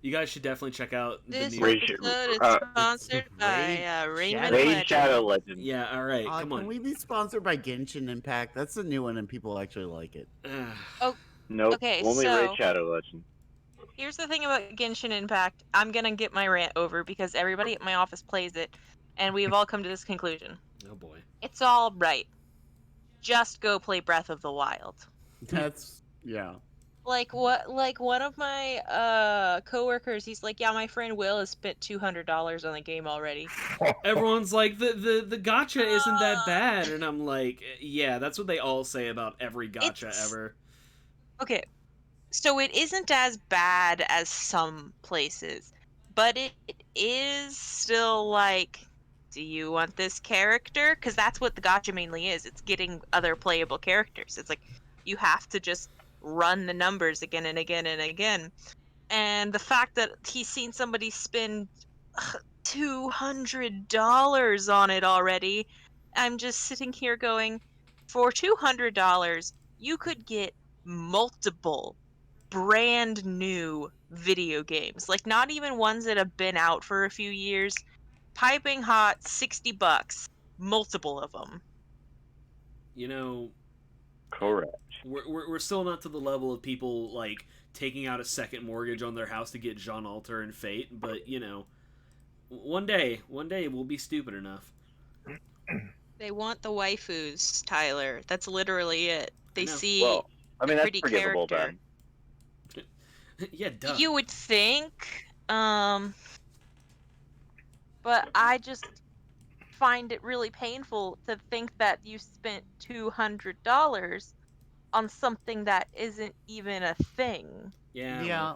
You guys should definitely check out the This new. episode is sponsored by Raymond Raid Shadow Legends. Legends. Yeah, all right, come Can on. we be sponsored by Genshin Impact? That's the new one, and people actually like it. Oh, Nope. okay, Only Raid so Shadow Legends. here's the thing about Genshin Impact. I'm gonna get my rant over because everybody at my office plays it, and we've all come to this conclusion. Oh boy. It's all right. Just go play Breath of the Wild. That's yeah. Like what? Like one of my coworkers, he's like, "Yeah, my friend Will has spent $200 on the game already." Everyone's like, the gacha isn't that bad, and I'm like, yeah, that's what they all say about every gacha ever. Okay, so it isn't as bad as some places, but it is still like, do you want this character? Because that's what the gacha mainly is. It's getting other playable characters. It's like you have to just run the numbers again and again and again. And the fact that he's seen somebody spend $200 on it already, I'm just sitting here going, for $200, you could get multiple brand new video games. Like, not even ones that have been out for a few years. Piping hot, $60. Multiple of them. You know, Correct. we're still not to the level of people like taking out a second mortgage on their house to get Jean Alter and Fate, but you know, one day we'll be stupid enough. They want the waifus, Tyler. That's literally it. They know. see Well, I mean, a that's pretty forgivable character. then. Yeah, duh. You would think, but I just find it really painful to think that you spent $200 on something that isn't even a thing. Yeah. Yeah,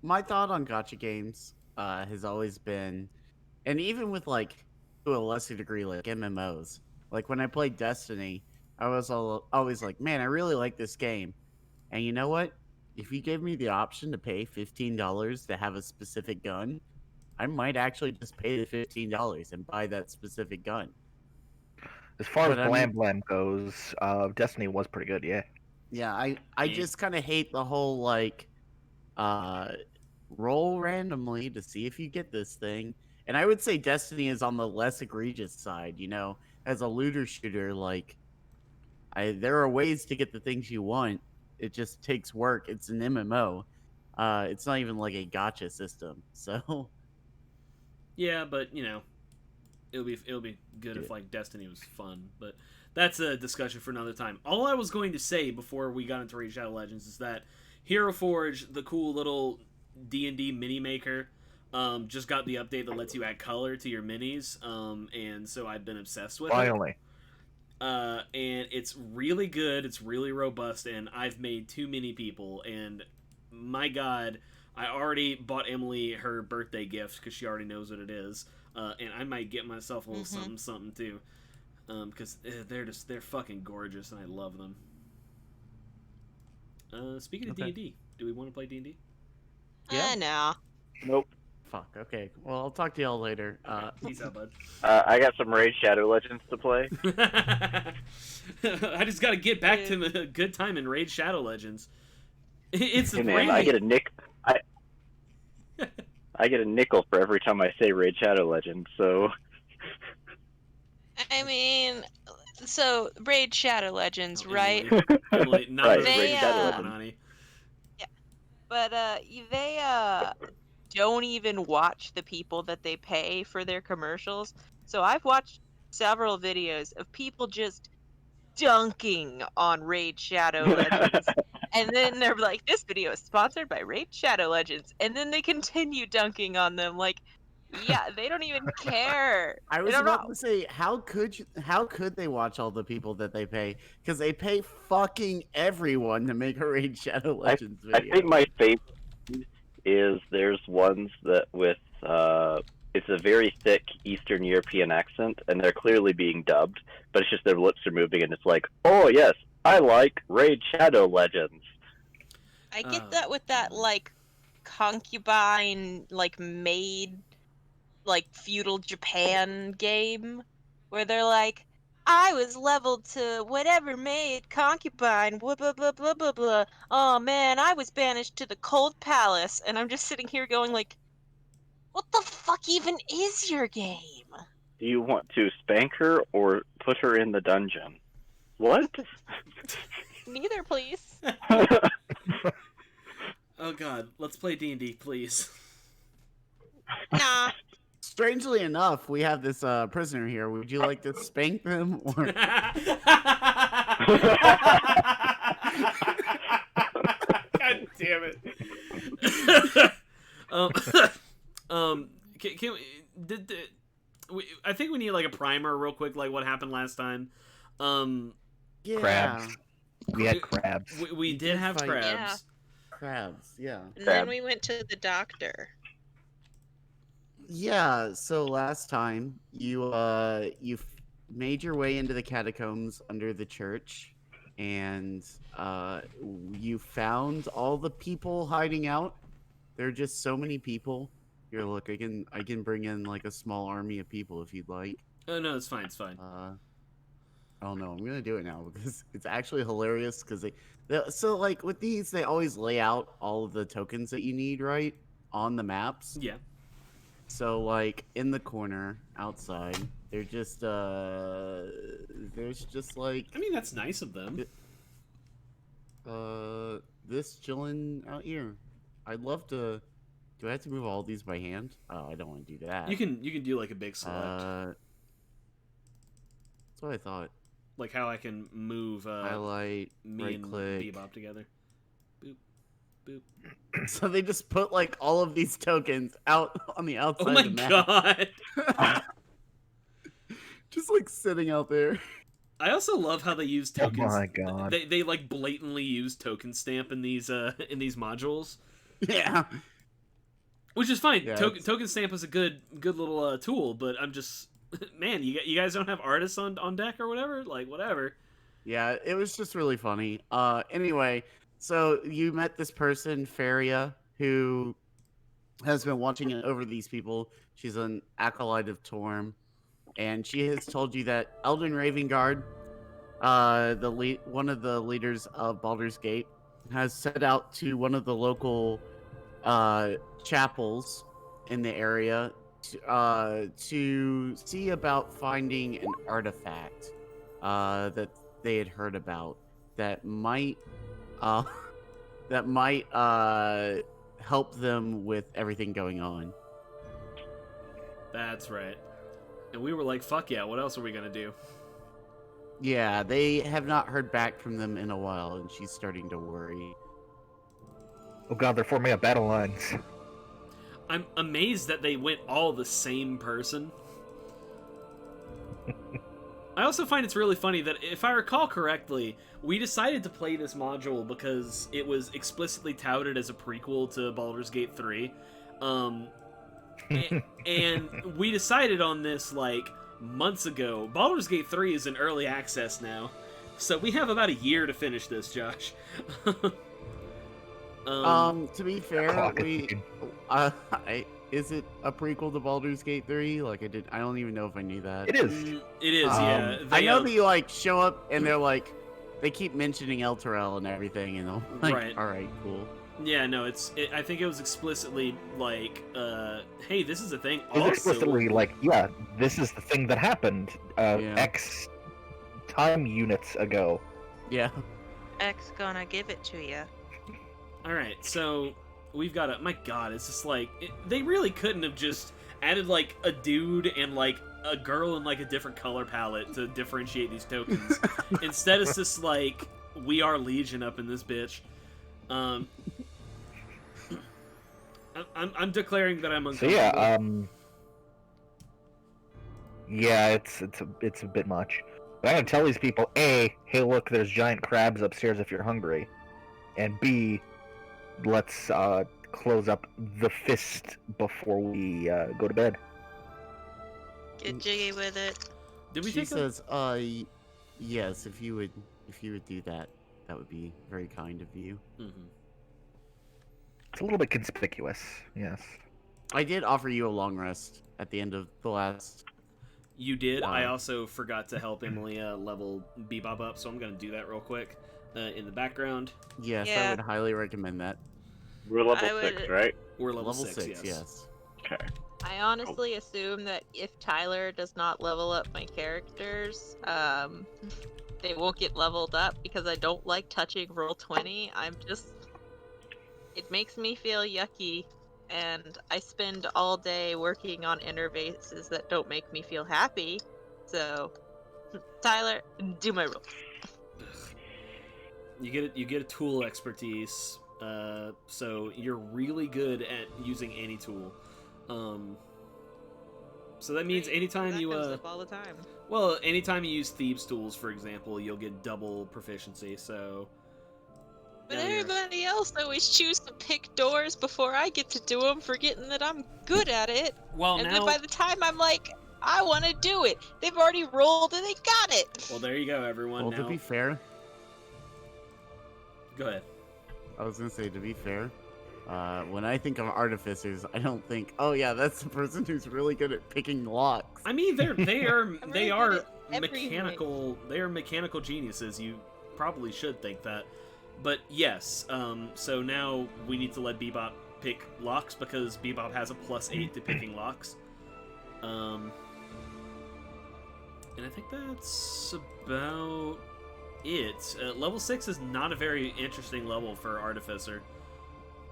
my thought on gotcha games has always been, and even with like to a lesser degree like MMOs. Like when I played Destiny, I was always like, man, I really like this game, and you know what? If you gave me the option to pay $15 to have a specific gun, I might actually just pay the $15 and buy that specific gun. As far But as I Blam mean- Blam goes, Destiny was pretty good, yeah. Yeah, I just kind of hate the whole like roll randomly to see if you get this thing. And I would say Destiny is on the less egregious side, you know, as a looter shooter. Like, there are ways to get the things you want. It just takes work. It's an MMO. It's not even like a gotcha system. So Yeah, but you know, it'll be good if like Destiny was fun, but that's a discussion for another time. All I was going to say before we got into Raid Shadow Legends is that Hero Forge, the cool little D&D mini maker, just got the update that lets you add color to your minis, and so I've been obsessed with Finally. it. And it's really good, it's really robust, and I've made too many people, and my god, I already bought Emily her birthday gift because she already knows what it is, and I might get myself a little something too, because they're fucking gorgeous and I love them. Speaking of D&D, do we want to play D&D? Yeah. No. Nope. fuck. Okay. Well, I'll talk to y'all later. Peace out, bud. I got some Raid Shadow Legends to play. I just got to get back to a good time in Raid Shadow Legends. It's Hey man, really... I get a I get a nickel for every time I say Raid Shadow Legends. So I mean, so Raid Shadow Legends, right? Emily, not Right, Raid They, Shadow uh, Legends, honey. But they don't even watch the people that they pay for their commercials. So I've watched several videos of people just dunking on Raid Shadow Legends. And then they're like, this video is sponsored by Raid Shadow Legends. And then they continue dunking on them. Like, yeah, they don't even care. I was They don't about know. to say, how could they watch all the people that they pay? Because they pay fucking everyone to make a Raid Shadow Legends I video. think my favorite is there's ones that with it's a very thick Eastern European accent, and they're clearly being dubbed, but it's just their lips are moving, and it's like, oh yes, I like Raid Shadow Legends. I get that with that, like, concubine, like, maid, like, feudal Japan game, where they're like, I was leveled to whatever maid, concubine, blah, blah, blah, blah, blah, blah. Oh man, I was banished to the cold palace. And I'm just sitting here going like, what the fuck even is your game? Do you want to spank her or put her in the dungeon? What? Neither, please. Oh god, let's play D&D, please. Nah. Strangely enough, we have this prisoner here. Would you like to spank them or? God damn it. Can I think we need like a primer real quick, like what happened last time. Yeah. Crabs. We had crabs. We did have fight- crabs. Yeah. Crabs, yeah. And then we went to the doctor. Yeah, so last time you made your way into the catacombs under the church, and you found all the people hiding out. There are just so many people. Here, look, I can bring in like a small army of people if you'd like. Oh no, it's fine, it's fine. Oh no, I'm gonna do it now because it's actually hilarious. Because so like with these, they always lay out all of the tokens that you need right on the maps. Yeah. So like in the corner outside, they're just there's just like I mean, that's nice of them. this chilling out here. I'd love to. Do I have to move all these by hand? Oh, I don't want to do that. You can do like a big select, that's what I thought. like how I can move Highlight, me right and click. Bebop together. Boop, boop. So they just put like all of these tokens out on the outside Oh my of the map. god! Just like sitting out there. I also love how they use tokens. Oh my god. They like blatantly use token stamp in these modules, Yeah. which is fine. Yeah, Token stamp is a good little tool, but I'm just man, you guys don't have artists on deck or whatever, like whatever. Yeah, it was just really funny. Anyway, so you met this person, Faria, who has been watching over these people. She's an acolyte of Torm, and she has told you that Elden Ravengard, one of the leaders of Baldur's Gate, has set out to one of the local chapels in the area to see about finding an artifact that they had heard about that might help them with everything going on. That's right. And we were like, fuck yeah, what else are we gonna do? Yeah, they have not heard back from them in a while, and she's starting to worry. Oh god, they're forming up battle lines. I'm amazed that they went all the same person. I also find it's really funny that, if I recall correctly, we decided to play this module because it was explicitly touted as a prequel to Baldur's Gate 3. And we decided on this, like, months ago. Baldur's Gate 3 is in early access now, so we have about a year to finish this, Josh. To be fair, Clock is we ticking. is it a prequel to Baldur's Gate 3? Like I don't even know if I knew that. It is. It is, yeah. I know that you like show up and they're like, they keep mentioning Elturel and everything, and I'm like, Right. all right, cool. Yeah, no, I think it was explicitly like, hey, this is a thing. It was explicitly like, yeah, this is the thing that happened Yeah. X time units ago. Yeah. X gonna give it to you. All right, so we've got my god, it's just like they really couldn't have just added like a dude and like a girl in like a different color palette to differentiate these tokens. Instead, it's just like we are Legion up in this bitch. I'm declaring that I'm So uncomfortable. yeah, it's a bit much. But I'm gonna tell these people: A, hey, look, there's giant crabs upstairs if you're hungry, and B, let's close up the fist before we go to bed. Get jiggy with it. Did we She take says, yes, if you would do that, that would be very kind of you. It's a little bit conspicuous, yes. I did offer you a long rest at the end of the last You did. Wow. I also forgot to help Emily level Bebop up, so I'm going to do that real quick in the background. Yes, I Yeah. would highly recommend that. We're level I 6, would- right? We're level 6, yes. Okay. I honestly assume that if Tyler does not level up my characters, they won't get leveled up because I don't like touching roll 20. It makes me feel yucky, and I spend all day working on interfaces that don't make me feel happy. So, Tyler, do my roll. You get a tool expertise, so you're really good at using any tool. So that means anytime that you comes up all the time. well, anytime you use thieves tools, for example, you'll get double proficiency. So, But now you're- everybody else always choose to pick doors before I get to do them, forgetting that I'm good at it. well And now, then by the time I'm like, I want to do it, they've already rolled and they got it. well there you go, everyone. Well, now, to be fair, go ahead. I was gonna say, to be fair, when I think of artificers, I don't think, oh yeah, that's the person who's really good at picking locks. I mean, they are I'm really good at everything. mechanical. They are mechanical geniuses. You probably should think that. But yes, so now we need to let Bebop pick locks because Bebop has a +8 to picking locks. And I think that's about it. Level 6 is not a very interesting level for Artificer.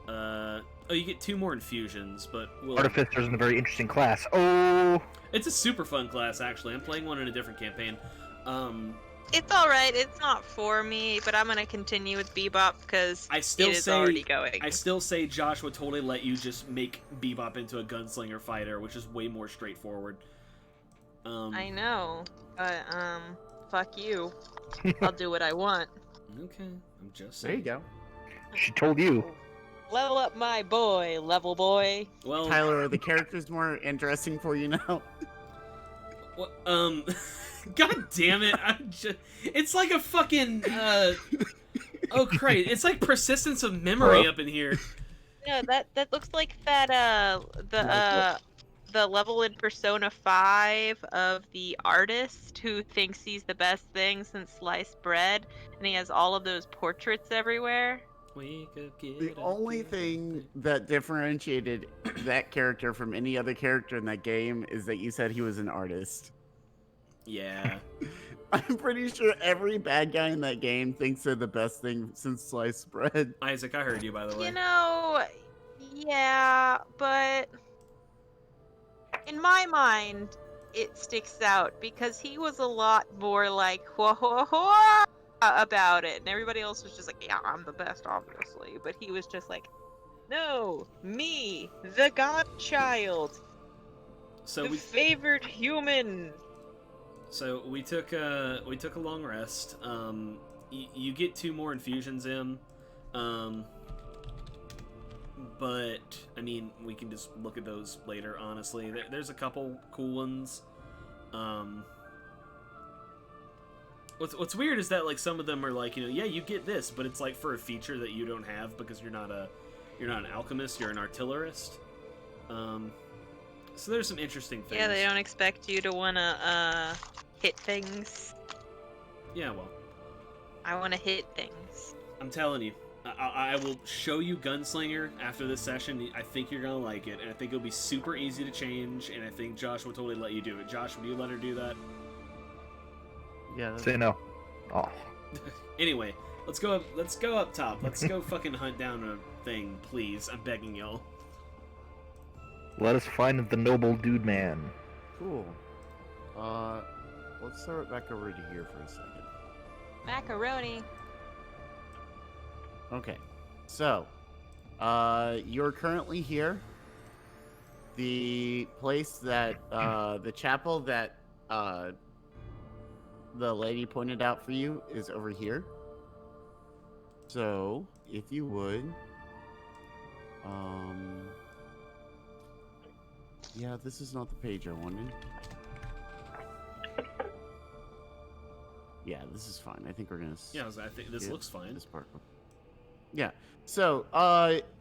Oh, you get 2 more infusions, but Artificer isn't a very interesting class. Oh, it's a super fun class, actually. I'm playing one in a different campaign. It's alright, it's not for me, but I'm gonna continue with Bebop because I still it is say already going. I still say Josh would totally let you just make Bebop into a gunslinger fighter, which is way more straightforward. I know, but fuck you. I'll do what I want. Okay, I'm just There you saying. go. she told you. Level up my boy, level boy. Well, Tyler, are the characters more interesting for you now? well, God damn it! It's like a fucking oh great! It's like persistence of memory up in here. No, that looks like that the level in Persona 5 of the artist who thinks he's the best thing since sliced bread, and he has all of those portraits everywhere. The only thing that differentiated that character from any other character in that game is that you said he was an artist. Yeah. I'm pretty sure every bad guy in that game thinks they're the best thing since sliced bread. Isaac, I heard you, by the way. You know, yeah, but in my mind, it sticks out because he was a lot more like whoa, whoa, whoa, about it, and everybody else was just like, yeah, I'm the best, obviously, but he was just like, no, me, the godchild, So the we favored human. So we took a long rest. You get 2 more infusions in, but I mean we can just look at those later. Honestly, there's a couple cool ones. What's weird is that like some of them are like, yeah, you get this, but it's like for a feature that you don't have because you're not an alchemist, you're an artillerist. So there's some interesting things. Yeah, they don't expect you to wanna hit things. Yeah, well, I wanna hit things. I'm telling you, I will show you Gunslinger after this session. I think you're gonna like it, and I think it'll be super easy to change, and I think Josh will totally let you do it. Josh, would you let her do that? Yeah. Say no. Oh. Anyway, let's go up top. Let's go fucking hunt down a thing, please. I'm begging y'all. Let us find the noble dude man. Cool. Let's start back over to here for a second. Macaroni. Okay. So, you're currently here. The place that, the chapel that, the lady pointed out for you is over here. So, if you would, yeah, this is not the page I wanted. Yeah, this is fine. I think we're gonna. Yeah, I think this looks fine. This part. Yeah. So,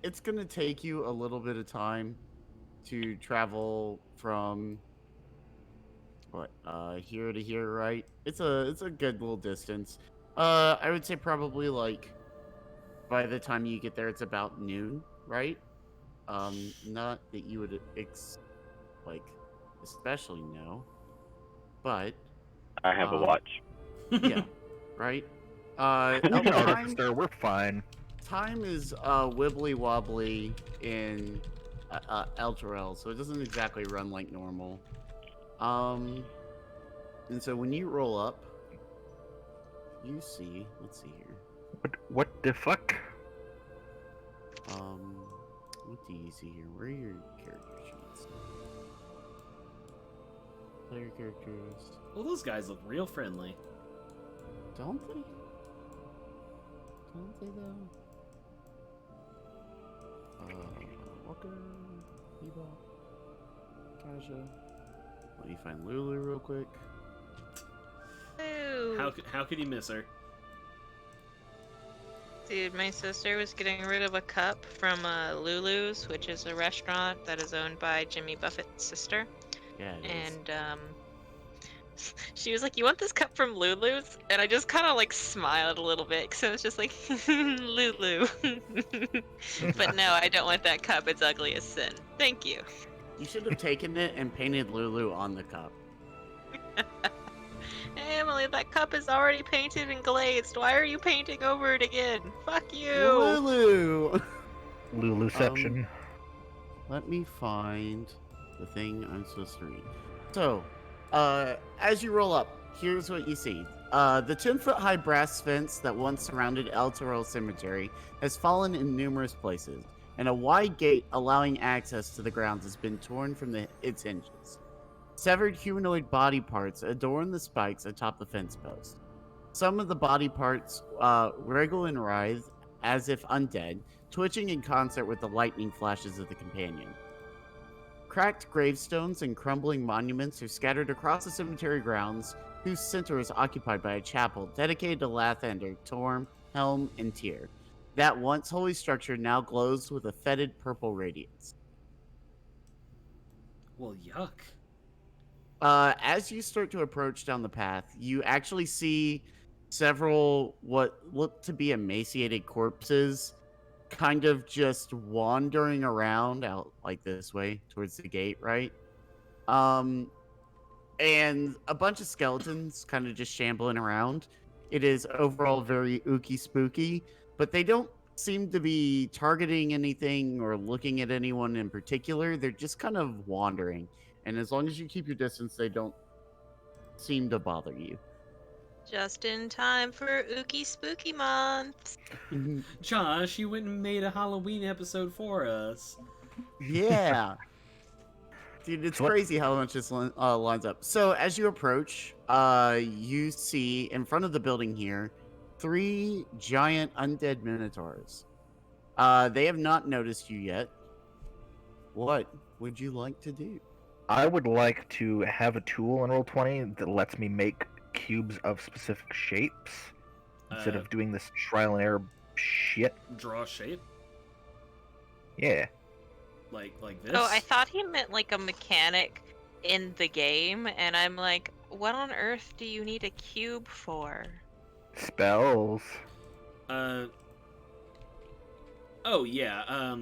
it's gonna take you a little bit of time to travel from. what, here to here, right? It's a good little distance. I would say probably like by the time you get there, it's about noon, right? Not that you would like especially know, but I have a um, watch. yeah, right. We can Time register. We're fine. time is wibbly wobbly in Elturel, so it doesn't exactly run like normal. And so when you roll up, you see. Let's see here. What the fuck? What do you see here? Where are your character sheets? Player characters. Well, those guys look real friendly. Don't they? Don't they though? Walker, Bebop, Kaja. Let me find Lulu real quick. Ooh. How could you miss her? Dude, my sister was getting rid of a cup from Lulu's, which is a restaurant that is owned by Jimmy Buffett's sister. Yeah, it is. And she was like, "You want this cup from Lulu's?" And I just kind of like smiled a little bit because I was just like, "Lulu." But no, I don't want that cup. It's ugly as sin. Thank you. You should have taken it and painted Lulu on the cup. Hey, Emily, that cup is already painted and glazed. Why are you painting over it again? Fuck you. Lulu! Luluception. Let me find the thing I'm supposed to read. So, as you roll up, here's what you see. The 10-foot-high brass fence that once surrounded El Toro Cemetery has fallen in numerous places, and a wide gate allowing access to the grounds has been torn from its hinges. Severed humanoid body parts adorn the spikes atop the fence post. Some of the body parts wriggle and writhe as if undead, twitching in concert with the lightning flashes of the companion. Cracked gravestones and crumbling monuments are scattered across the cemetery grounds, whose center is occupied by a chapel dedicated to Lathander, Torm, Helm, and Tyr. That once holy structure now glows with a fetid purple radiance. Well, yuck. As you start to approach down the path, you actually see several what look to be emaciated corpses kind of just wandering around out like this way towards the gate, right? And a bunch of skeletons kind of just shambling around. It is overall very ooky spooky, but they don't seem to be targeting anything or looking at anyone in particular. They're just kind of wandering. And as long as you keep your distance, they don't seem to bother you. Just in time for Ookie Spooky Month. Josh, you went and made a Halloween episode for us. Yeah. Dude, it's crazy how much this lines up. So as you approach, you see in front of the building here 3 giant undead minotaurs. They have not noticed you yet. What would you like to do? I would like to have a tool in Roll20 that lets me make cubes of specific shapes instead of doing this trial and error shit. Draw a shape? Yeah. Like this? Oh, I thought he meant like a mechanic in the game, and I'm like, what on earth do you need a cube for? Spells. Oh, yeah,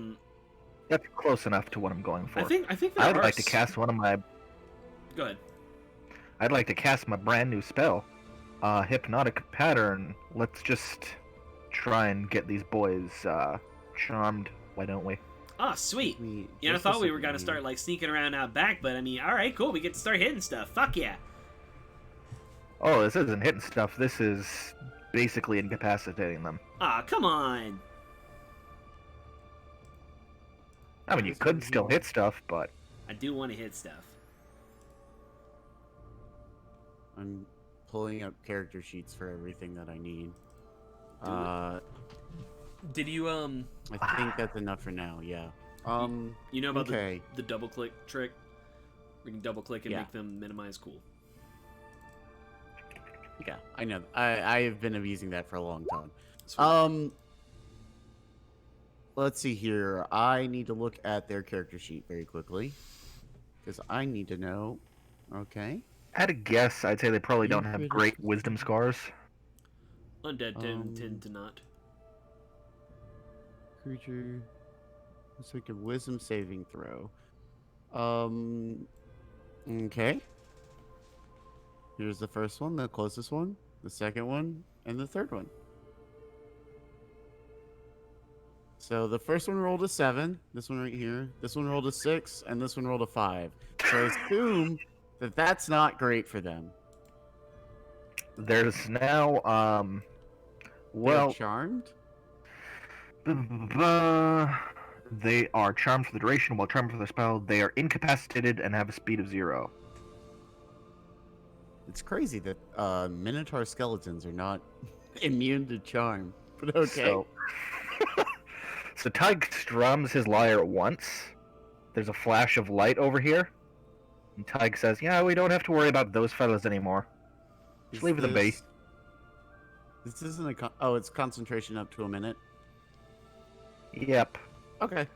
That's close enough to what I'm going for. I think there I'd are like to cast one of my... Go ahead. I'd like to cast my brand new spell. Hypnotic Pattern. Let's just try and get these boys charmed. Why don't we? Ah, sweet. Yeah, I thought we were gonna start like sneaking around out back, but I mean, all right, cool. We get to start hitting stuff. Fuck yeah. Oh, this isn't hitting stuff. This is basically incapacitating them. Ah, come on. I mean, you could still hit stuff, but... I do want to hit stuff. I'm pulling up character sheets for everything that I need. Did you I think that's enough for now. Yeah. You know about okay. the double click trick? We can double click and Yeah. make them minimize. Cool. Yeah, I know. I have been abusing that for a long time. Sweet. Let's see here. I need to look at their character sheet very quickly because I need to know. Okay. I had a guess. I'd say they probably don't have British- great wisdom scars. Undead tend to not. Creature. Let's make a wisdom saving throw. Okay. Here's the first one, the closest one, the second one, and the third one. So the first one rolled a 7, this one right here, this one rolled a 6, and this one rolled a 5. So assume that that's not great for them. There's now, They're well, charmed? they are charmed for the duration. While charmed for the spell, they are incapacitated and have a speed of 0. It's crazy that Minotaur skeletons are not immune to charm. But okay. So, so Tig strums his lyre once. There's a flash of light over here. And Tig says, yeah, we don't have to worry about those fellas anymore. Just leave them be. This isn't a... oh, it's concentration up to a minute. Yep. Okay.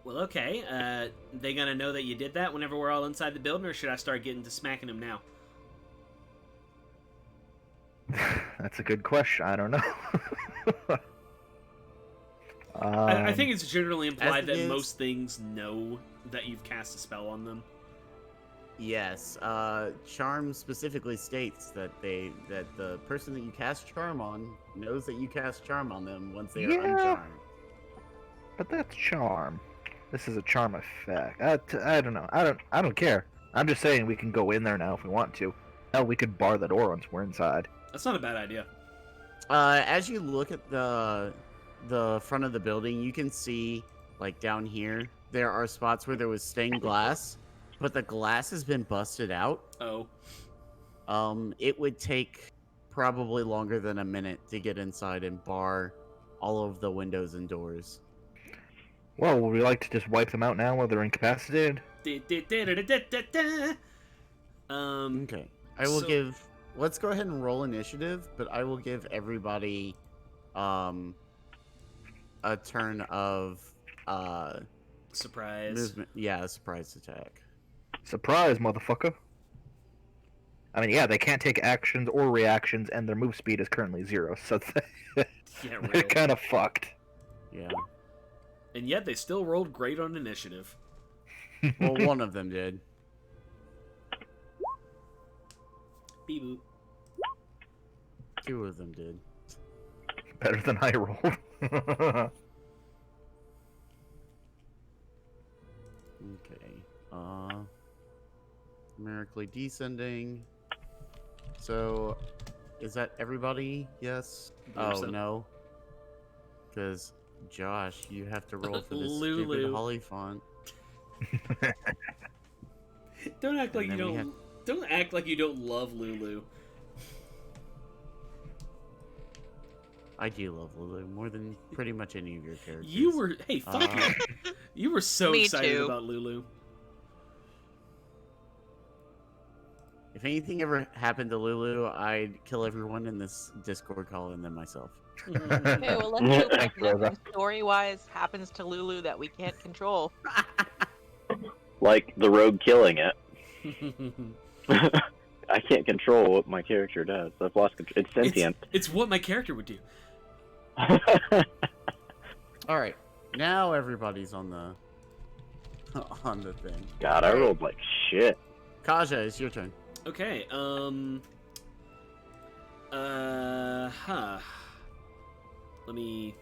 Well, okay. They gonna know that you did that whenever we're all inside the building, or should I start getting to smacking them now? That's a good question. I don't know. I think it's generally implied as that it is- most things know that you've cast a spell on them. Yes. Charm specifically states that the person that you cast charm on knows that you cast charm on them once they are Yeah. uncharmed. But that's charm. This is a charm effect. I don't know. I don't care. I'm just saying we can go in there now if we want to. Hell, we could bar the door once we're inside. That's not a bad idea. As you look at the front of the building, you can see, like down here, there are spots where there was stained glass, but the glass has been busted out. Oh. It would take probably longer than a minute to get inside and bar all of the windows and doors. Well, would we like to just wipe them out now while they're incapacitated? Okay. I will give. Let's go ahead and roll initiative, but I will give everybody, a turn of Surprise. movement. Yeah, a surprise attack. Surprise, motherfucker. I mean, yeah, they can't take actions or reactions, and their move speed is currently 0, so Yeah, they're really. kind of fucked. Yeah. And yet they still rolled great on initiative. Well, one of them did. Beep boop. 2 of them did. Better than I rolled. Okay. Numerically descending. So, is that everybody? Yes? Believe Oh, so. no. Because, Josh, you have to roll for this Lulu. stupid holly font. Don't act like And you then we don't. Don't act like you don't love Lulu. I do love Lulu more than pretty much any of your characters. You were. Hey, fuck you. You were so Me excited too. about Lulu. If anything ever happened to Lulu, I'd kill everyone in this Discord call and then myself. Okay, well, let's hope Thanks, Rosa. nothing story-wise happens to Lulu that we can't control. Like the rogue killing it. I can't control what my character does. I've lost control. It's sentient. It's what my character would do. All right, now everybody's on the thing. God, I rolled like shit. Kaja, it's your turn. Okay, let me,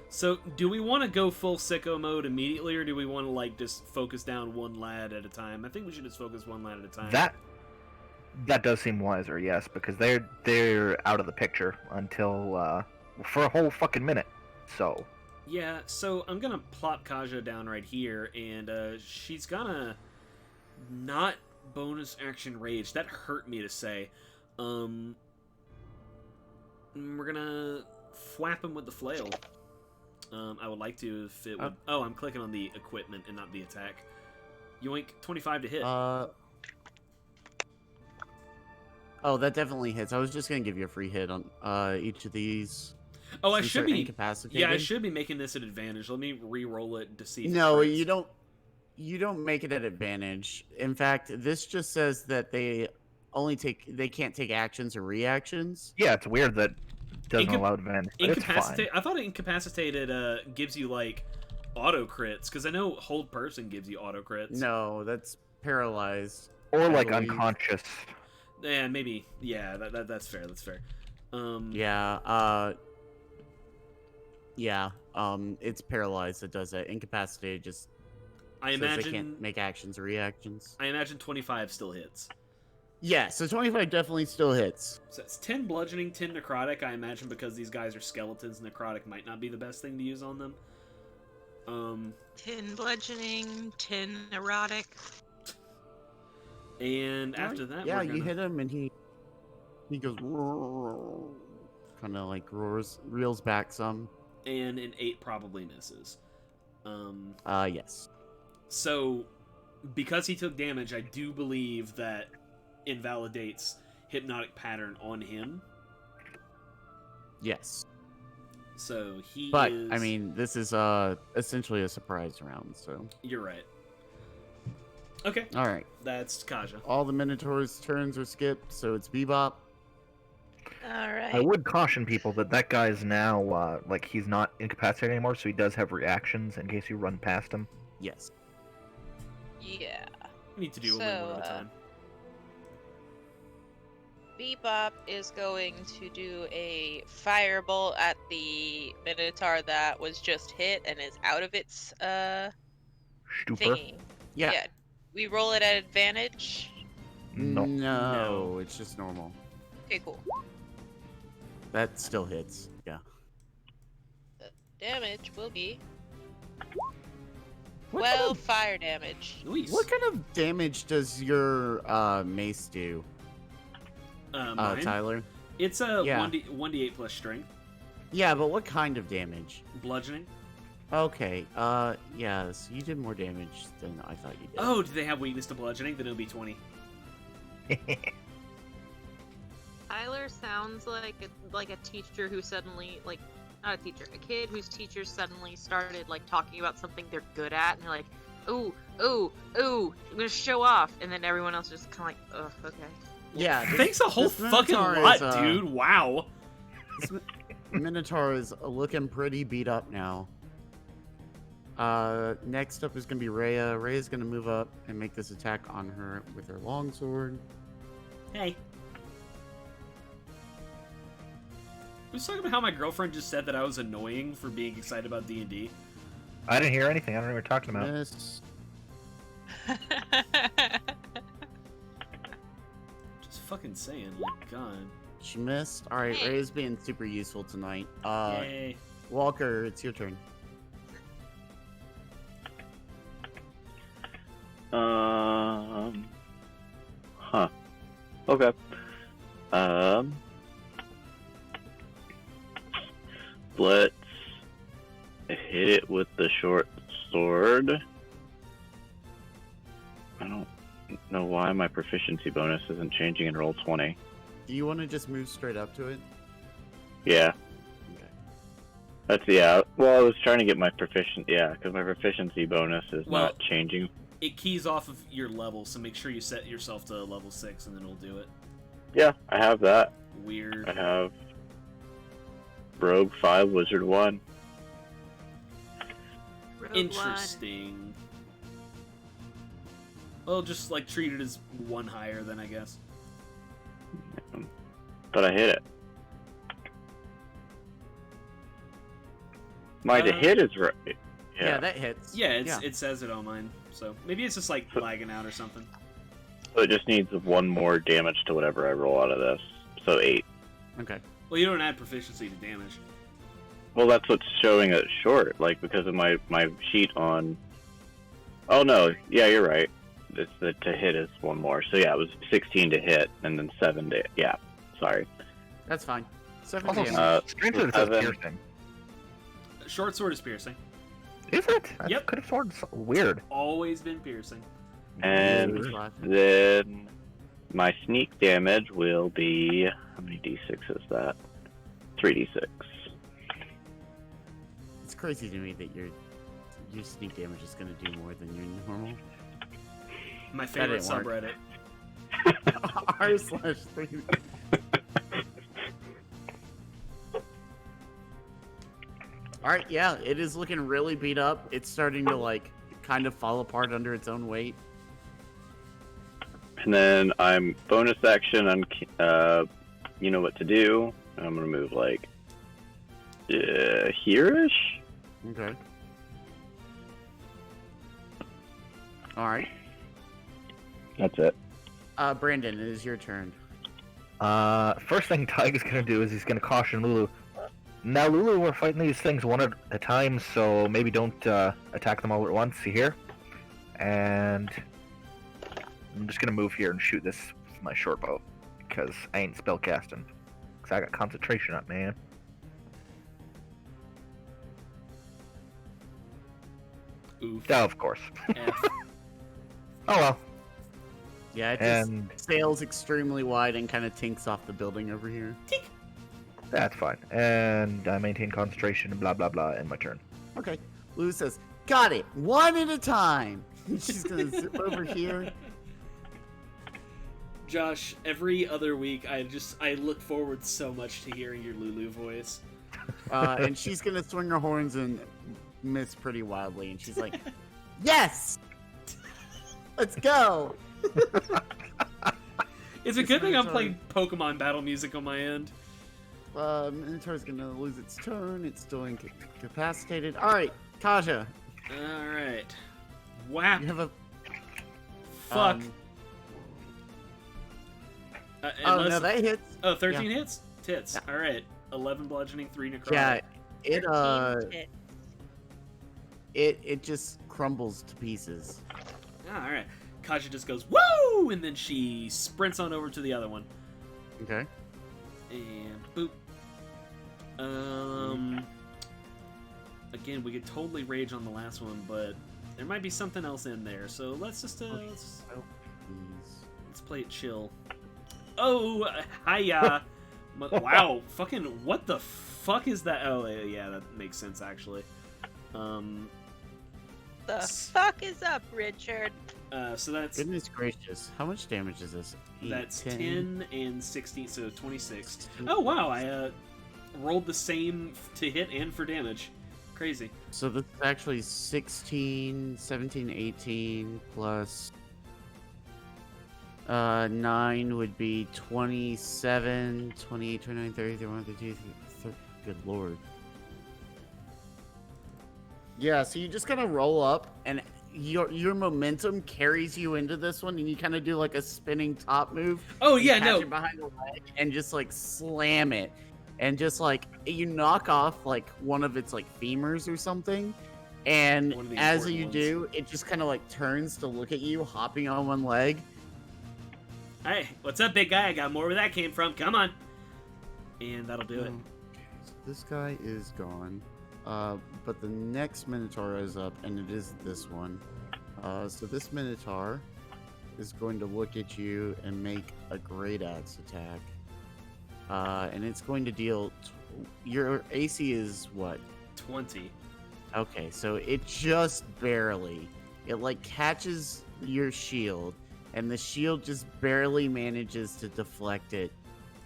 So, do we want to go full sicko mode immediately, or do we want to, like, just focus down one lad at a time? I think we should just focus one lad at a time. That does seem wiser, yes, because they're out of the picture until for a whole fucking minute. So Yeah, so I'm gonna plop Kaja down right here, and she's gonna not bonus action rage. That hurt me to say. We're gonna thwap him with the flail. I would like to if it would... Oh, I'm clicking on the equipment and not the attack. Yoink, 25 to hit. Oh, that definitely hits. I was just gonna give you a free hit on each of these. Oh, I since should they're be... incapacitated. Yeah, I should be making this an advantage. Let me re-roll it to see if it No, crits. you don't. you don't make it an advantage. In fact, this just says that they can't take actions or reactions. Yeah, it's weird that it doesn't Incap- allow advantage, but it's fine. I thought incapacitated gives you like auto crits, because I know hold person gives you auto crits. No, that's paralyzed. Or I like believe. unconscious. Yeah, maybe. Yeah, that's fair. That's fair. Yeah. It's paralyzed that does that. Incapacitated just I says imagine they can't make actions or reactions. I imagine 25 still hits. Yeah, so 25 definitely still hits. So it's 10 bludgeoning, 10 necrotic. I imagine because these guys are skeletons, necrotic might not be the best thing to use on them. 10 bludgeoning, 10 erotic. And after that, yeah, we're gonna... you hit him and he goes kind of like reels back some. And an 8 probably misses. Yes. So, because he took damage, I do believe that invalidates hypnotic pattern on him. Yes. So he But is... I mean, this is essentially a surprise round, so You're right. Okay. all right. That's Kaja. All the Minotaur's turns are skipped, so it's Bebop. Alright. I would caution people that guy is now, like, he's not incapacitated anymore, so he does have reactions in case you run past him. Yes. Yeah. We need to do So, one at a time. Bebop is going to do a firebolt at the Minotaur that was just hit and is out of its Stupor. thingy. Yeah. We roll it at advantage. No. No, it's just normal. Okay, cool. That still hits. Yeah. The damage will be What 12 fire damage. Luis. What kind of damage does your mace do, Mine? Tyler? It's a Yeah. 1d8 plus strength. Yeah, but what kind of damage? Bludgeoning. Okay. Yeah. So you did more damage than I thought you did. Oh, do they have weakness to bludgeoning? Then it'll be 20. Tyler sounds like a teacher who suddenly, like, not a teacher, a kid whose teacher suddenly started, like, talking about something they're good at, and they're like, ooh, I'm gonna show off, and then everyone else just kind of like, ugh, okay. Yeah. Thanks a whole this fucking Minotaur lot, is, dude. Wow. This Minotaur is looking pretty beat up now. Next up is gonna be Rhea. Rhea's gonna move up and make this attack on her with her longsword. Hey. I was talking about how my girlfriend just said that I was annoying for being excited about D&D. I didn't hear anything. I don't know what you're talking about. Miss. Just fucking saying, like, God. She missed. All right, Hey. Rhea's being super useful tonight. Yay. Walker, it's your turn. Huh. Okay. Let's hit it with the short sword. I don't know why my proficiency bonus isn't changing in roll 20. Do you want to just move straight up to it? Yeah. Okay. That's, yeah. Well, I was trying to get my because my proficiency bonus is Well- not changing. It keys off of your level, so make sure you set yourself to level 6 and then it'll do it. Yeah, I have that. Weird. I have Rogue 5, Wizard 1. Rogue Interesting. Well, just like treat it as one higher then, I guess. But I hit it. My to hit is right. Yeah, that hits. Yeah, it says it on mine. So maybe it's just like lagging out or something. So it just needs one more damage to whatever I roll out of this. So 8. Okay. Well, you don't add proficiency to damage. Well, that's what's showing it short, like because of my sheet on. Oh no, yeah, you're right. It's the to hit is one more. So yeah, it was 16 to hit and then 7 to sorry. That's fine. 7 Also, damage. strangely, it says 7. piercing. Short sword is piercing. Is it? I Yep. could have sworn weird. Always been piercing. And then my sneak damage will be, how many d6 is that? 3d6. It's crazy to me that you your sneak damage is gonna do more than your normal. My favorite didn't work. subreddit. R/3. Alright, yeah, it is looking really beat up. It's starting to, like, kind of fall apart under its own weight. And then I'm bonus action on, you know what to do. I'm gonna move like here-ish. Okay. Alright. That's it. Brandon, it is your turn. First thing Tyga's gonna do is he's gonna caution Lulu. Now, Lulu, we're fighting these things one at a time, so maybe don't attack them all at once. You hear? And I'm just gonna move here and shoot this with my short bow because I ain't spellcasting. Cause I got concentration up, man. Oof. Oh, of course. F. Oh well. Yeah, it And just sails extremely wide and kind of tinks off the building over here. that's fine. And I maintain concentration and blah blah blah in my turn. Okay. Lou says, got it, one at a time. She's gonna zip over here. Josh, every other week I look forward so much to hearing your Lulu voice. And she's gonna swing her horns and miss pretty wildly. And she's like, yes! Let's go! It's a good thing I'm playing Pokemon battle music on my end. Minotaur's gonna lose its turn. It's still incapacitated. Alright, Kaja. Alright. Whap. You have a... Fuck. Oh, no, that hits. Oh, 13 hits? Tits. Yeah. Alright. 11 bludgeoning, 3 necrotic. Yeah, 13 it just crumbles to pieces. Alright. Kaja just goes, woo! And then she sprints on over to the other one. Okay. And boop. Again, we could totally rage on the last one, but there might be something else in there. So let's just let's play it chill. Oh, hiya! Wow, fucking what the fuck is that? Oh, yeah, that makes sense actually. The fuck is up, Richard? So that's goodness gracious. How much damage is this? That's 10 and 16, so 26. Oh wow, I rolled the same to hit and for damage. Crazy. So this is actually 16, 17, 18 plus 9 would be 27, 28, 29, 30, 31, 32, 30. Good lord. Yeah, so you just kind of roll up and your momentum carries you into this one, and you kind of do like a spinning top move. Oh yeah, catch no. it behind the leg and just like slam it, and just like you knock off like one of its like femurs or something, and as you do, it just kind of like turns to look at you, hopping on one leg. Hey, what's up, big guy? I got more where that came from. Come on, and that'll do it. Okay, so this guy is gone. But the next Minotaur is up, and it is this one. So this Minotaur is going to look at you and make a Great Axe attack. And it's going to deal... your AC is what? 20. Okay, so it just barely... It, like, catches your shield, and the shield just barely manages to deflect it.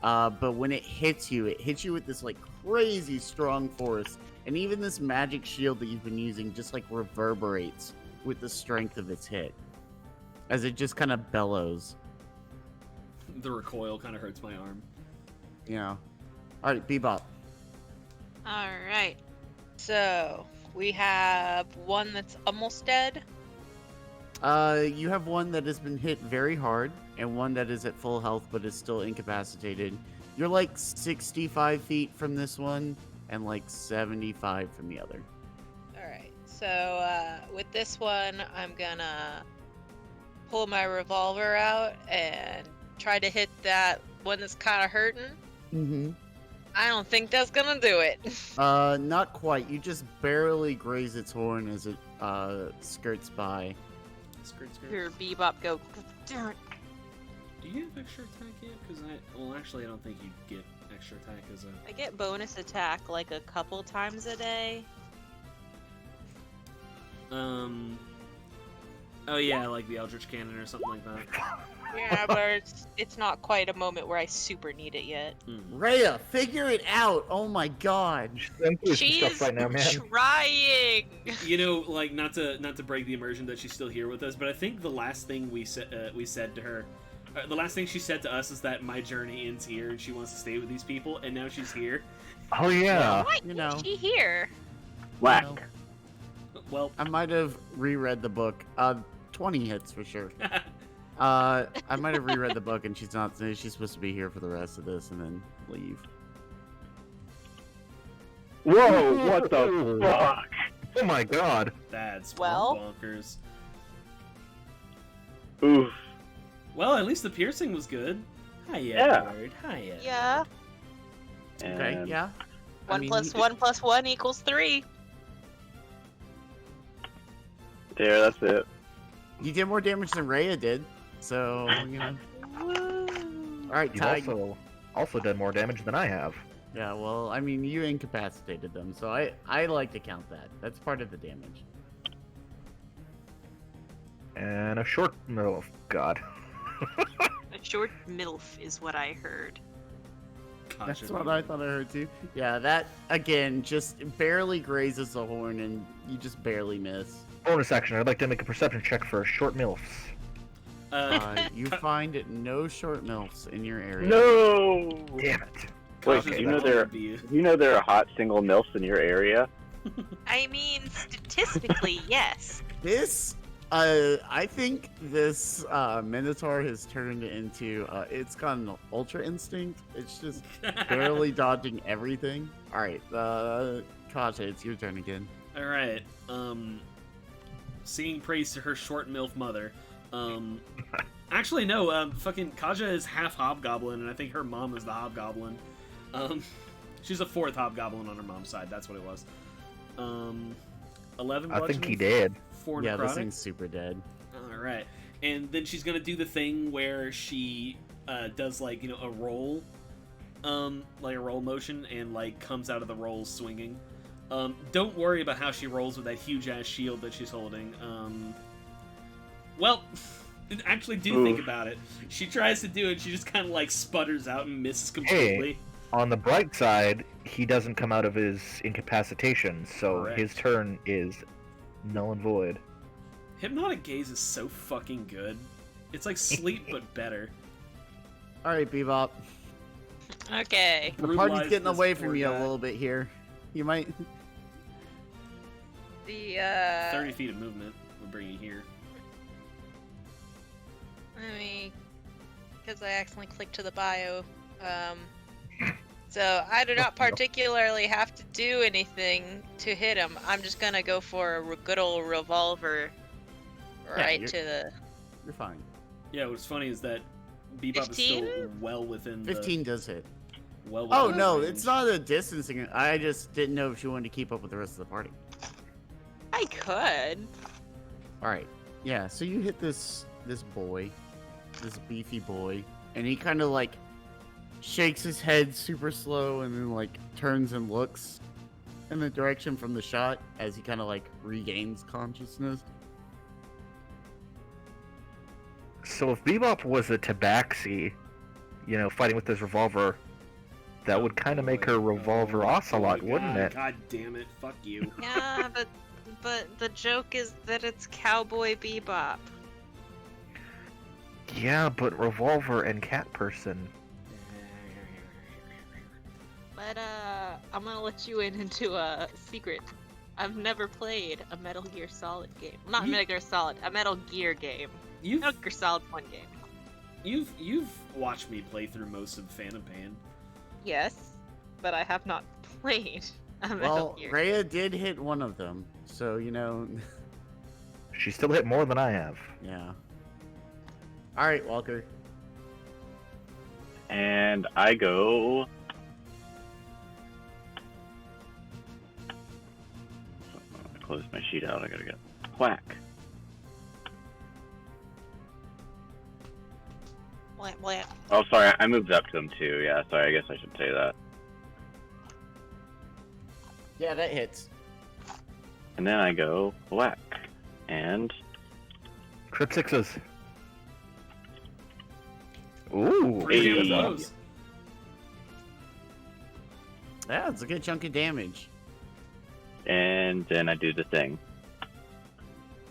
But when it hits you with this, like, crazy strong force. And even this magic shield that you've been using just like reverberates with the strength of its hit. As it just kind of bellows. The recoil kind of hurts my arm. Yeah. Alright, Bebop. Alright. So, we have one that's almost dead. You have one that has been hit very hard, and one that is at full health but is still incapacitated. You're like 65 feet from this one, and like 75 from the other. Alright, so with this one, I'm gonna pull my revolver out and try to hit that one that's kind of hurting. Mm-hmm. I don't think that's gonna do it. Not quite. You just barely graze its horn as it skirts by. Skirt. Your Bebop go. Do you have extra attack yet? Because actually, I don't think you get extra attack as a... I get bonus attack like a couple times a day. Oh yeah, like the Eldritch Cannon or something like that. Yeah, but it's not quite a moment where I super need it yet. Rhea, figure it out. Oh my god. I'm through some She's stuff right now, man. trying. You know, like not to break the immersion that she's still here with us, but I think the last thing we said to her, the last thing she said to us is that my journey ends here and she wants to stay with these people, and now she's here. Oh yeah. Why You know. is she here? Whack. Well, I might have reread the book. 20 hits for sure. I might have reread the book and she's supposed to be here for the rest of this and then leave. Whoa, what the fuck? Oh my god. that's Well. bonkers. Oof. Well, at least the piercing was good. Hiya, Yeah. bird. Hiya. Yeah. Okay, And yeah. I 1 mean, plus 1 plus 1 equals 3. there, that's it. You did more damage than Rhea did, so, you know. Alright, You Ty. also done more damage than I have. Yeah, well, I mean, you incapacitated them, so I like to count that. That's part of the damage. And a short. Oh god. A short MILF is what I heard. That's what I thought I heard too. Yeah, that, again, just barely grazes the horn and you just barely miss. Bonus action. I'd like to make a perception check for short milfs. You find no short milfs in your area. No! Damn it. Wait, Okay, do you know there? there are hot single milfs in your area? I mean, statistically, yes. This, I think this Minotaur has turned into, it's got an Ultra Instinct. It's just barely dodging everything. Alright, Kaja, it's your turn again. All right. Singing praise to her short milf mother. Actually, no. Fucking Kaja is half hobgoblin, and I think her mom is the hobgoblin. She's a fourth hobgoblin on her mom's side. That's what it was. 11. I think he bludgeoning, did. 4 Yeah, this necrotic. thing's super dead. All right, and then she's gonna do the thing where she does like a roll, like a roll motion, and like comes out of the roll swinging. Don't worry about how she rolls with that huge ass shield that she's holding. Well, actually, do think about it. She tries to do it, she just kind of like sputters out and misses completely. On the bright side, he doesn't come out of his incapacitation, so Correct. his turn is null and void. Hypnotic gaze is so fucking good. It's like sleep but better. Alright, Bebop. Okay. The Brutalize party's getting this away poor from you guy. a little bit here. You might... The 30 feet of movement would bring you here. Let me, because I accidentally clicked to the bio. So I do not particularly have to do anything to hit him. I'm just gonna go for a good old revolver, right you're- to the. You're fine. Yeah, what's funny is that Bebop is still 15? well within the... 15 does hit. Well Oh, within no, the it's range. not a distancing. I just didn't know if she wanted to keep up with the rest of the party. I could. Alright. Yeah, so you hit this boy. This beefy boy. And he kind of like shakes his head super slow and then like turns and looks in the direction from the shot as he kind of like regains consciousness. So if Bebop was a tabaxi, fighting with his revolver, that would kind of make her revolver ocelot, wouldn't it? God damn it, fuck you. Yeah, but the joke is that it's Cowboy Bebop. Yeah, but revolver and cat person. But I'm gonna let you into a secret. I've never played a Metal Gear Solid game. Not You- Metal Gear Solid, a Metal Gear game. You've Metal Gear Solid's one game. you've watched me play through most of Phantom Pain. Yes, but I have not played a Metal Well, Gear. Rhea did hit one of them. So, She still hit more than I have. yeah. Alright, Walker. And I go. Close my sheet out. I gotta get whack. Blah, blah. Oh, sorry. I moved up to him too. Yeah, sorry. I guess I should say that. Yeah, that hits. And then I go whack. And Crit sixes. Ooh. Pretty Hey. close. Yeah, it's a good chunk of damage. and then I do the thing.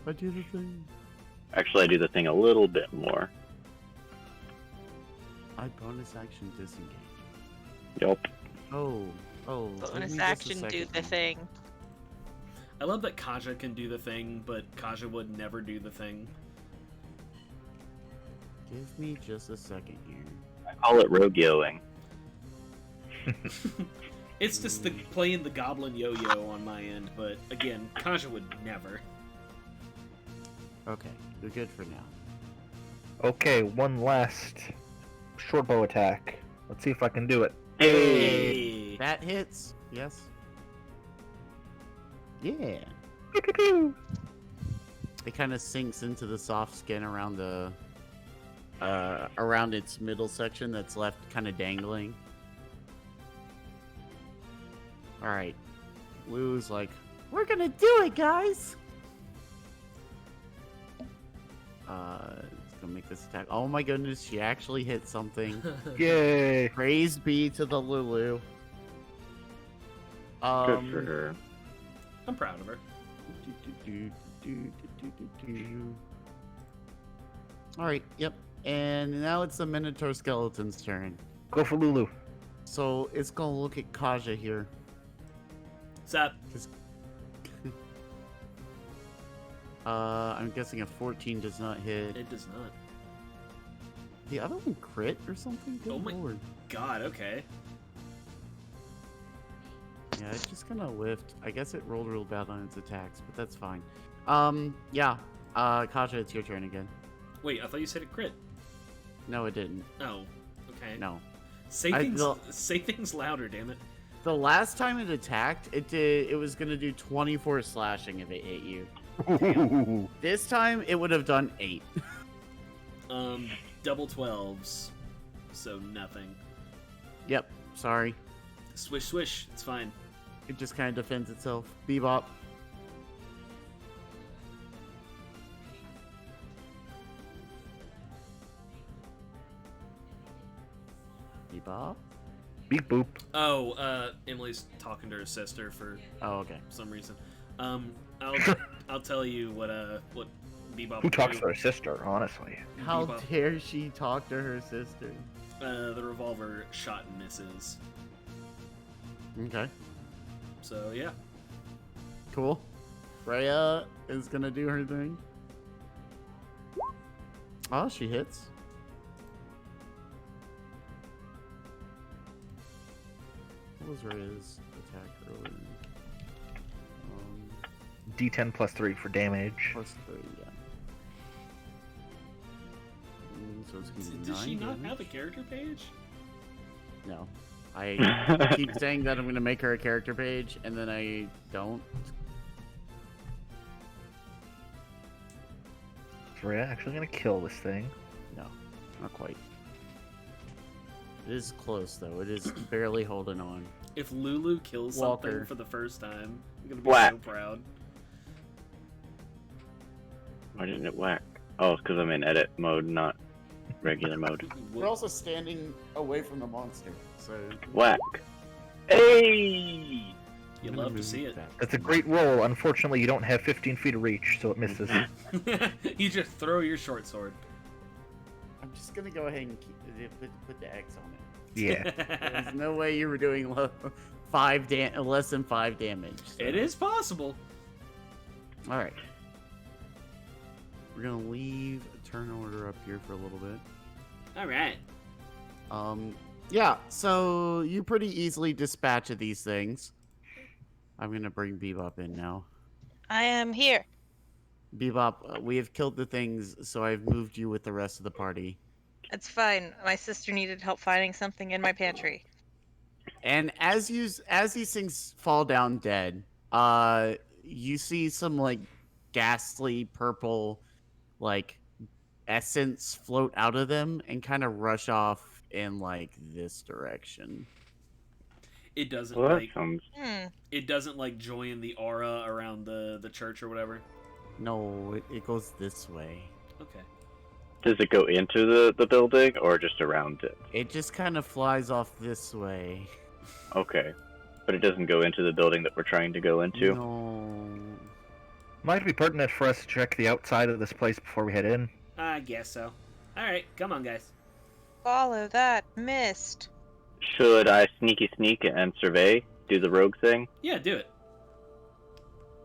I do the thing. Actually, I do the thing a little bit more. I bonus action disengage. Yup. Oh. Give me Bonus just a action, do second the here. thing. I love that Kaja can do the thing, but Kaja would never do the thing. Give me just a second here. I call it rogue-yoing. It's just the playing the goblin yo-yo on my end, but again, Kaja would never. Okay, you're good for now. Okay, one last short bow attack. Let's see if I can do it. Hey! That hits. Yes. Yeah. It kind of sinks into the soft skin around the around its middle section that's left kind of dangling. All right. Lou's like, "We're going to do it, guys." It's going to make this attack. Oh my goodness, she actually hit something. Yay! Praise be to the Lulu. Good for her. I'm proud of her. Alright, yep. And now it's the Minotaur Skeleton's turn. Go for Lulu. So it's gonna look at Kaja here. Zap. I'm guessing a 14 does not hit. It does not. The other one crit or something? Good Oh my- lord. God, okay. Yeah, it's just gonna lift. I guess it rolled real bad on its attacks, but that's fine. Yeah. Kaja, it's your turn again. Wait, I thought you said it crit. No, it didn't. Oh, okay. No. Say I- things. the- Say things louder, damn it. The last time it attacked, it was gonna do 24 slashing if it hit you. Ooh. This time it would have done 8. Double 12s, so nothing. Yep, sorry. Swish, swish. It's fine. It just kind of defends itself. Bebop. Bebop? Beep boop. Oh, Emily's talking to her sister for Oh, okay. some reason. I'll I'll tell you what Bebop. Who talks do. to her sister, honestly? How Bebop. dare she talk to her sister? The revolver shot and misses. Okay, So yeah. cool. Freya is gonna do her thing. Oh, she hits. What was Freya's attack earlier? D10 plus 3 for damage. Plus 3, yeah. So it's gonna be Does she 9 not damage? have a character page? No. I keep saying that I'm gonna make her a character page, and then I don't. Freya actually gonna kill this thing. No, not quite. It is close though. It is barely holding on. If Lulu kills Walker. something for the first time, I'm gonna be Whack. so proud. Why didn't it whack? Oh, it's because I'm in edit mode, not regular mode. We're also standing away from the monster, so Whack. Hey! You love to see it. That's a great roll. Unfortunately, you don't have 15 feet of reach, so it misses. You just throw your short sword. I'm just gonna go ahead and put the X on it. Yeah. There's no way you were doing less than 5 damage. So. It is possible. All right. We're gonna leave a turn order up here for a little bit. All right. Yeah. So you pretty easily dispatch of these things. I'm gonna bring Bebop in now. I am here. Bebop, we have killed the things, so I've moved you with the rest of the party. It's fine. My sister needed help finding something in my pantry. And as these things fall down dead, you see some like ghastly purple, like essence float out of them and kind of rush off in like this direction. It doesn't Well, that like sounds... Hmm. it doesn't like join the aura around the church or whatever. No, it goes this way. Okay. Does it go into the building or just around it? It just kind of flies off this way. Okay. But it doesn't go into the building that we're trying to go into? No. Might be pertinent for us to check the outside of this place before we head in. I guess so. All right, come on, guys. Follow that mist. Should I sneak and survey? Do the rogue thing? Yeah, do it.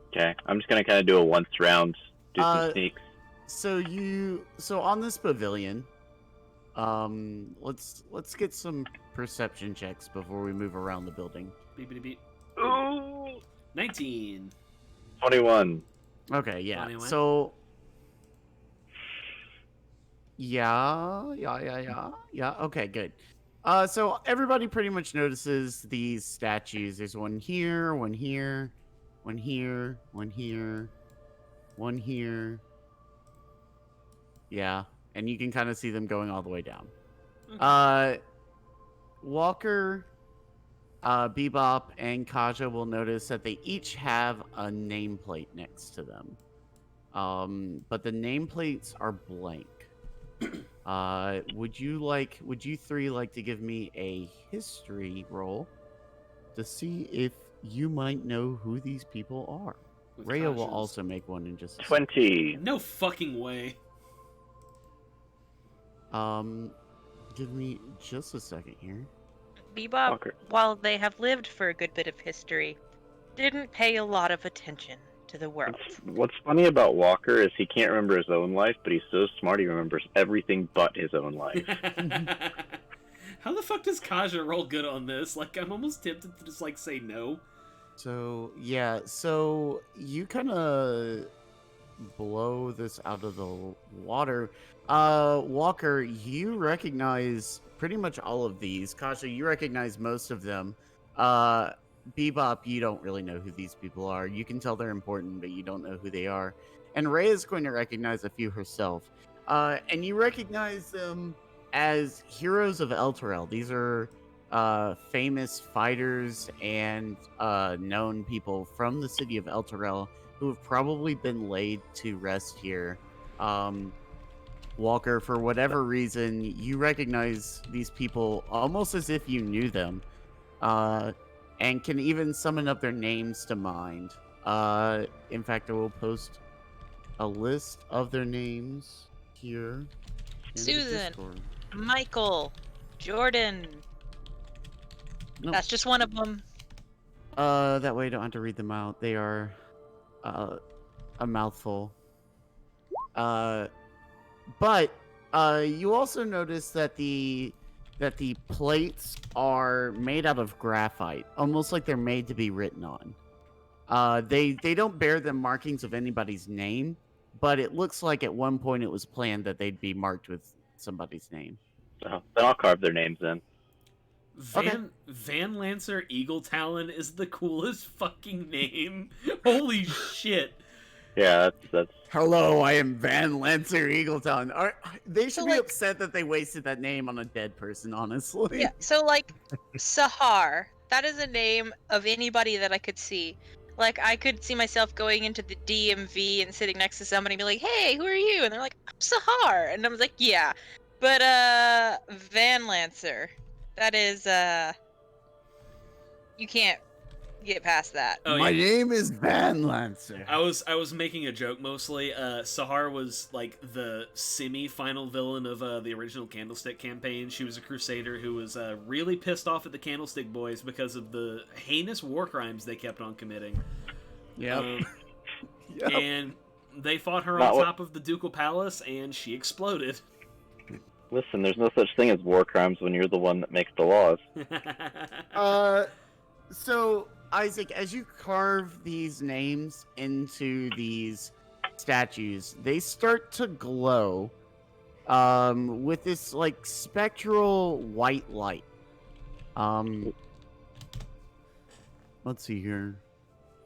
Okay. I'm just gonna kind of do a once round, do some Uh, sneaks. So on this pavilion, let's get some perception checks before we move around the building. Beep, beep. Ooh! 19. 21. Okay, yeah. 21. So yeah. Okay, good. So everybody pretty much notices these statues. There's one here, one here, one here, one here, one here. Yeah, and you can kind of see them going all the way down. Okay. Walker, Bebop, and Kaja will notice that they each have a nameplate next to them. But the nameplates are blank. Would you three like to give me a history roll to see if you might know who these people are? With Rhea will Kaja's- also make one in just a 20. No fucking way. Give me just a second here. Bebop, Walker. while they have lived for a good bit of history, didn't pay a lot of attention to the world. What's funny about Walker is he can't remember his own life, but he's so smart he remembers everything but his own life. How the fuck does Kaja roll good on this? Like, I'm almost tempted to just, like, say no. So, yeah, so you kind of blow this out of the water. Walker, you recognize pretty much all of these. Kasha, you recognize most of them. Bebop, you don't really know who these people are. You can tell they're important, but you don't know who they are. And Rhea is going to recognize a few herself. And you recognize them as heroes of Elturel. These are famous fighters and known people from the city of Elturel who have probably been laid to rest here. Walker, for whatever reason, you recognize these people almost as if you knew them, and can even summon up their names to mind. In fact, I will post a list of their names here. in the Susan. Discord. Michael, Jordan. No. That's just one of them. That way I don't have to read them out. They are a mouthful. But you also notice that the plates are made out of graphite, almost like they're made to be written on. They don't bear the markings of anybody's name, but it looks like at one point it was planned that they'd be marked with somebody's name. So then I'll carve their names in. Van Lancer Eagle Talon is the coolest fucking name. Holy shit. Yeah, that's Hello, I am Van Lancer Eagleton. They should So, be like- upset that they wasted that name on a dead person, honestly. Yeah, so like Sahar, that is a name of anybody that I could see. Like I could see myself going into the DMV and sitting next to somebody and be like, "Hey, who are you?" And they're like, "I'm Sahar." And I was like, "Yeah." But Van Lancer. That is you can't get past that. Oh, My yeah. name is Van Lancer. I was making a joke mostly. Sahar was like the semi-final villain of the original Candlestick campaign. She was a crusader who was really pissed off at the Candlestick boys because of the heinous war crimes they kept on committing. Yep. Yep. And they fought her Not on what- top of the Ducal Palace, and she exploded. Listen, there's no such thing as war crimes when you're the one that makes the laws. So Isaac, as you carve these names into these statues, they start to glow with this like spectral white light. Let's see here.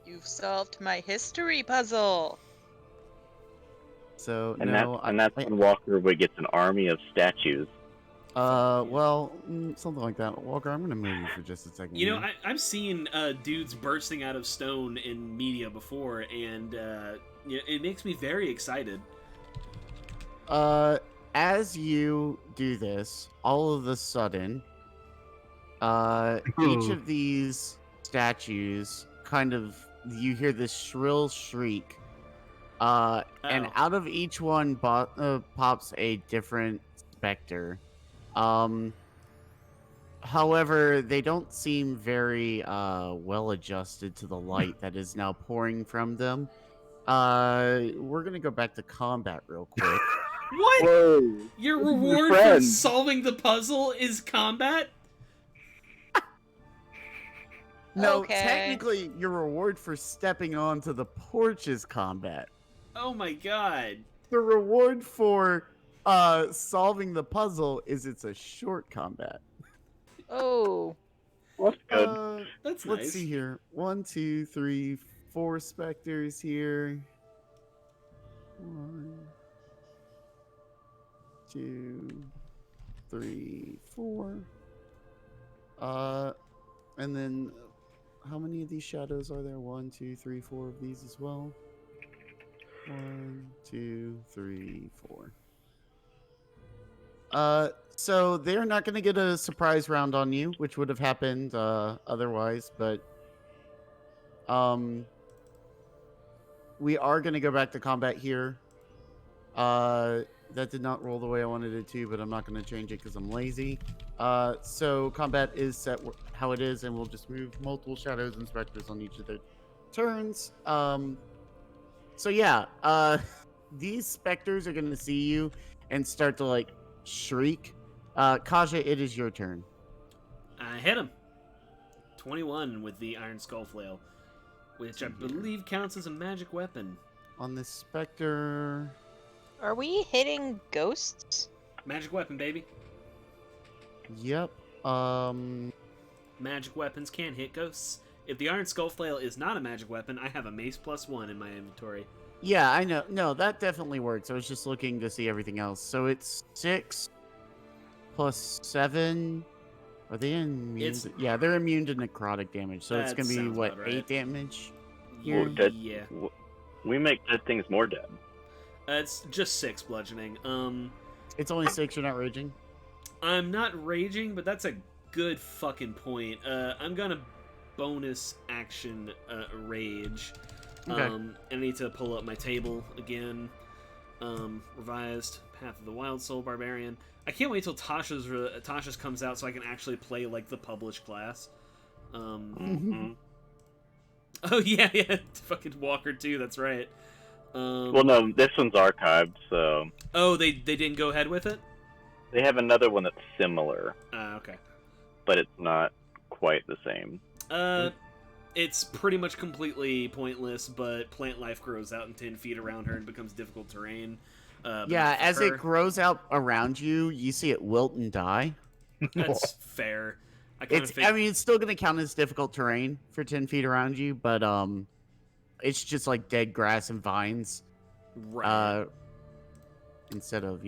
You've solved my history puzzle. So And no, that's when Walker would get an army of statues. well, something like that. Walker, I'm gonna move you for just a second. You know, here. I've seen dudes bursting out of stone in media before, and Yeah, it makes me very excited. As you do this, all of a sudden, each of these statues kind of, you hear this shrill shriek, and Uh-oh. out of each one pops a different specter. However, they don't seem very well adjusted to the light that is now pouring from them. We're gonna go back to combat real quick. What? Whoa! Your This is your reward for friend. solving the puzzle is combat? No, Okay. technically, your reward for stepping onto the porch is combat. Oh my god. The reward for solving the puzzle is it's a short combat. Oh. That's good. That's Let's nice. see here. 1, 2, 3, 4 specters here. 1, 2, 3, 4. And then how many of these shadows are there? 1, 2, 3, 4 of these as well. 1, 2, 3, 4. So they're not going to get a surprise round on you, which would have happened otherwise, but we are going to go back to combat here. That did not roll the way I wanted it to, but I'm not going to change it because I'm lazy. So combat is set how it is, and we'll just move multiple shadows and specters on each of their turns. So yeah, these specters are going to see you and start to like shriek. Kaja, it is your turn. I hit him. 21 with the Iron Skull Flail, which I believe counts as a magic weapon. On this specter. Are we hitting ghosts? Magic weapon, baby. Yep. Magic weapons can hit ghosts. If the Iron Skull Flail is not a magic weapon, I have a mace +1 in my inventory. Yeah, I know. No, that definitely works. I was just looking to see everything else. So it's 6 plus 7. Are they immune? Yeah, they're immune to necrotic damage. So it's That gonna be sounds what, about right. 8 damage? Yeah. Well, that- yeah. We make dead things more dead. It's just 6 bludgeoning. It's only 6. You're not raging. I'm not raging, but that's a good fucking point. I'm gonna bonus action rage. Okay. I need to pull up my table again. Revised Path of the Wild Soul Barbarian. I can't wait till Tasha's comes out so I can actually play like the published class. Mhm. Oh yeah, fucking Walker too. That's right. Well, no, this one's archived, so Oh, they didn't go ahead with it. they have another one that's similar, Okay. but it's not quite the same. It's pretty much completely pointless, but plant life grows out in 10 feet around her and becomes difficult terrain. Yeah, for as her. it grows out around you, you see it wilt and die. That's fair. I mean, it's still gonna count as difficult terrain for 10 feet around you, but it's just like dead grass and vines. Right. Instead of,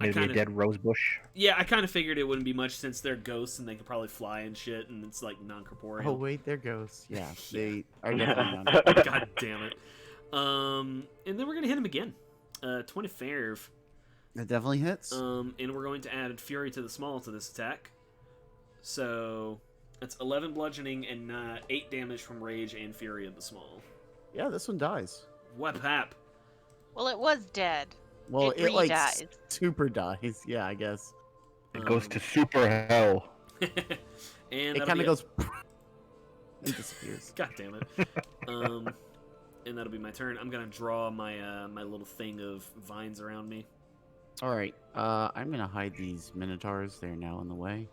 Maybe a dead rose bush. Yeah, I kind of figured it wouldn't be much since they're ghosts and they could probably fly and shit, and it's like non-corporeal. Oh wait, they're ghosts. Yeah, Yeah. they are definitely not. God damn it. And then we're gonna hit him again. 25. That definitely hits. And we're going to add Fury to the Small to this attack. So that's 11 bludgeoning and 8 damage from Rage and Fury of the Small. Yeah, this one dies. What hap? Well, it was dead. Well, It it like re-dies. super dies. Yeah, I guess. It goes to super hell. And It kind of goes. It disappears. God damn it. And that'll be my turn. I'm gonna draw my my little thing of vines around me. All right. I'm gonna hide these minotaurs. They're now in the way.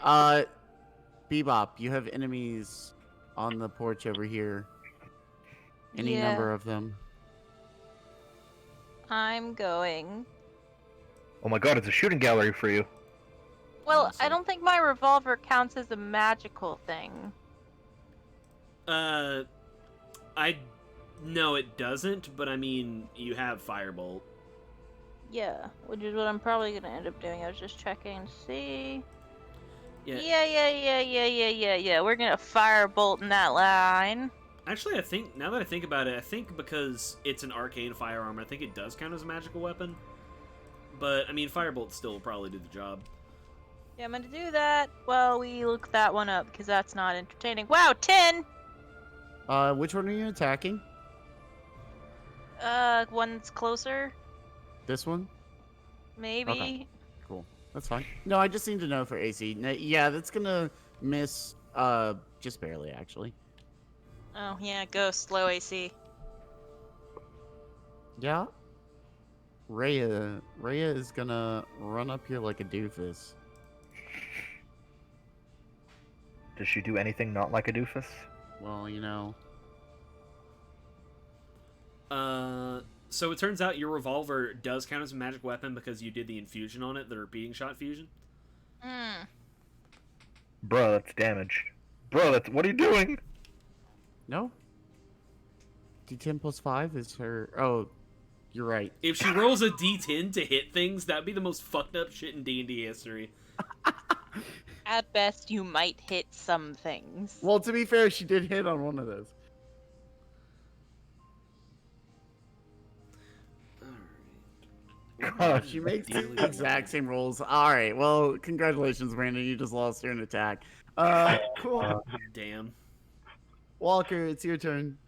Bebop, you have enemies on the porch over here. Any Yeah. number of them. I'm going. Oh my god, it's a shooting gallery for you. Well, Awesome. I don't think my revolver counts as a magical thing. No, it doesn't. But I mean, you have Firebolt. Yeah, which is what I'm probably gonna end up doing. I was just checking to see. Yeah. Yeah. We're gonna firebolt in that line. Actually, I think, now that I think about it, I think because it's an arcane firearm, I think it does count as a magical weapon. But, I mean, Firebolt still will probably do the job. Yeah, I'm gonna do that. Well, we look that one up because that's not entertaining. Wow, 10! Which one are you attacking? One's closer, This one? maybe. Okay. Cool. That's fine. No, I just need to know for AC. Yeah, that's gonna miss, just barely, actually. Oh, yeah, ghost, low AC. Yeah. Rhea is gonna run up here like a doofus. Does she do anything not like a doofus? Well, you know. So it turns out your revolver does count as a magic weapon because you did the infusion on it, the repeating shot fusion. Hmm. Bro, that's damage. Bro, that's what are you doing? No? D10 plus 5 is her. Oh, you're right. If she rolls a d10 to hit things, that'd be the most fucked up shit in D&D history. At best, you might hit some things. Well, to be fair, she did hit on one of those. God, She makes the exact same rolls. All right. Well, congratulations, Brandon. You just lost your attack. Cool. Damn. Walker, it's your turn.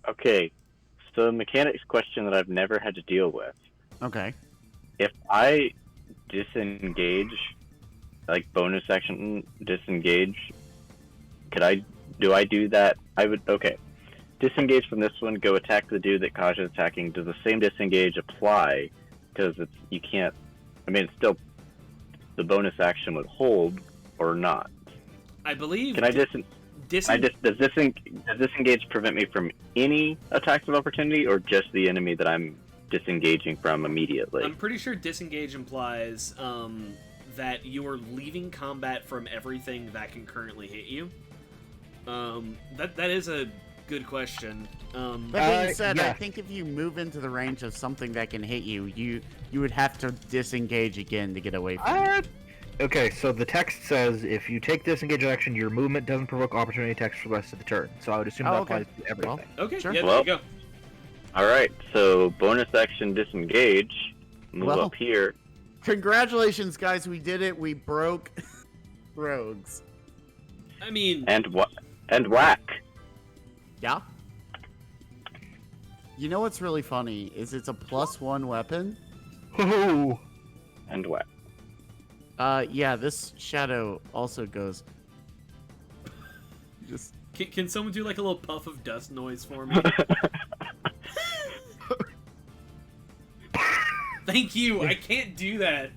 Okay, so mechanics question that I've never had to deal with. Okay. If I disengage, like bonus action disengage, do I do that? I would, okay. Disengage from this one, go attack the dude that Kaja's attacking. Does the same disengage apply? Because you can't, I mean, it's still, the bonus action would hold or not. I believe... Can I does disengage prevent me from any attacks of opportunity, or just the enemy that I'm disengaging from immediately? I'm pretty sure disengage implies that you are leaving combat from everything that can currently hit you. That is a good question. That being said, yeah. I think if you move into the range of something that can hit you, you would have to disengage again to get away from it. Okay, so the text says if you take disengage action, your movement doesn't provoke opportunity attacks for the rest of the turn. So I would assume that okay. applies to everything. Well, Okay, Sure. yeah, there Well, you go. Alright, so bonus action disengage, move Well. up here. Congratulations, guys. We did it. We broke rogues. I mean, And whack. Yeah. You know what's really funny is it's a +1 weapon. Ooh. And whack. Yeah, this shadow also goes. Just can someone do like a little puff of dust noise for me? Thank you. I can't do that.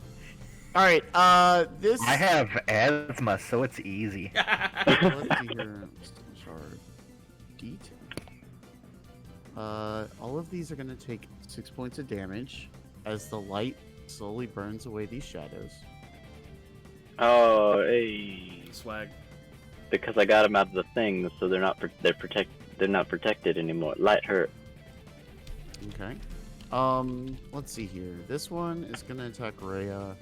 all right. This. I have asthma, so it's easy. Let's see here. Shard. Deet. All of these are gonna take 6 points of damage as the light slowly burns away these shadows. Oh, hey. Swag. Because I got them out of the thing, so they're not protected anymore. Light hurt. Okay. Let's see here. This one is gonna attack Rhea.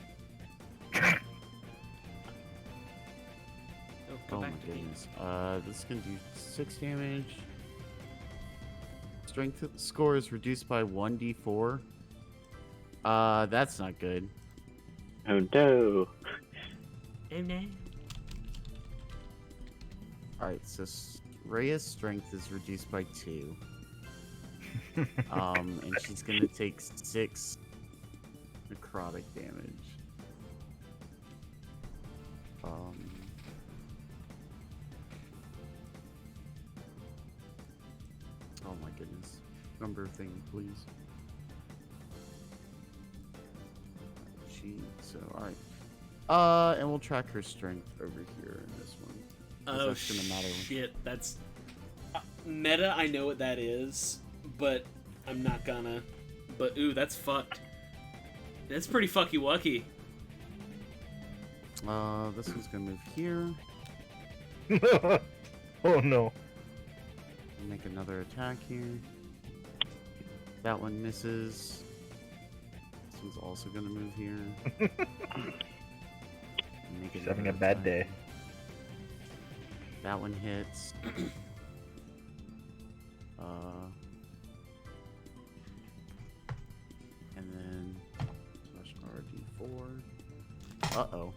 Go Oh my back to me. goodness. This is gonna do 6 damage. Strength score is reduced by 1d4. That's not good. Oh no. Oh no. Alright, so Rhea's strength is reduced by 2. And she's gonna take 6 necrotic damage. Oh my goodness. Number thing, please. So, alright. And we'll track her strength over here in this one. 'cause Oh that's gonna matter. shit, that's meta. I know what that is, but I'm not gonna. But ooh, that's fucked. That's pretty fucky wucky. This one's gonna move here. Oh no. Make another attack here. That one misses. This one's also gonna move here. Make She's having a another bad attack. day. That one hits. And then /RD4. Uh-oh.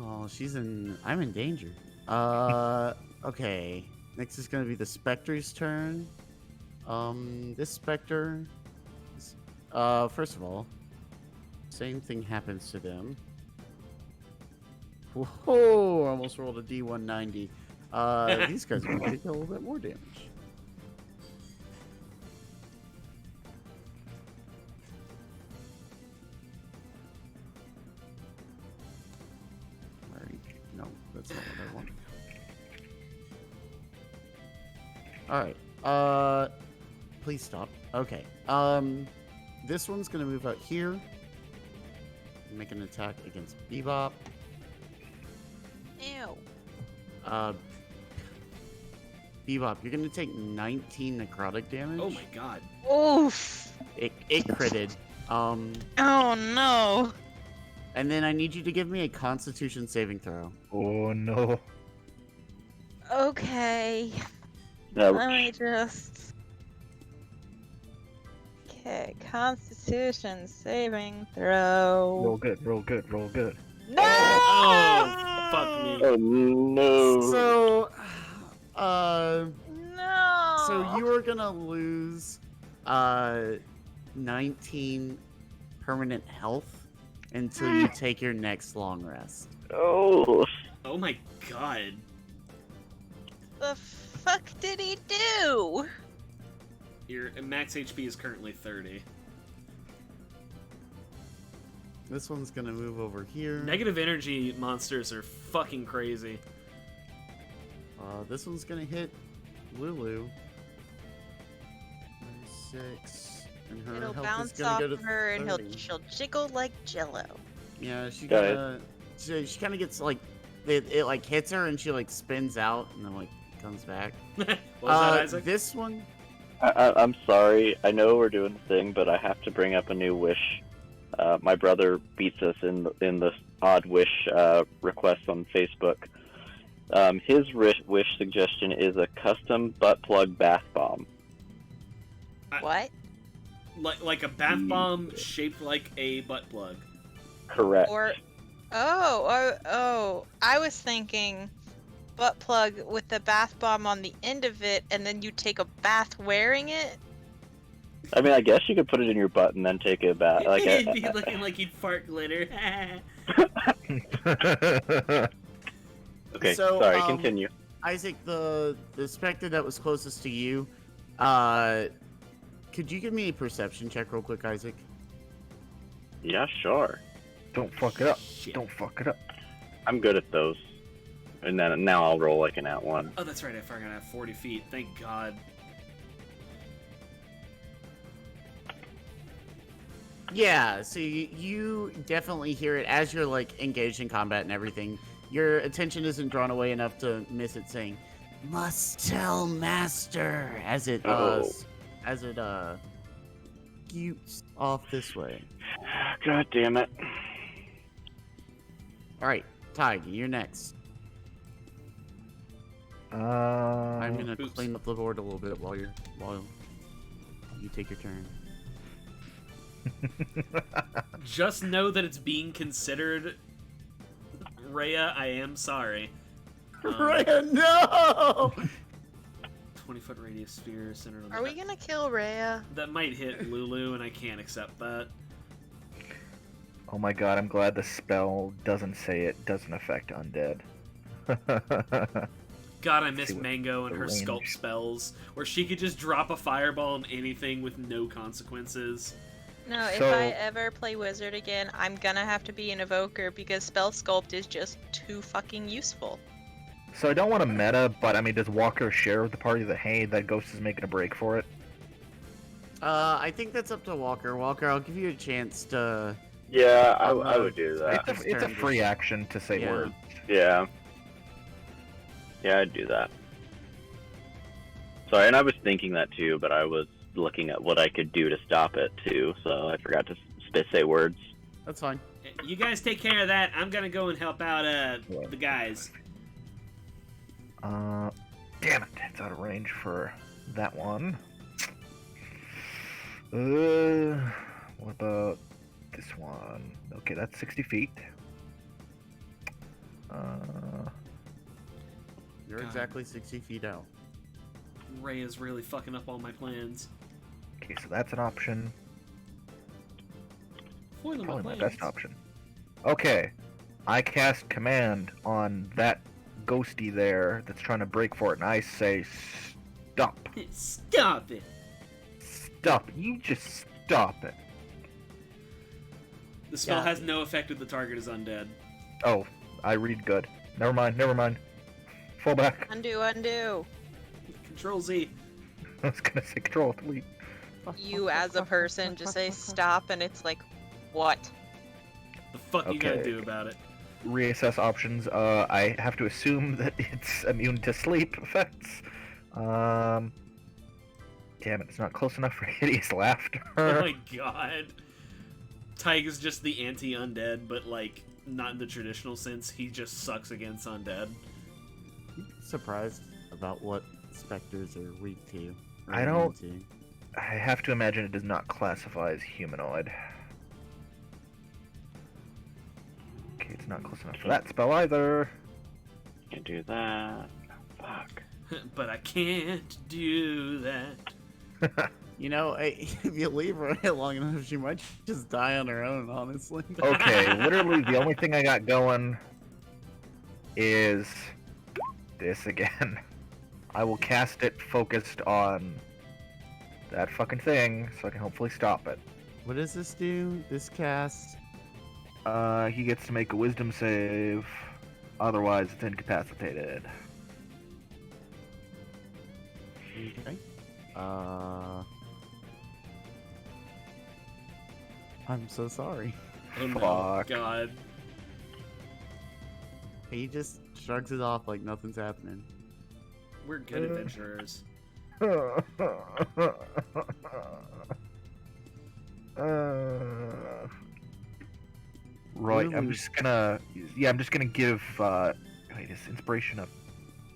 Oh, I'm in danger. Okay. Next is gonna be the Spectre's turn. This Spectre... first of all, same thing happens to them. Whoa! Almost rolled a D190. These guys are gonna take a little bit more damage. No, that's not what I want. Alright. Please stop. Okay. This one's gonna move out here. Make an attack against Bebop. Ew. Bebop, you're gonna take 19 necrotic damage. Oh my god. Oof. It critted. Oh no. And then I need you to give me a Constitution saving throw. Oh no. Okay. No, Let me just. Okay, Constitution saving throw. Roll good, roll good, roll good. No! Oh, fuck me. oh no. So, No! so you are gonna lose, 19 permanent health until you take your next long rest. Oh. Oh my god. The fuck did he do? Your max HP is currently 30. This one's gonna move over here. Negative energy monsters are fucking crazy. This one's gonna hit Lulu. 6, and her It'll health bounce is gonna off go to her and 30. she'll jiggle like jello. Yeah, she Go ahead. kinda, she kind of gets like, it like hits her and she like spins out and then like comes back. What was that, Isaac? This one, I'm sorry. I know we're doing the thing, but I have to bring up a new wish. My brother beats us in the odd wish request on Facebook. His wish suggestion is a custom butt plug bath bomb. What? Like a bath bomb shaped like a butt plug. Correct. Or oh, I was thinking butt plug with the bath bomb on the end of it and then you take a bath wearing it. I mean, I guess you could put it in your butt and then take a bath. Like He'd be looking like he'd fart glitter. Okay, So, sorry. Continue. Isaac, the specter that was closest to you, could you give me a perception check real quick, Isaac? Yeah, sure. Don't fuck it up. Shit. Don't fuck it up. I'm good at those. And then now I'll roll like an @1. Oh, that's right. I forgot I have 40 feet. Thank God. Yeah, so you definitely hear it as you're like engaged in combat and everything. Your attention isn't drawn away enough to miss it saying, "Must tell master," as it scoots off this way. God damn it. All right, Tig, you're next. I'm gonna Oops. clean up the board a little bit while you take your turn. Just know that it's being considered. Rhea, I am sorry. Rhea, no! 20-foot radius sphere centered on the Are we gonna kill Rhea? That might hit Lulu, and I can't accept that. Oh my god, I'm glad the spell doesn't say it doesn't affect undead. God, I miss See what Mango and the her range- sculpt spells, where she could just drop a fireball on anything with no consequences. No, if So- I ever play wizard again, I'm gonna have to be an evoker because spell sculpt is just too fucking useful. So I don't want to meta, but I mean, does Walker share with the party that, hey, that ghost is making a break for it? I think that's up to Walker. Walker, I'll give you a chance to. Yeah, I would do that. It's a free action to say Yeah. words. Yeah. Yeah, I'd do that. Sorry, and I was thinking that too, but I was looking at what I could do to stop it too, so I forgot to say words. That's fine. You guys take care of that. I'm gonna go and help out the guys. Damn it, it's out of range for that one. What about this one? Okay, that's 60 feet. You're God. exactly 60 feet out. Ray is really fucking up all my plans. Okay, so that's an option. Foiling Probably my plans. best option. Okay, I cast command on that ghosty there that's trying to break for it, and I say, stop. Stop it! Stop it. You just stop it. The spell Yeah. has no effect if the target is undead. Oh, I read good. Never mind. Fall back. Undo. Control Z. I was gonna say control delete. You as a person just say stop, and it's like, what? The fuck you gonna Okay. do about it? Reassess options. I have to assume that it's immune to sleep effects. Damn it, it's not close enough for hideous laughter. Oh my god. Tyke is just the anti-undead, but like, not in the traditional sense. He just sucks against undead. Surprised about what specters are weak to. or I don't- immune to. I have to imagine it does not classify as humanoid. Okay, it's not close enough for that spell either. Can do that. Fuck. But I can't do that. You know, if you leave her long enough, she might just die on her own, honestly. Okay, literally the only thing I got going is this again. I will cast it focused on that fucking thing so I can hopefully stop it. What does this do? This cast? He gets to make a wisdom save, otherwise it's incapacitated. Okay. I'm so sorry. Oh no, Fuck. god. He just shrugs it off like nothing's happening. We're good adventurers. Right, I'm Really? just gonna give wait, is inspiration a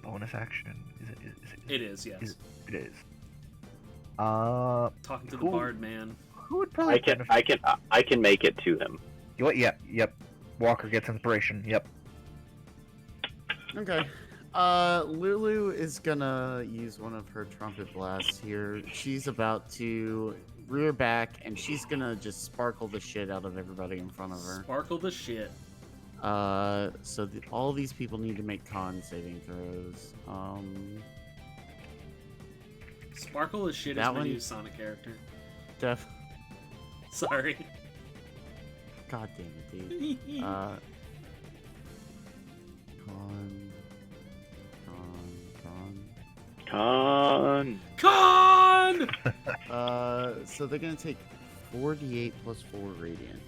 bonus action? It is, yes. It is. Talking to the Cool. bard, man. Who would probably I can make it to him. You know what? Yep. Walker gets inspiration. Yep. Okay. Lulu is gonna use one of her trumpet blasts here. She's about to rear back, and she's gonna just sparkle the shit out of everybody in front of her. Sparkle the shit. So all these people need to make con saving throws. Sparkle the shit is That my one- new Sonic character. Def. Sorry. God damn it, dude. Con. Con. Con! So they're gonna take 48 plus 4 radiant.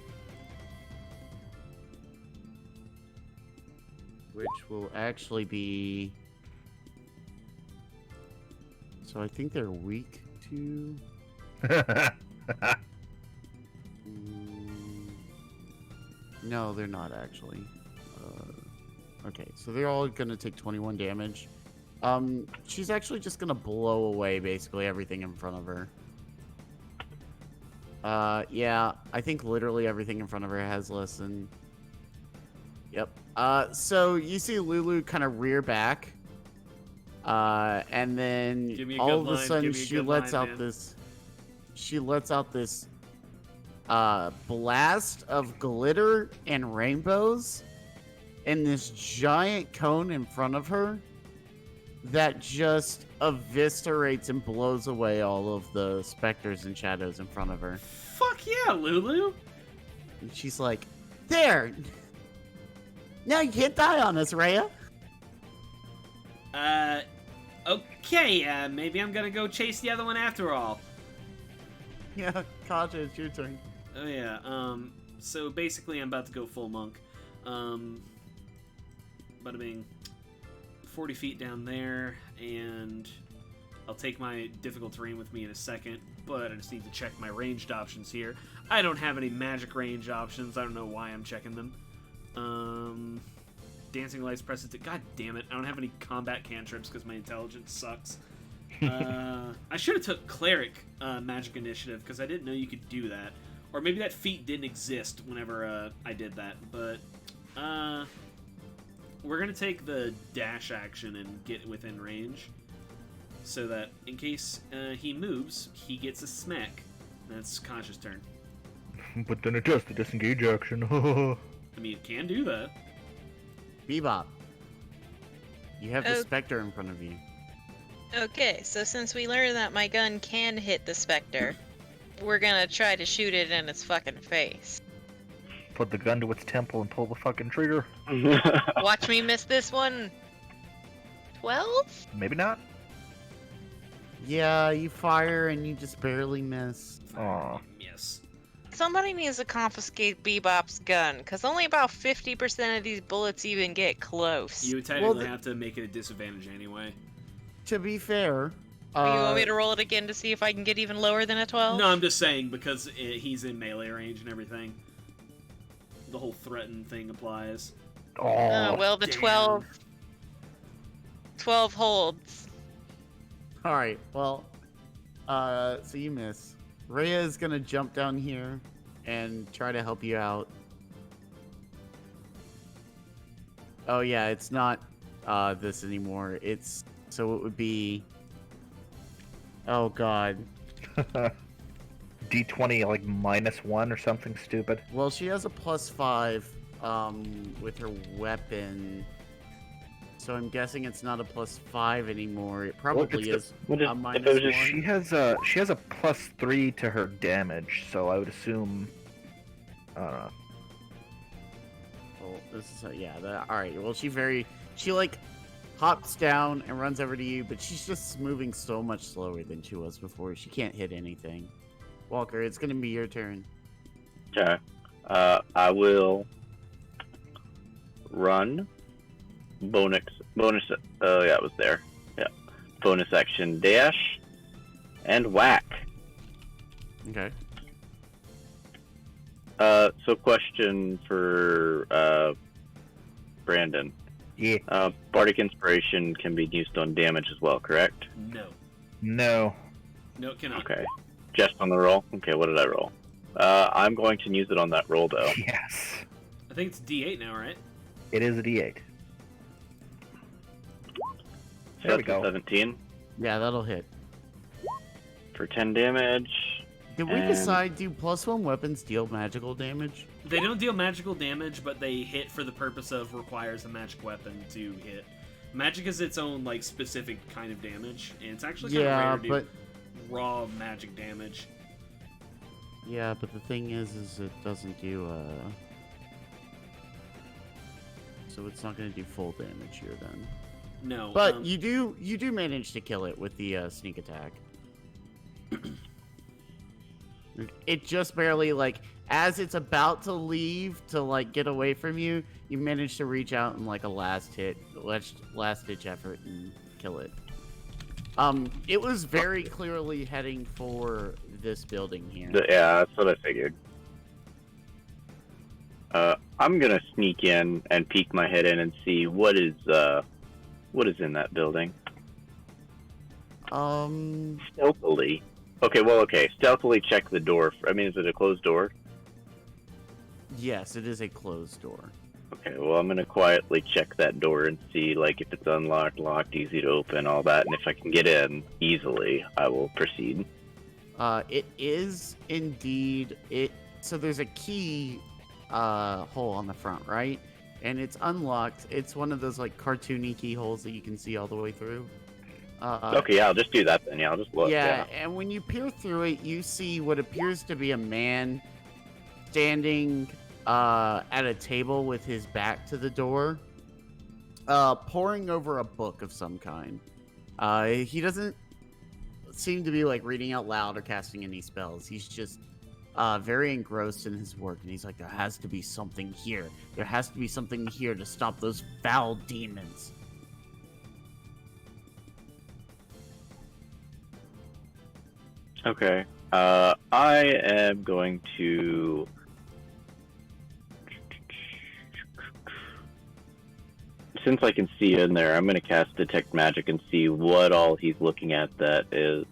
Which will actually be. So I think they're weak to. No, they're not actually. Okay, so they're all gonna take 21 damage. She's actually just gonna blow away basically everything in front of her. Yeah, I think literally everything in front of her has less than. Yep. So you see Lulu kind of rear back. And then Give me a all good of a line, sudden give me a she good lets line, out man. this. She lets out this. Blast of glitter and rainbows in this giant cone in front of her that just eviscerates and blows away all of the specters and shadows in front of her. Fuck yeah, Lulu! And she's like, there! Now you can't die on us, Rhea! Okay, maybe I'm gonna go chase the other one after all. Yeah, Kaja, it's your turn. Oh yeah, so basically I'm about to go full monk. Bada bing, 40 feet down there, and I'll take my difficult terrain with me in a second, but I just need to check my ranged options here. I don't have any magic range options, I don't know why I'm checking them. Dancing lights, press it. God damn it! I don't have any combat cantrips because my intelligence sucks. I should have took cleric magic initiative because I didn't know you could do that, or maybe that feat didn't exist whenever I did that. But we're gonna take the dash action and get within range, so that in case he moves, he gets a smack. That's Concha's turn. But then adjust the disengage action. I mean, it can do that. Bebop. You have the Oh. Spectre in front of you. Okay, so since we learned that my gun can hit the Spectre, we're gonna try to shoot it in its fucking face. Put the gun to its temple and pull the fucking trigger. Watch me miss this one. 12? Maybe not. Yeah, you fire and you just barely miss. Aw. Yes. Somebody needs to confiscate Bebop's gun, because only about 50% of these bullets even get close. You would technically the- have to make it a disadvantage anyway. To be fair, You want me to roll it again to see if I can get even lower than a 12? No, I'm just saying because he's in melee range and everything. The whole threaten thing applies. Oh, Well, the damn. 12 holds. all right. Well, so you miss. Rhea is gonna jump down here and try to help you out. Oh yeah, it's not this anymore. It's so it would be. Oh god. D20 like -1 or something stupid. Well, she has a +5 with her weapon. So I'm guessing it's not a +5 anymore. It probably is what is- a if minus it was just- one. She has a +3 to her damage, so I would assume. I don't know. Well, this is all right. Well, she like hops down and runs over to you, but she's just moving so much slower than she was before. She can't hit anything. Walker, it's gonna be your turn. Okay. I will run. Bonus. Oh yeah, it was there. Yeah. Bonus action dash and whack. Okay. So question for Brandon. Yeah. Bardic Inspiration can be used on damage as well, correct? No. No. No, it cannot. Okay. Just on the roll? Okay, what did I roll? I'm going to use it on that roll, though. Yes. I think it's D8 now, right? It is a D8. So There we that's go. a 17 Yeah, that'll hit. for 10 damage. Did we And- decide do +1 weapons deal magical damage? They don't deal magical damage, but they hit for the purpose of requires a magic weapon to hit. Magic is its own like specific kind of damage, and it's actually kind Yeah, of rare to do raw magic damage. Yeah, but the thing is it doesn't do so it's not gonna do full damage here then. No, But you do manage to kill it with the sneak attack. It just barely like as it's about to leave to like get away from you, you manage to reach out and like a last ditch effort and kill it. It was very clearly heading for this building here. Yeah, that's what I figured. I'm gonna sneak in and peek my head in and see what is in that building. Stealthily. Okay. Stealthily check the door. Is it a closed door? Yes, it is a closed door. Okay, well, I'm gonna quietly check that door and see, like, if it's unlocked, locked, easy to open, all that, and if I can get in easily, I will proceed. It is indeed it. So there's a key hole on the front, right? And it's unlocked. It's one of those like cartoony keyholes that you can see all the way through. Okay, yeah, I'll just do that then. Yeah, I'll just look. Yeah, and when you peer through it, you see what appears to be a man standing at a table with his back to the door, poring over a book of some kind. He doesn't seem to be like reading out loud or casting any spells. He's just very engrossed in his work, and he's like, there has to be something here. There has to be something here to stop those foul demons. Okay. I am going to... since I can see in there, I'm gonna cast Detect Magic and see what all he's looking at. That is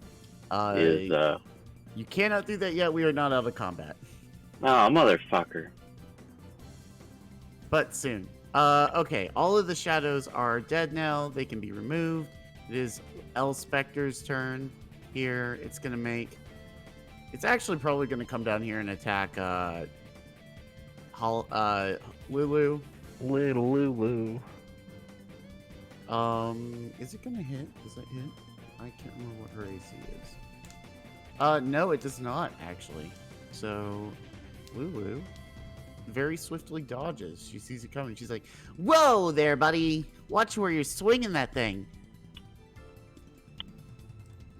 You cannot do that yet. We are not out of combat, oh, motherfucker. but soon. Okay. All of the shadows are dead now. They can be removed. It is El Specter's turn. Here, it's gonna make. It's actually probably gonna come down here and attack. Lulu. Little Lulu. Is it gonna hit? Does that hit? I can't remember what her AC is. No, it does not actually. So, Lulu very swiftly dodges. She sees it coming. She's like, "Whoa there, buddy! Watch where you're swinging that thing."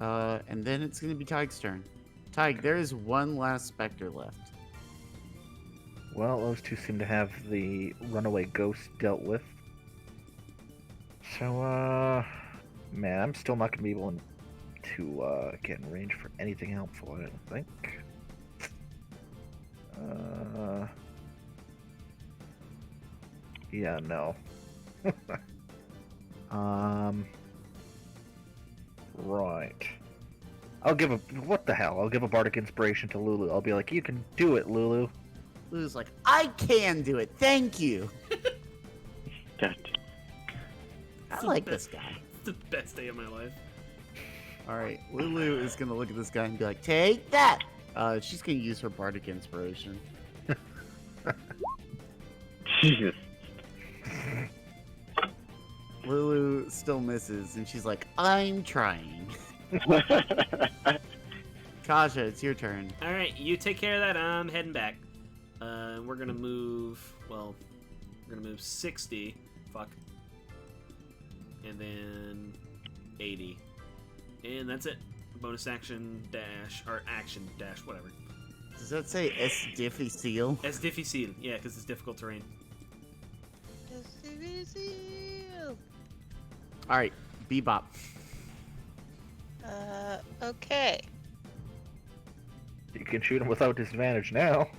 And then it's gonna be Tig's turn. Tig, there is one last specter left. Well, those two seem to have the runaway ghost dealt with. So, man, I'm still not gonna be able to get in range for anything helpful, I don't think. Yeah, no. Right. What the hell? I'll give a bardic inspiration to Lulu. I'll be like, you can do it, Lulu. Lulu's like, "I can do it. Thank you." God. I like this guy. It's the best day of my life. All right, Lulu is gonna look at this guy and be like, "Take that." She's gonna use her bardic inspiration. Jesus. Lulu still misses, and she's like, "I'm trying." Kaja, it's your turn. All right, you take care of that. I'm heading back. We're gonna move. Well, we're gonna move 60. Fuck. And then 80. And that's it. Bonus action dash or action dash whatever. Does that say Es Difficile? Es difficile. Yeah, because it's difficult terrain. All right, Bebop. Okay. You can shoot him without disadvantage now.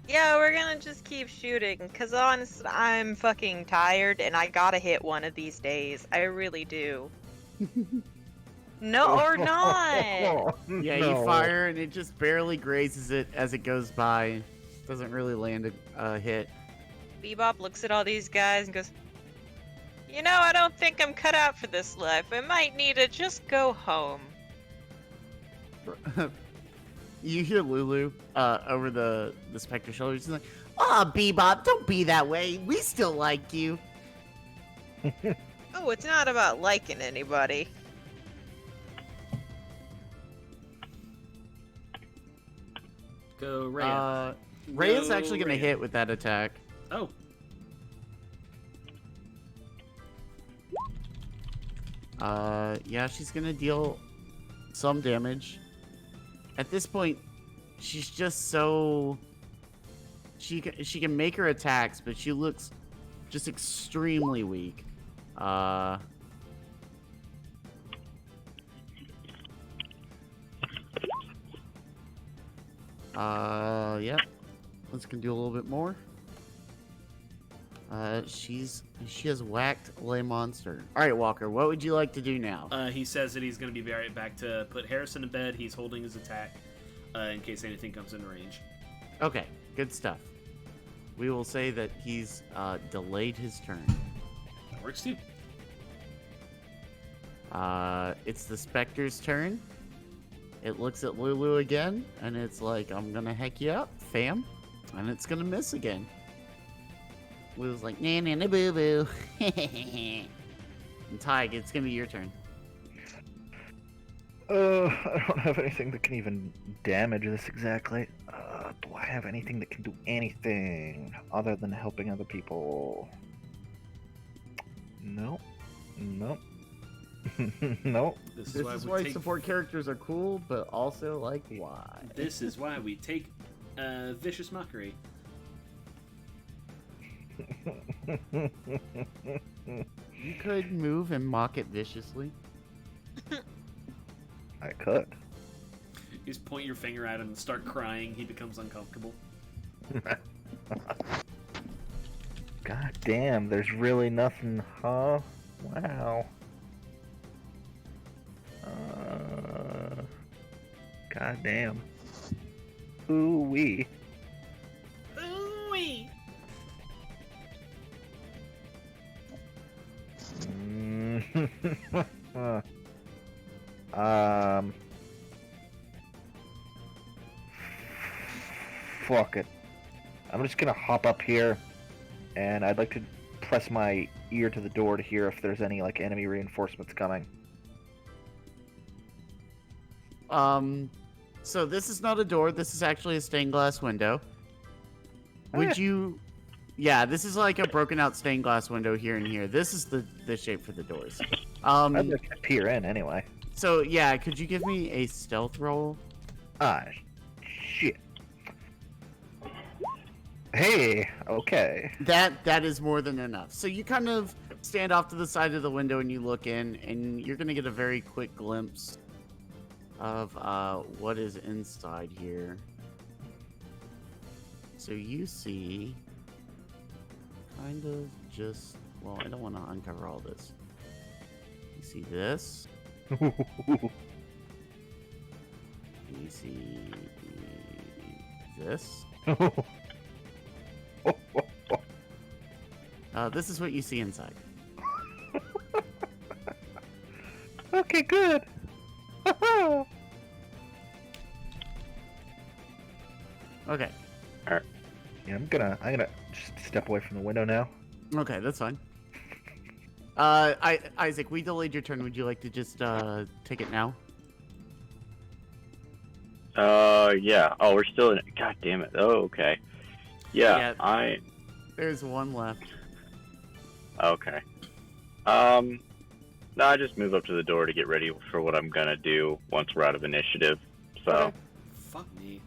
Yeah, we're gonna just keep shooting, because honestly, I'm fucking tired, and I gotta hit one of these days. I really do. No, or not! Yeah, No. you fire, and it just barely grazes it as it goes by. Doesn't really land a hit. Bebop looks at all these guys and goes, "You know, I don't think I'm cut out for this life. I might need to just go home." You hear Lulu over the Spectre shoulder. She's like, "Ah, Bebop, don't be that way. We still like you." Oh, it's not about liking anybody. Go Rhea. Rhea's Go, actually gonna Rhea. hit with that attack. Oh. Yeah, she's gonna deal some damage. At this point, she's just so she can make her attacks, but she looks just extremely weak. Yeah. Let's can do a little bit more. She has whacked Le Monster. All right, Walker, what would you like to do now? He says that he's going to be right back to put Harrison to bed. He's holding his attack in case anything comes in range. Okay, good stuff. We will say that he's delayed his turn. That works too. It's the Spectre's turn. It looks at Lulu again, and it's like, "I'm gonna heck you up, fam," and it's gonna miss again. Lulu's like, "Nah, nah, nah, boo, boo." And Tig, it's gonna be your turn. I don't have anything that can even damage this exactly. Do I have anything that can do anything other than helping other people? No. Nope. Nope. This is why support characters are cool, but also, like, why? This is why we take Vicious Mockery. You could move and mock it viciously. I could. You just point your finger at him and start crying. He becomes uncomfortable. God damn, there's really nothing, huh? Wow. God damn. Ooh-wee. Ooh-wee. Fuck it. I'm just gonna hop up here, and I'd like to press my ear to the door to hear if there's any, like, enemy reinforcements coming. So this is not a door. This is actually a stained glass window. Would you... Yeah, this is like a broken out stained glass window here and here. This is the shape for the doors. I'd like to peer in, anyway. So, yeah, could you give me a stealth roll? Ah, shit. Hey, okay. That is more than enough. So you kind of stand off to the side of the window and you look in, and you're going to get a very quick glimpse of what is inside here. So you see kind of just... Well, I don't want to uncover all this. You see this. You see this. This is what you see inside. Okay, good. Okay. Yeah, I'm gonna just step away from the window now. Okay, that's fine. Isaac, we delayed your turn. Would you like to just take it now? Yeah. Oh, we're still in it. God damn it. Oh, okay. Yeah, Yeah. There's one left. Okay. No, I just move up to the door to get ready for what I'm gonna do once we're out of initiative. So. Okay. Fuck me.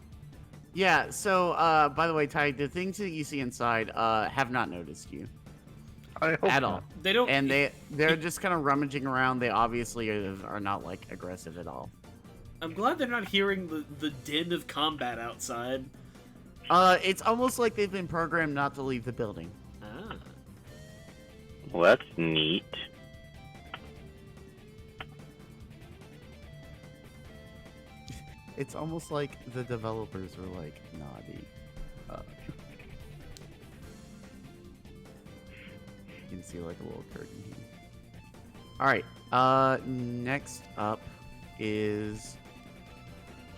Yeah, so, by the way, Ty, the things that you see inside, have not noticed you. I hope At not. all. They don't. And they're just kind of rummaging around. They obviously are not, like, aggressive at all. I'm glad they're not hearing the din of combat outside. It's almost like they've been programmed not to leave the building. Ah. Well, that's neat. It's almost like the developers were like, naughty. You can see like a little curtain here. Alright, next up is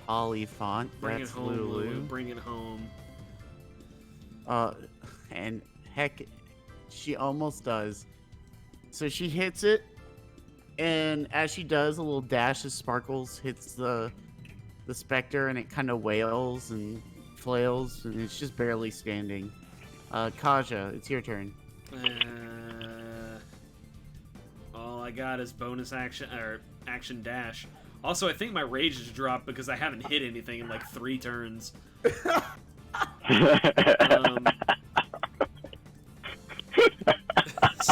Polyfont. Bring That's it home, Lulu. Bring it home. And heck, she almost does. So she hits it, and as she does, a little dash of sparkles hits the specter, and it kind of wails and flails, and it's just barely standing. Kaja, it's your turn. All I got is bonus action or action dash. Also, I think my rage has dropped because I haven't hit anything in like 3 turns.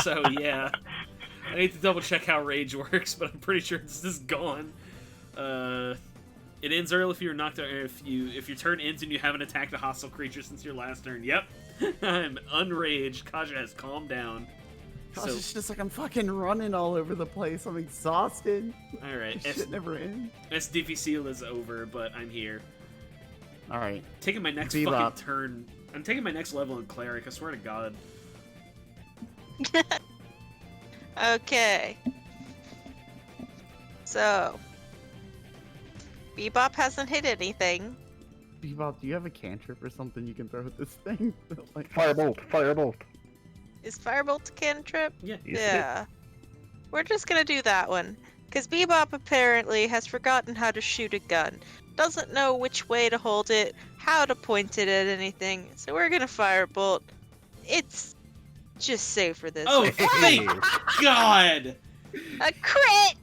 So yeah, I need to double check how rage works, but I'm pretty sure it's just gone. It ends early if you're knocked out. If your turn ends and you haven't attacked a hostile creature since your last turn. Yep, I'm unraged. Kaja has calmed down. It's just like I'm fucking running all over the place. I'm exhausted. All right, This shit never ends. SDV seal is over, but I'm here. All right, Taking my next Bebop. fucking turn. I'm taking my next level in cleric. I swear to God. Okay. So, Bebop hasn't hit anything. Bebop, do you have a cantrip or something you can throw at this thing? Like, Firebolt, firebolt. Is Firebolt a cantrip? Yeah. Yeah. We're just gonna do that one. Because Bebop apparently has forgotten how to shoot a gun. Doesn't know which way to hold it, how to point it at anything. So we're gonna Firebolt. It's just safer this Oh, way. thank God! A crit!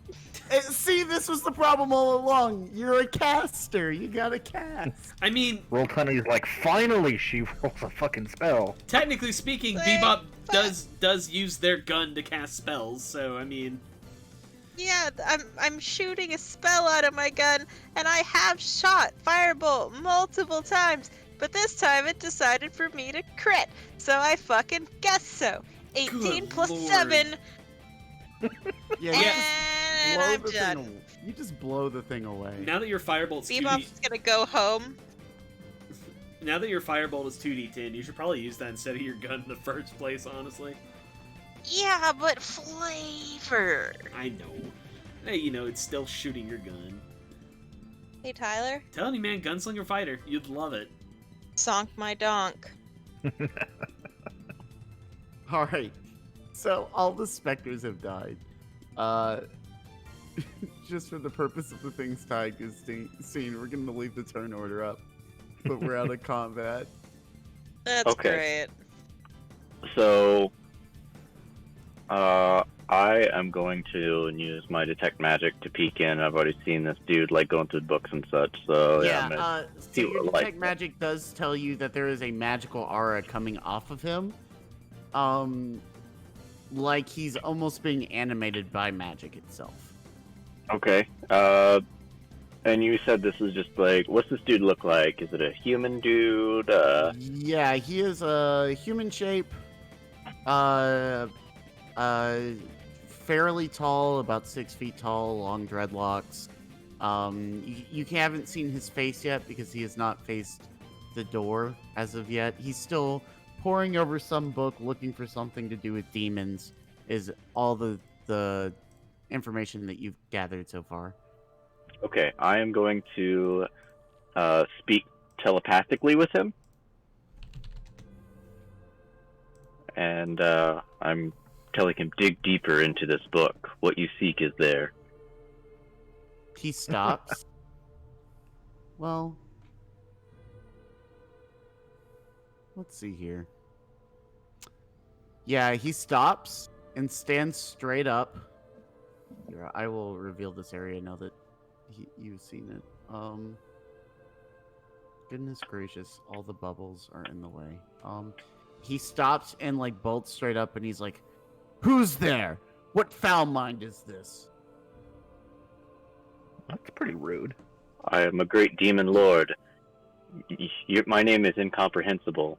See, this was the problem all along. You're a caster. You gotta cast. I mean, Roll 20 is like, finally she rolls a fucking spell. technically speaking, Wait, Bebop but- does use their gun to cast spells. So I mean, Yeah, I'm shooting a spell out of my gun, and I have shot Firebolt multiple times. but this time it decided for me to crit. So I fucking guess so. 18 Good plus lord. 7, Yeah, and I'm done. You just blow the thing away. Now that your firebolt's 2D, Bebop's gonna go home. now that your firebolt is 2d10, you should probably use that instead of your gun in the first place. Honestly, Yeah, but flavor. I know. Hey, you know it's still shooting your gun. Hey, Tyler. Telling you, man, gunslinger fighter, you'd love it. Sonk my donk. All right. So all the specters have died. Just for the purpose of the things tied is scene, we're gonna leave the turn order up, but we're out of combat. That's Okay. great. So, I am going to use my detect magic to peek in. I've already seen this dude like going through books and such. So I'm gonna So see your what detect magic does tell you that there is a magical aura coming off of him. Like he's almost being animated by magic itself. Okay. And you said this is just like, what's this dude look like? Is it a human dude? Yeah, he is a human shape. Fairly tall, about 6 feet tall, long dreadlocks. You haven't seen his face yet because he has not faced the door as of yet. He's still poring over some book, looking for something to do with demons. Is all the information that you've gathered so far. Okay, I am going to speak telepathically with him. And I'm telling him, dig deeper into this book. What you seek is there. He stops. Well, let's see here. Yeah, he stops and stands straight up. Here, I will reveal this area now that you've seen it. Goodness gracious, all the bubbles are in the way. He stops and like bolts straight up, and he's like, "Who's there? What foul mind is this?" That's pretty rude. I am a great demon lord. My name is incomprehensible.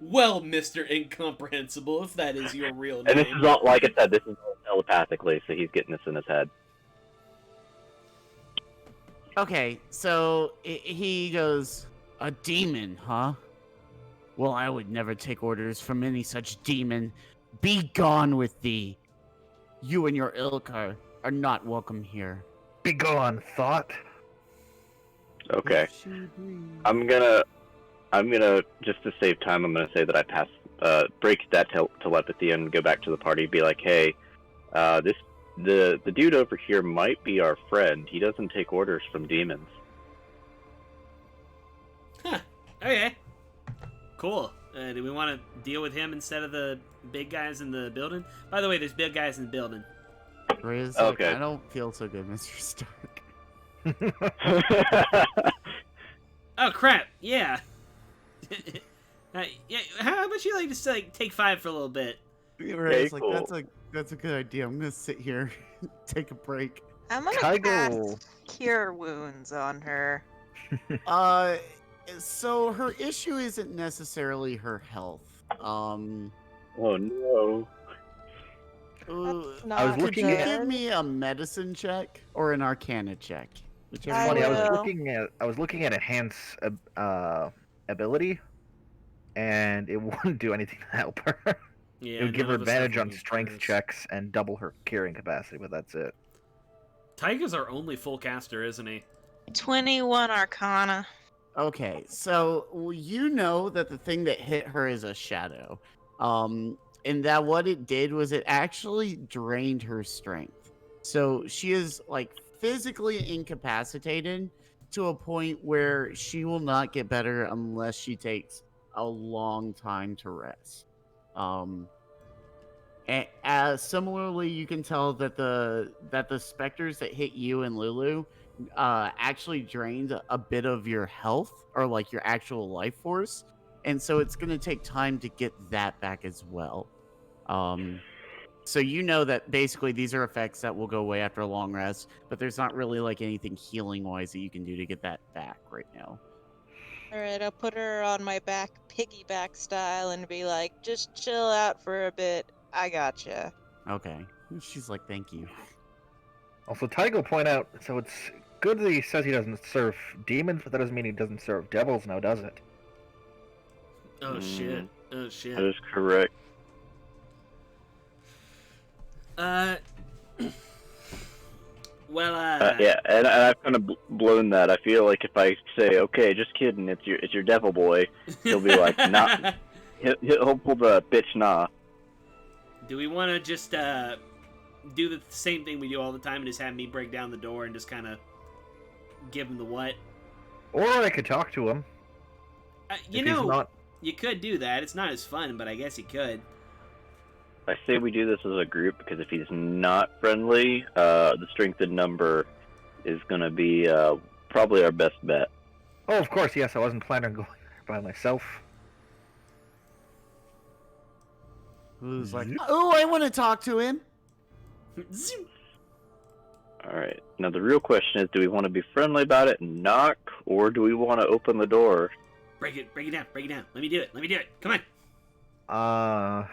Well, Mr. Incomprehensible, if that is your real name. And this is all, like I said, this is all telepathically, so he's getting this in his head. Okay, so he goes, "A demon, huh? Well, I would never take orders from any such demon. Be gone with thee. You and your ilk are not welcome here." Begone, thought. Okay. I'm gonna just to save time, I'm gonna say that I break that telepathy and go back to the party. Be like, hey, the dude over here might be our friend. He doesn't take orders from demons. Huh. Okay. Cool. Do we want to deal with him instead of the big guys in the building? By the way, there's big guys in the building. Ray's Okay. like, "I don't feel so good, Mr. Stark." Oh crap! Yeah. Yeah. How about you like just like take 5 for a little bit? Ray's like, cool. "That's a good idea. I'm gonna sit here, take a break." I'm gonna Kygo. cast Cure Wounds on her. So her issue isn't necessarily her health. Oh no. That's Could not looking you at- give me a medicine check or an arcana check? Whichever I one Funny, you will. I was looking at enhance ability, and it wouldn't do anything to help her. Yeah. It would give her none of us have advantage on any strength cures. checks and double her carrying capacity, but that's it. Tyga's our only full caster, isn't he? 21 Arcana. Okay, so you know that the thing that hit her is a shadow. And that what it did was it actually drained her strength. So she is like physically incapacitated to a point where she will not get better unless she takes a long time to rest. As similarly, you can tell that the specters that hit you and Lulu actually drained a bit of your health or like your actual life force, and so it's going to take time to get that back as well. So you know that basically these are effects that will go away after a long rest, but there's not really like anything healing wise that you can do to get that back right now. All right, I'll put her on my back, piggyback style, and be like, just chill out for a bit. I gotcha. Okay. She's like, thank you. Also, Tygo will point out, so it's good that he says he doesn't serve demons, but that doesn't mean he doesn't serve devils now, does it? Oh shit. Oh shit. That is correct. Well, Yeah, and I've kind of blown that. I feel like if I say, "Okay, just kidding," it's your devil boy, he'll be like, "Nah." He'll pull the bitch nah. do we want to just do the same thing we do all the time and just have me break down the door and just kind of give him the what? Or I could talk to him. You if know, he's not... you could do that. It's not as fun, but I guess you could. I say we do this as a group because if he's not friendly, the strength in number is going to be probably our best bet. Oh, of course, yes, I wasn't planning on going by myself. Who's like, oh, I want to talk to him. All right. Now the real question is, do we want to be friendly about it and knock, or do we want to open the door? Break it down. Let me do it. Come on.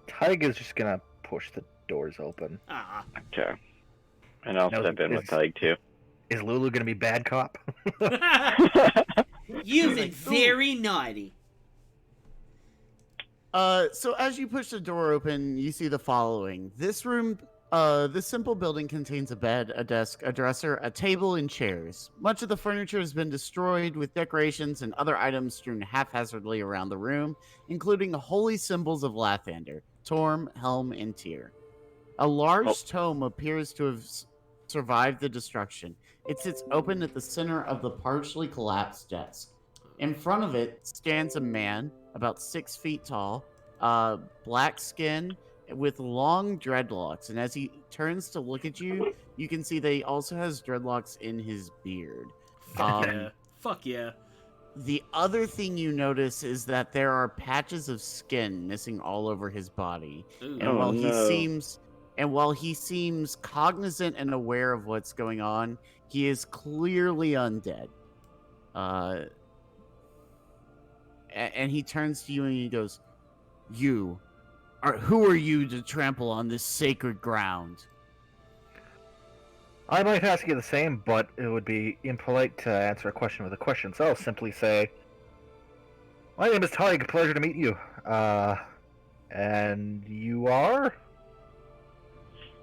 Tyga's just gonna push the doors open. Ah. Okay. And I'll No, step in with it's- Tig too. Is Lulu gonna be bad cop? You've been very naughty. So as you push the door open, you see the following. This room, this simple building contains a bed, a desk, a dresser, a table, and chairs. Much of the furniture has been destroyed, with decorations and other items strewn haphazardly around the room, including the holy symbols of Lathander, Torm, Helm, and Tyr. A large tome appears to have survived the destruction. It sits open at the center of the partially collapsed desk. In front of it stands a man, about 6 feet tall, black skin with long dreadlocks. And as he turns to look at you, you can see that he also has dreadlocks in his beard. Fuck yeah. The other thing you notice is that there are patches of skin missing all over his body. Ooh. And while he seems cognizant and aware of what's going on, he is clearly undead. And he turns to you and he goes, who are you to trample on this sacred ground? I might ask you the same, but it would be impolite to answer a question with a question, so I'll simply say, my name is Tig, pleasure to meet you. And you are?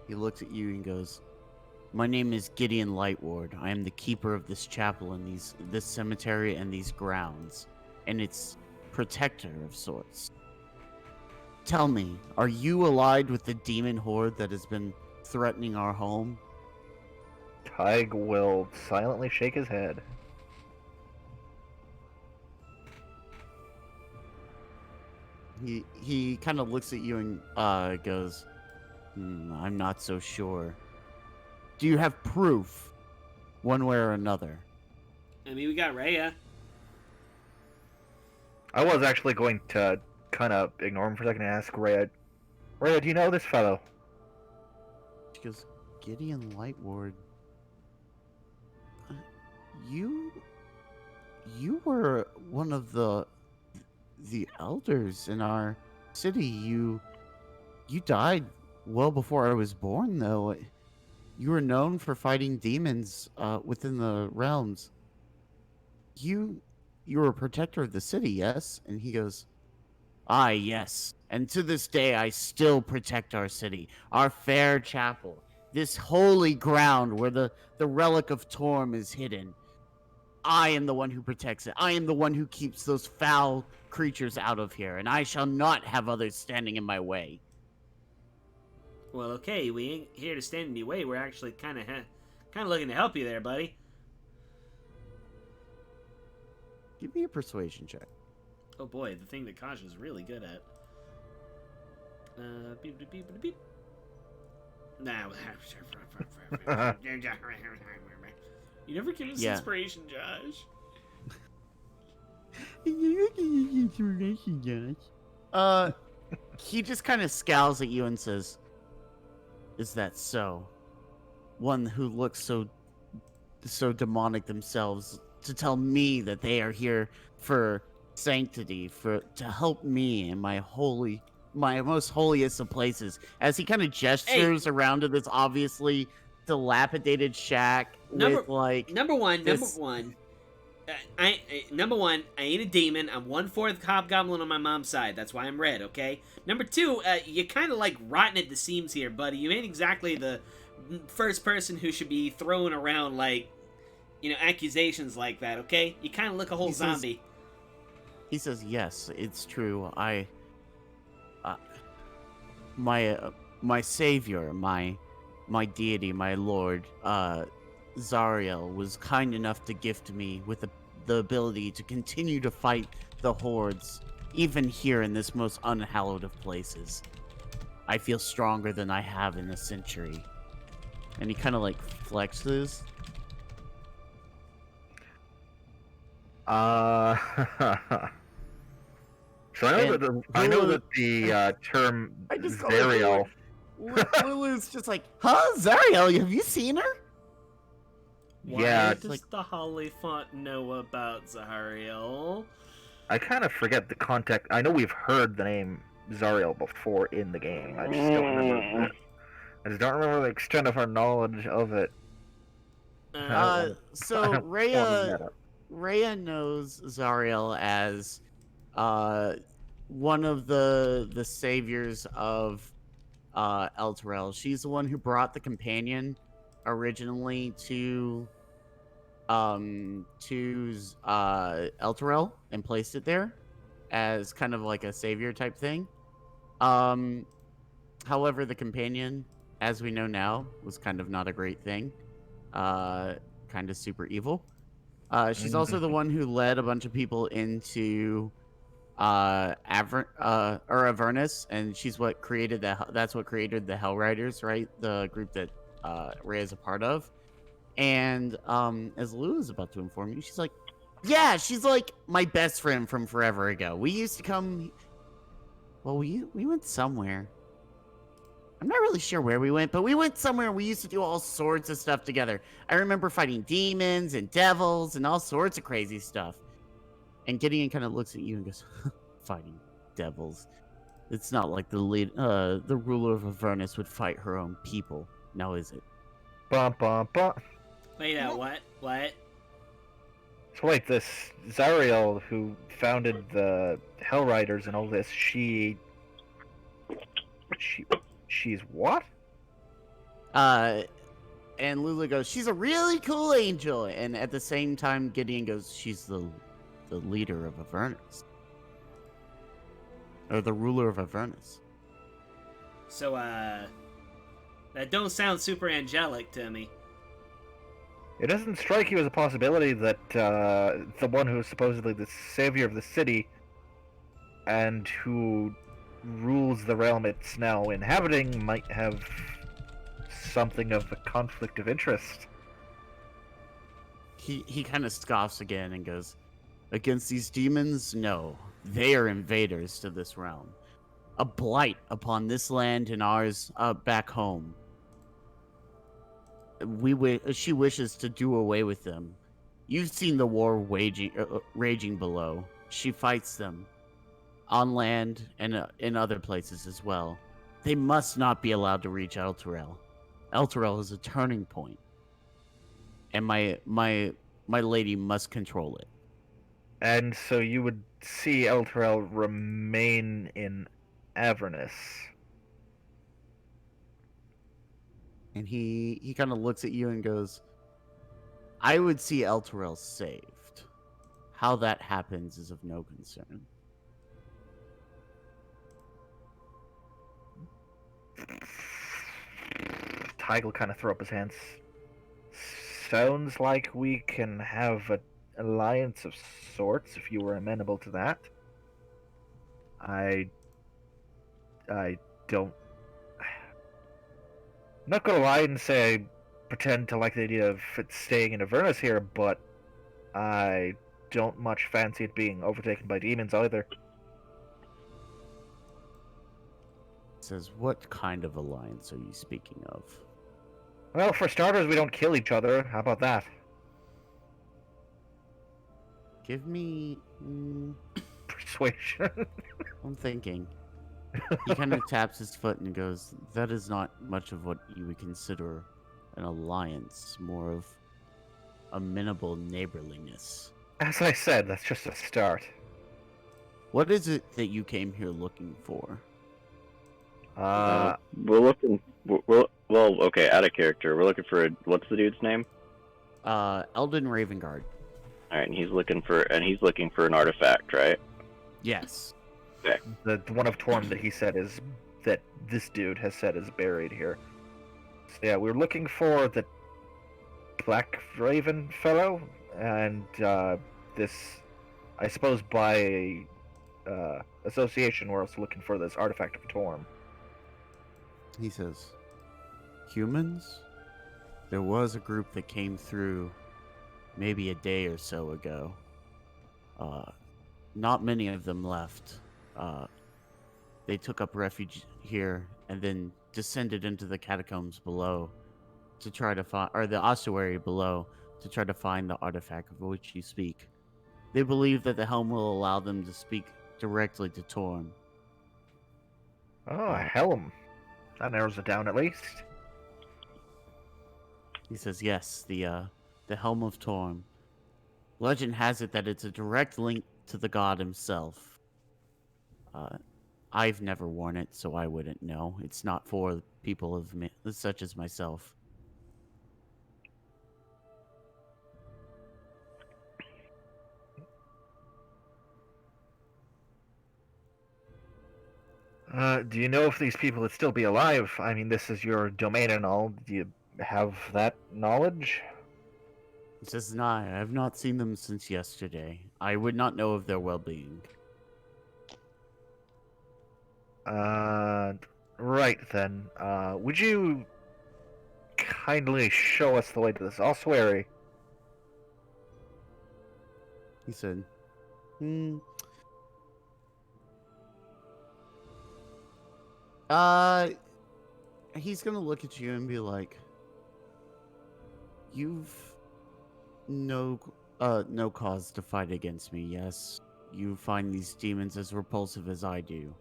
He looks at you and goes, my name is Gideon Lightward. I am the keeper of this chapel and this cemetery and these grounds, and its protector of sorts. Tell me, are you allied with the demon horde that has been threatening our home? Tig will silently shake his head. He kind of looks at you and goes, I'm not so sure. Do you have proof, one way or another? I mean, we got Rhea. I was actually going to kind of ignore him for a second and ask Rhea, do you know this fellow? She goes, Gideon Lightward. You were one of the elders in our city. You died well before I was born, though. You were known for fighting demons within the realms. You were a protector of the city, yes? And he goes, "Ah, yes. And to this day, I still protect our city, our fair chapel, this holy ground where the relic of Torm is hidden. I am the one who protects it. I am the one who keeps those foul creatures out of here, and I shall not have others standing in my way." Well, okay, we ain't here to stand in your way. We're actually kind of looking to help you there, buddy. Give me a persuasion check. Oh boy, the thing that Kasha's really good at. Beep, beep, beep, beep. Nah. You never give us inspiration, Josh. He just kind of scowls at you and says, "Is that so? One who looks so demonic themselves to tell me that they are here for sanctity, to help me in my most holiest of places." As he kind of gestures around to this obviously dilapidated shack with like number one. Number one, I ain't a demon. I'm 1/4 hobgoblin on my mom's side. That's why I'm red, okay? Number two, you kind of like rotten at the seams here, buddy. You ain't exactly the first person who should be throwing around like, accusations like that, okay? You kind of look a whole zombie. He says, "Yes, it's true. My savior, my deity, my lord, Zariel was kind enough to gift me with the ability to continue to fight the hordes, even here in this most unhallowed of places. I feel stronger than I have in a century." And he kind of like flexes. So I know that the term Zariel. Lulu's just like, "Huh, Zariel? Have you seen her?" Why does the Hollyphant know about Zariel? I kind of forget the context. I know we've heard the name Zariel before in the game. I just don't remember. I just don't remember the extent of our knowledge of it. So Rhea knows Zariel as one of the saviors of Elturel. She's the one who brought the companion originally to Elturel and placed it there as kind of like a savior type thing. However, the companion, as we know now, was kind of not a great thing. Kind of super evil. She's also the one who led a bunch of people into Avernus, and she's what created that's what created the Hell Riders, right? The group that Rhea is a part of. And as Lou is about to inform you, she's like, "Yeah, she's like my best friend from forever ago. We used to come. Well, we went somewhere. I'm not really sure where we went, but we went somewhere. We used to do all sorts of stuff together. I remember fighting demons and devils and all sorts of crazy stuff." And Gideon kind of looks at you and goes, "Fighting devils? It's not like the ruler of Avernus would fight her own people, now is it?" Bum, bum, bum. Wait, what? So wait, this Zariel who founded the Hell Riders and all this, she's what? And Lula goes, "She's a really cool angel." And at the same time, Gideon goes, "She's the leader of Avernus. Or the ruler of Avernus." So, that don't sound super angelic to me. It doesn't strike you as a possibility that the one who is supposedly the savior of the city and who rules the realm it's now inhabiting might have something of a conflict of interest? He kind of scoffs again and goes, "Against these demons? No. They are invaders to this realm. A blight upon this land and ours back home. She wishes to do away with them. You've seen the war raging below. She fights them on land and in other places as well. They must not be allowed to reach Elturel. Elturel is a turning point, and my lady must control it." And so you would see Elturel remain in Avernus. And he kind of looks at you and goes, "I would see Elturel saved. How that happens is of no concern." Tig will kind of throw up his hands. Sounds like we can have an alliance of sorts if you were amenable to that. I don't... I'm not gonna lie and say I pretend to like the idea of it staying in Avernus here, but I don't much fancy it being overtaken by demons either. Says, what kind of alliance are you speaking of? Well, for starters, we don't kill each other. How about that? Give me... Persuasion. I'm thinking. He kind of taps his foot and goes, that is not much of what you would consider an alliance, more of amenable neighborliness. As I said, that's just a start. What is it that you came here looking for? We're looking. Well, okay, out of character. We're looking for what's the dude's name? Eldon Ravengard. All right, and he's looking for an artifact, right? Yes. The one of Torm that he said is that this dude has said is buried here. So yeah, we're looking for the Black Raven fellow, and this, I suppose, by association, we're also looking for this artifact of Torm. He says, humans? There was a group that came through maybe a day or so ago. Not many of them left. They took up refuge here and then descended into the catacombs below to try to find, or the ossuary below, to try to find the artifact of which you speak. They believe that the helm will allow them to speak directly to Torm. Oh, a helm. That narrows it down at least. He says, yes, the helm of Torm. Legend has it that it's a direct link to the god himself. I've never worn it, so I wouldn't know. It's not for people of such as myself. Do you know if these people would still be alive? I mean, this is your domain and all. Do you have that knowledge? He says, no, I have not seen them since yesterday. I would not know of their well-being. Right then. Would you kindly show us the way to this ossuary? He said, he's gonna look at you and be like, you've no cause to fight against me, yes? You find these demons as repulsive as I do.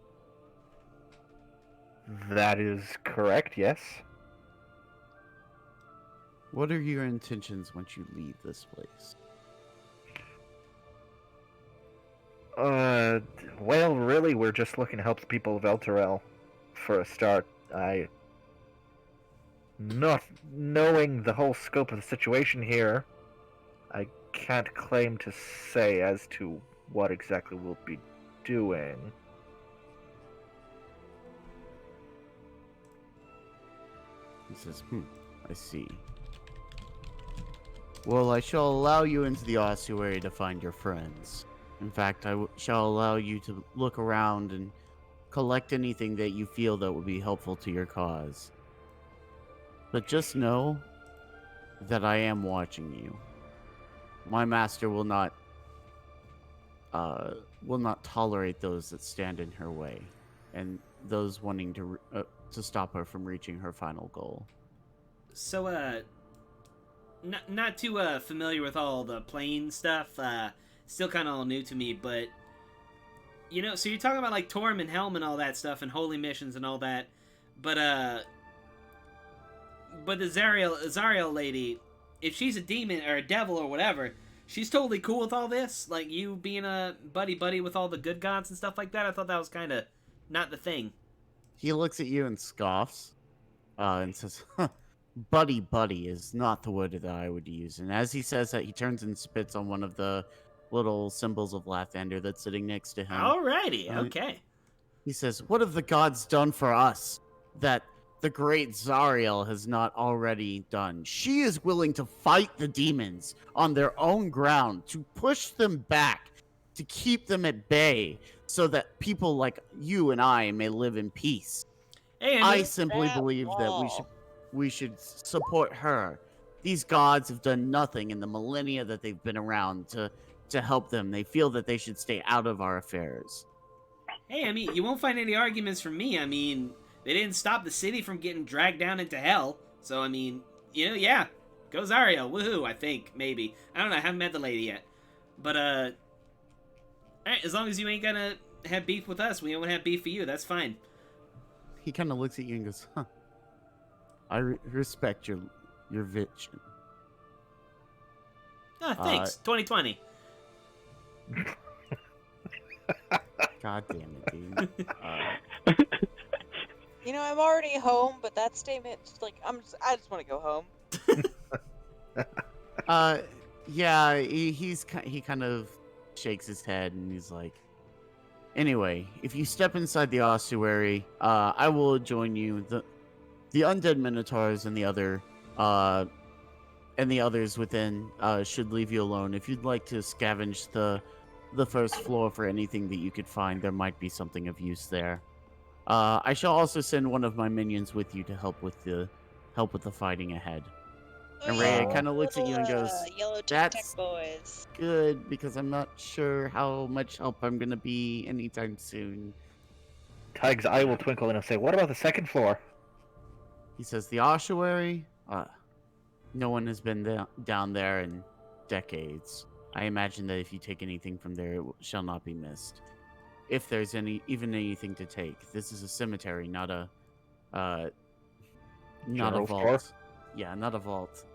That is correct, yes. What are your intentions once you leave this place? Well, really, we're just looking to help the people of Elturel for a start. Not knowing the whole scope of the situation here, I can't claim to say as to what exactly we'll be doing. He says, I see. Well, I shall allow you into the ossuary to find your friends. In fact, I shall allow you to look around and collect anything that you feel that would be helpful to your cause. But just know that I am watching you. My master will not tolerate those that stand in her way, and those wanting to stop her from reaching her final goal. So, not too familiar with all the plane stuff. Still kind of all new to me, but so you're talking about like Torm and Helm and all that stuff, and holy missions and all that, but the Zariel lady, if she's a demon or a devil or whatever, she's totally cool with all this. Like you being a buddy with all the good gods and stuff like that. I thought that was kind of not the thing. He looks at you and scoffs, and says, buddy is not the word that I would use. And as he says that, he turns and spits on one of the little symbols of Lathander that's sitting next to him. Alrighty, okay. He says, what have the gods done for us that the great Zariel has not already done? She is willing to fight the demons on their own ground, to push them back, to keep them at bay, so that people like you and I may live in peace. Hey, I simply believe that we should support her. These gods have done nothing in the millennia that they've been around to help them. They feel that they should stay out of our affairs. Hey, I mean, you won't find any arguments from me. I mean, They didn't stop the city from getting dragged down into hell. So, I mean, yeah. Go Zarya. Woohoo, I think. Maybe. I don't know. I haven't met the lady yet. But, as long as you ain't gonna have beef with us, we won't have beef for you. That's fine. He kind of looks at you and goes, "Huh. I respect your vision." Ah, thanks. 2020. God damn it, dude. I'm already home, but that statement, like, I just want to go home. Yeah, he kind of shakes his head and he's like, "Anyway, if you step inside the ossuary, I will join you. The undead minotaurs and the others within should leave you alone. If you'd like to scavenge the first floor for anything that you could find, there might be something of use there. I shall also send one of my minions with you to help with the fighting ahead." And Rhea kind of looks at you and goes, Yellow "That's boys. good, because I'm not sure how much help I'm going to be anytime soon." Tig's eye will twinkle and he'll say, "What about the second floor?" He says, "The ossuary? No one has been down there in decades. I imagine that if you take anything from there, it shall not be missed. If there's even anything to take. This is a cemetery, not a General vault. store? Yeah, not a vault."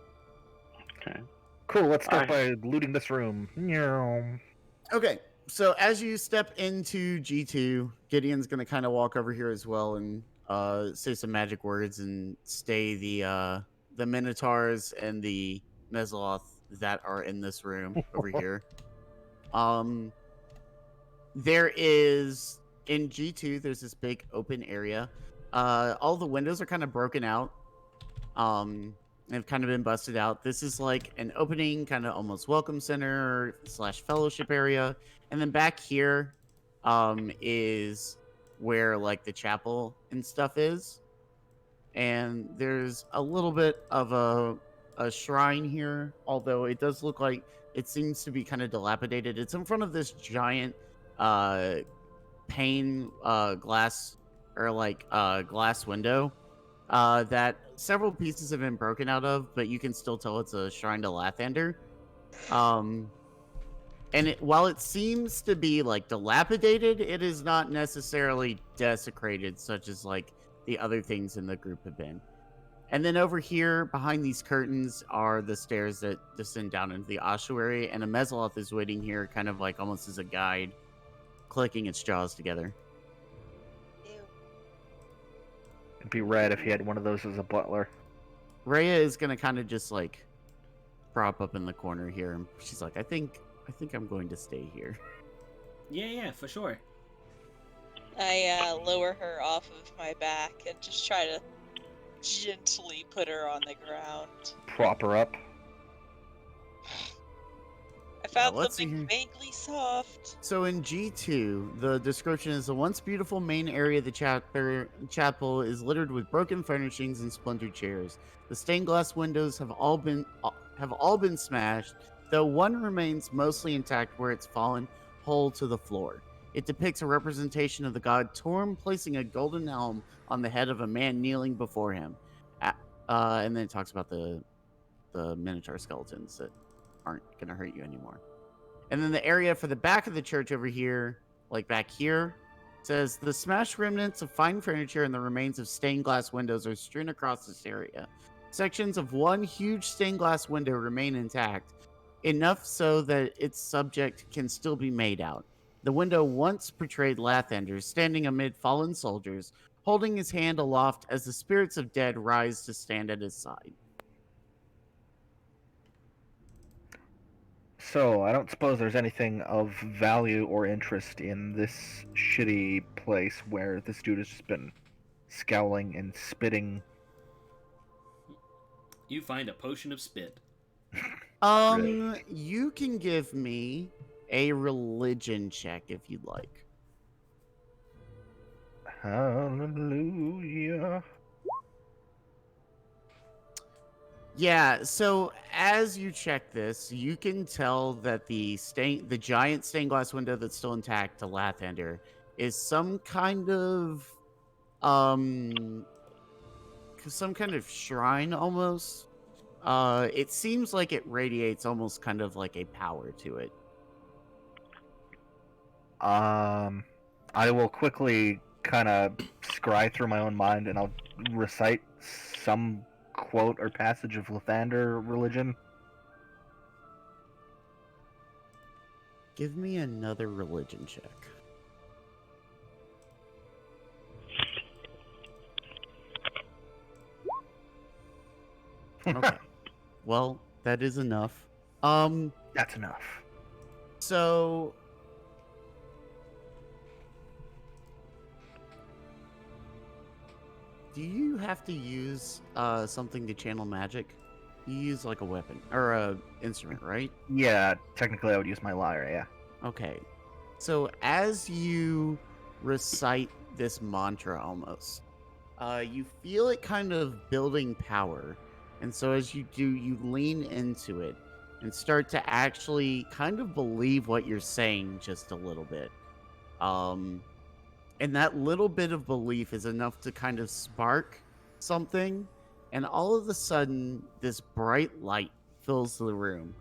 Okay. Cool, let's start by looting this room. Meow. Okay, so as you step into G2, Gideon's going to kind of walk over here as well and say some magic words and stay the Minotaurs and the Mesloth that are in this room over here. There is, in G2, there's this big open area. All the windows are kind of broken out. They've kind of been busted out. This is like an opening, kind of almost welcome center / fellowship area. And then back here is where like the chapel and stuff is. And there's a little bit of a shrine here, although it does look like it seems to be kind of dilapidated. It's in front of this giant pane glass or like glass window that several pieces have been broken out of, but you can still tell it's a shrine to Lathander. And while it seems to be like dilapidated, it is not necessarily desecrated, such as like the other things in the group have been. And then over here, behind these curtains, are the stairs that descend down into the ossuary, and a Mesloth is waiting here, kind of like almost as a guide, clicking its jaws together. It'd be rad if he had one of those as a butler. Rhea is gonna kind of just like prop up in the corner here, and she's like, I think I'm going to stay here." Yeah, for sure. I lower her off of my back and just try to gently put her on the ground. Prop her up. I found let's see something here. vaguely soft. So in G2, the description is the once beautiful main area of the chapel is littered with broken furnishings and splintered chairs. The stained glass windows have all been smashed, though one remains mostly intact where it's fallen whole to the floor. It depicts a representation of the god Torm placing a golden helm on the head of a man kneeling before him. And then it talks about the Minotaur skeletons that aren't going to hurt you anymore. And then the area for the back of the church over here, like back here, says the smashed remnants of fine furniture and the remains of stained glass windows are strewn across this area. Sections of one huge stained glass window remain intact, enough so that its subject can still be made out. The window once portrayed Lathander standing amid fallen soldiers, holding his hand aloft as the spirits of dead rise to stand at his side. So, I don't suppose there's anything of value or interest in this shitty place where this dude has just been scowling and spitting. You find a potion of spit. You can give me a religion check if you'd like. Hallelujah. Yeah, so as you check this, you can tell that the giant stained glass window that's still intact to Lathander is some kind of some kind of shrine almost. It seems like it radiates almost kind of like a power to it. I will quickly kind of scry through my own mind, and I'll recite some quote or passage of Lathander religion. Give me another religion check. Okay. Well, that is enough. That's enough. So do you have to use something to channel magic? You use like a weapon or a instrument, right? Yeah, technically I would use my lyre, yeah. Okay. So as you recite this mantra almost, you feel it kind of building power. And so as you do, you lean into it and start to actually kind of believe what you're saying just a little bit. And that little bit of belief is enough to kind of spark something. And all of a sudden, this bright light fills the room.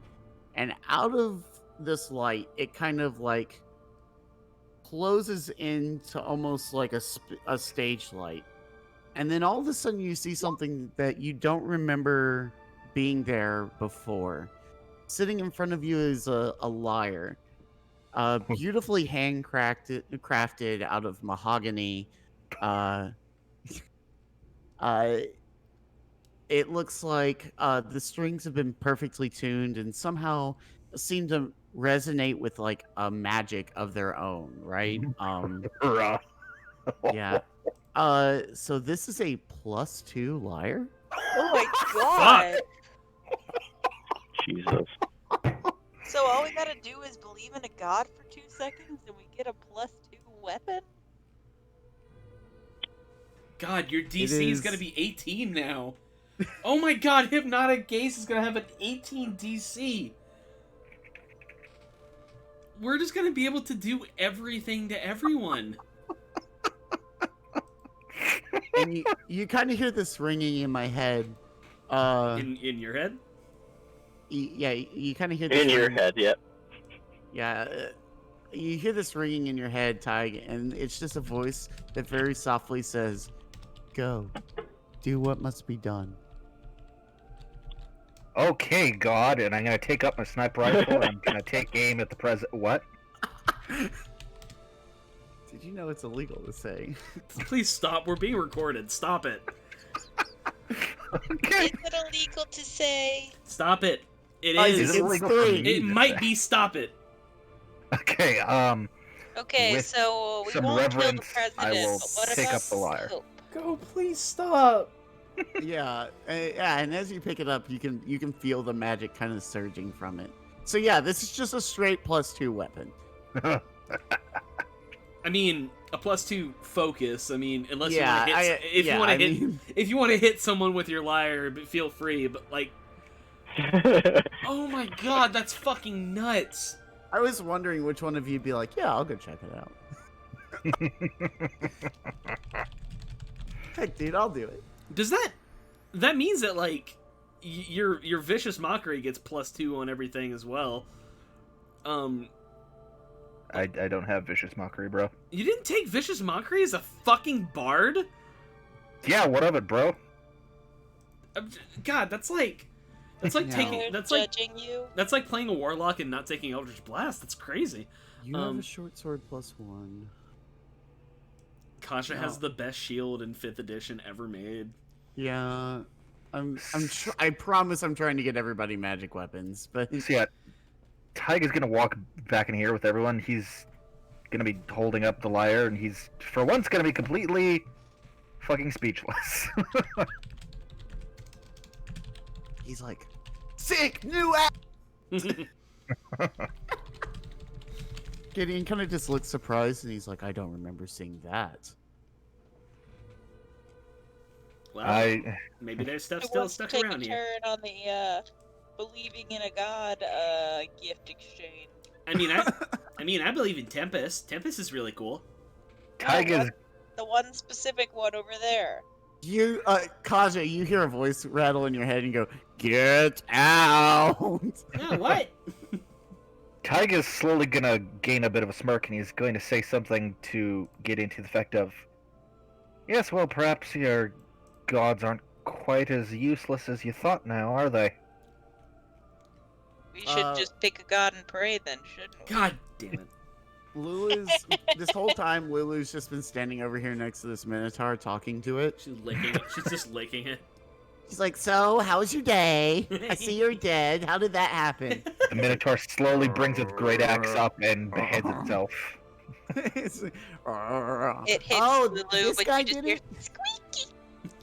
And out of this light, it kind of like closes into almost like a stage light. And then all of a sudden you see something that you don't remember being there before. Sitting in front of you is a lyre, beautifully crafted out of mahogany. It looks like the strings have been perfectly tuned and somehow seem to resonate with like a magic of their own, right? Yeah. So this is a +2 lyre. Oh my god! Jesus. So all we gotta do is believe in a god for 2 seconds and we get a +2 weapon? God, your DC is is- gonna be 18 now. Oh my god, Hypnotic Gaze is gonna have an 18 DC. We're just gonna be able to do everything to everyone. And you kind of hear this ringing in my head. In your head? Yeah, you kind of hear this In your ringing- head, yep. Yeah, you hear this ringing in your head, Tig, and it's just a voice that very softly says, "Go, do what must be done." Okay, God, and I'm gonna take up my sniper rifle and I'm gonna take aim at the president. What? Did you know it's illegal to say? Please stop. We're being recorded. Stop it. Okay. Is it illegal to say? Stop it. It Isaac, is. Is it illegal for three. me It to might say? be. Stop it. Okay, Okay, With so we some won't kill the reverence, president, I will but what pick about up the lyre. Pope? Go, please stop. Yeah, and as you pick it up, you can feel the magic kind of surging from it. So yeah, this is just a straight +2 weapon. I mean, a +2 focus. I mean, unless Yeah, you want to hit. If you want to hit someone with your lyre, feel free. But like, oh my god, that's fucking nuts. I was wondering which one of you'd be like, "Yeah, I'll go check it out." Heck, dude, I'll do it. Does that means that like your vicious mockery gets +2 on everything as well? I don't have vicious mockery, bro. You didn't take vicious mockery as a fucking bard? Yeah, what of it, bro? God, that's like No. taking They're that's like judging you. that's like playing a warlock and not taking Eldritch Blast. That's crazy. You have a short sword +1. Kasha No. has the best shield in 5th edition ever made. Yeah, I promise I'm trying to get everybody magic weapons, but So yeah, Tyga's gonna walk back in here with everyone. He's gonna be holding up the lyre, and he's for once gonna be completely fucking speechless. he's like, "Sick new app." Gideon kind of just looks surprised, and he's like, "I don't remember seeing that." Well, maybe there's stuff I still want to stuck take around a here. turn on the believing in a god gift exchange. I mean, I believe in Tempest. Tempest is really cool. Tyga's the one specific one over there. You, Kaja, you hear a voice rattle in your head and go, "Get out!" Yeah, what? Tyg is slowly gonna gain a bit of a smirk, and he's going to say something to get into the effect of, "Yes, well, perhaps your gods aren't quite as useless as you thought now, are they?" We should just pick a god and pray then, shouldn't we? God damn it. Lulu's, this whole time, Lulu's just been standing over here next to this Minotaur talking to it. She's licking it. She's just licking it. She's like, "So, how was your day? I see you're dead. How did that happen?" The Minotaur slowly brings its great axe up and beheads itself. It's like, It hits "Oh, Lulu, this but guy you just did hear it?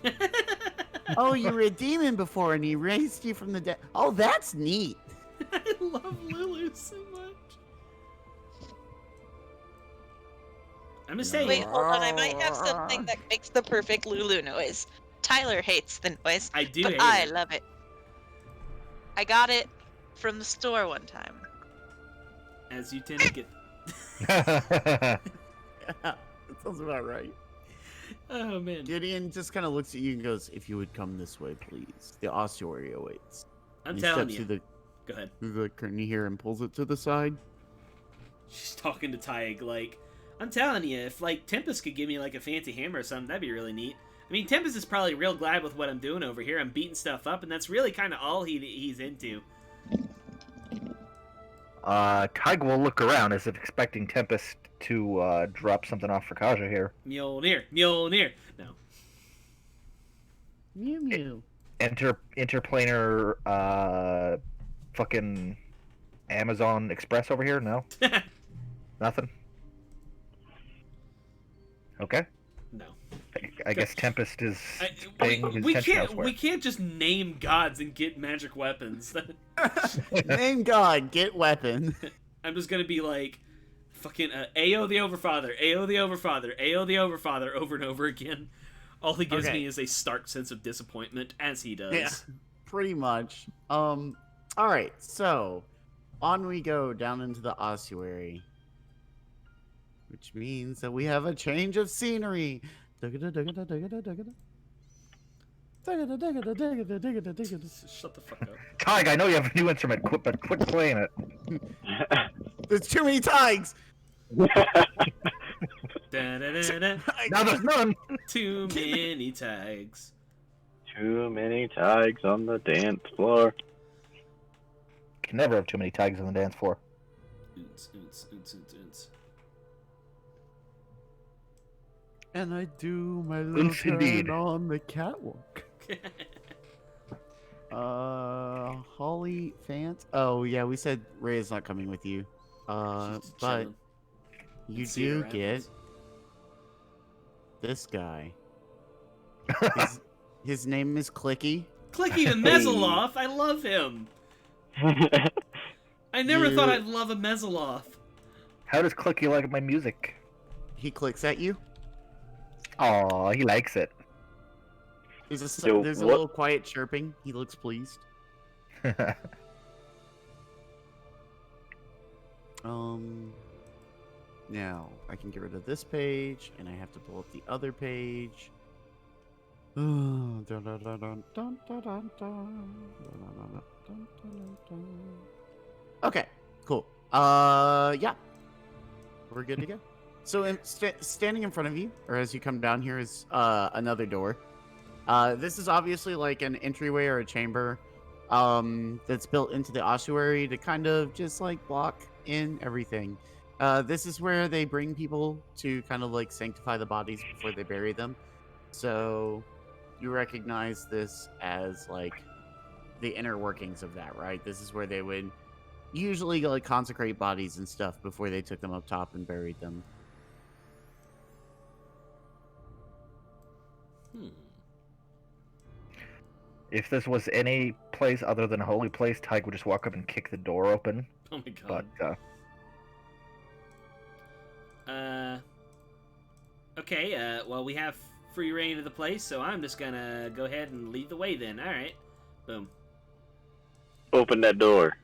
squeaky. Oh, you were a demon before and he raised you from the dead. Oh, that's neat." I love Lulu so much. I'm just saying. Wait, hold on. I might have something that makes the perfect Lulu noise. Tyler hates the noise, I do but hate I it. love it. I got it from the store one time. As you tend to get. Yeah, that sounds about right. Oh man. Gideon just kind of looks at you and goes, "If you would come this way, please. The ossuary awaits." I'm And he telling steps you. through Go ahead. the curtain here and pulls it to the side. She's talking to Tyg like, I'm telling you, if like Tempest could give me like a fancy hammer or something, that'd be really neat. I mean, Tempest is probably real glad with what I'm doing over here. I'm beating stuff up, and that's really kind of all he's into. Tyg will look around as if expecting Tempest to drop something off for Kaja here. Mjolnir, Mjolnir. No. Mew mew. Interplanar, fucking Amazon Express over here? No? Nothing? Okay. No. I guess Tempest is paying his attention elsewhere. We can't just name gods and get magic weapons. Name God, get weapon. I'm just gonna be like, fucking Ao the Overfather, Ao the Overfather, Ao the Overfather over and over again. All he gives Okay. me is a stark sense of disappointment, as he does. Yeah, pretty much. All right, so on we go down into the ossuary, which means that we have a change of scenery. Shut the fuck up. Tyg, I know you have a new instrument, but quit playing it. There's too many Tygs. Da-da-da-da. Now there's none! Too many tags. Too many tags on the dance floor. Can never have too many Tygs on the dance floor. Oots, oots, oots, oots, oots. And I do my little Oops, indeed. turn on the catwalk. Holly Fant. Oh yeah, we said Ray is not coming with you. She's But chilling. you Let's see what do get happens. this guy. His name is Clicky. Clicky the Mezzoloth, I love him. I never thought I'd love a Mezzoloth. How does Clicky like my music? He clicks at you. Aw, he likes it. There's a So there's a what- little quiet chirping. He looks pleased. Now I can get rid of this page, and I have to pull up the other page. Okay, cool. Yeah, we're good to go. So, standing in front of you, or as you come down here, is another door. This is obviously like an entryway or a chamber that's built into the ossuary to kind of just like block in everything. This is where they bring people to kind of like sanctify the bodies before they bury them. So you recognize this as like the inner workings of that, right? This is where they would usually like consecrate bodies and stuff before they took them up top and buried them. If this was any place other than a holy place, Tyg would just walk up and kick the door open. Oh my god. But, Okay, well, we have free reign of the place, so I'm just gonna go ahead and lead the way then. Alright. Boom. Open that door.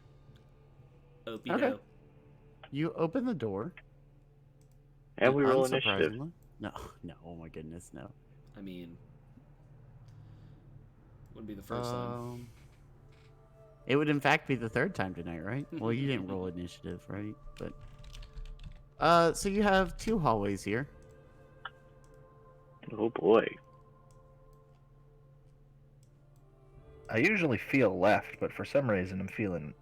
Opie Okay. do. You open the door. And we roll initiative. unsurprisingly. No, no. Oh my goodness, no. I mean, wouldn't be the first time. It would in fact be the third time tonight, right? Well, you didn't roll initiative, right? But so you have 2 hallways here. Oh boy. I usually feel left, but for some reason I'm feeling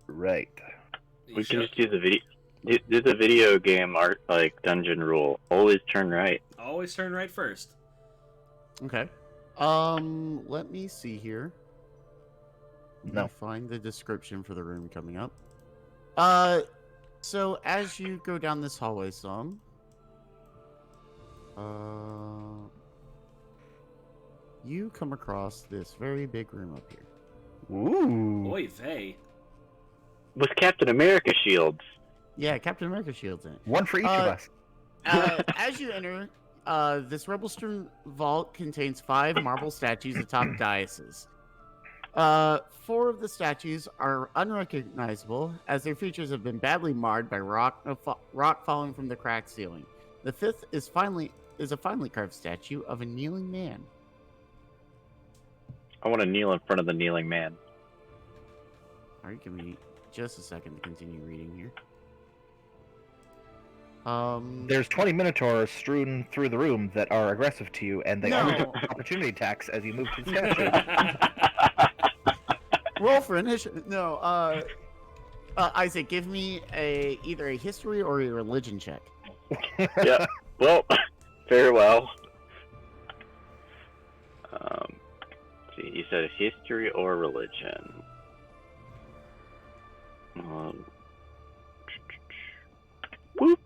right. We can just do the video. Do the video game art like dungeon rule. Always turn right. Always turn right first. Okay. Let me see here. Let No. me find the description for the room coming up. So as you go down this hallway some, you come across this very big room up here. Ooh. Oy vey. With Captain America shields. Yeah, Captain America shield's in it. One for each of us. As you enter, this Rebelstone vault contains 5 marble statues atop daises. 4 of the statues are unrecognizable, as their features have been badly marred by rock falling from the cracked ceiling. The 5th is a finely carved statue of a kneeling man. I want to kneel in front of the kneeling man. All right, give me just a second to continue reading here. There's 20 minotaurs strewn through the room that are aggressive to you, and they all do opportunity attacks as you move to the statue. Roll for initiative. No, Isaac, give me either a history or a religion check. Yeah. Well, very well. See, you said history or religion. Whoop.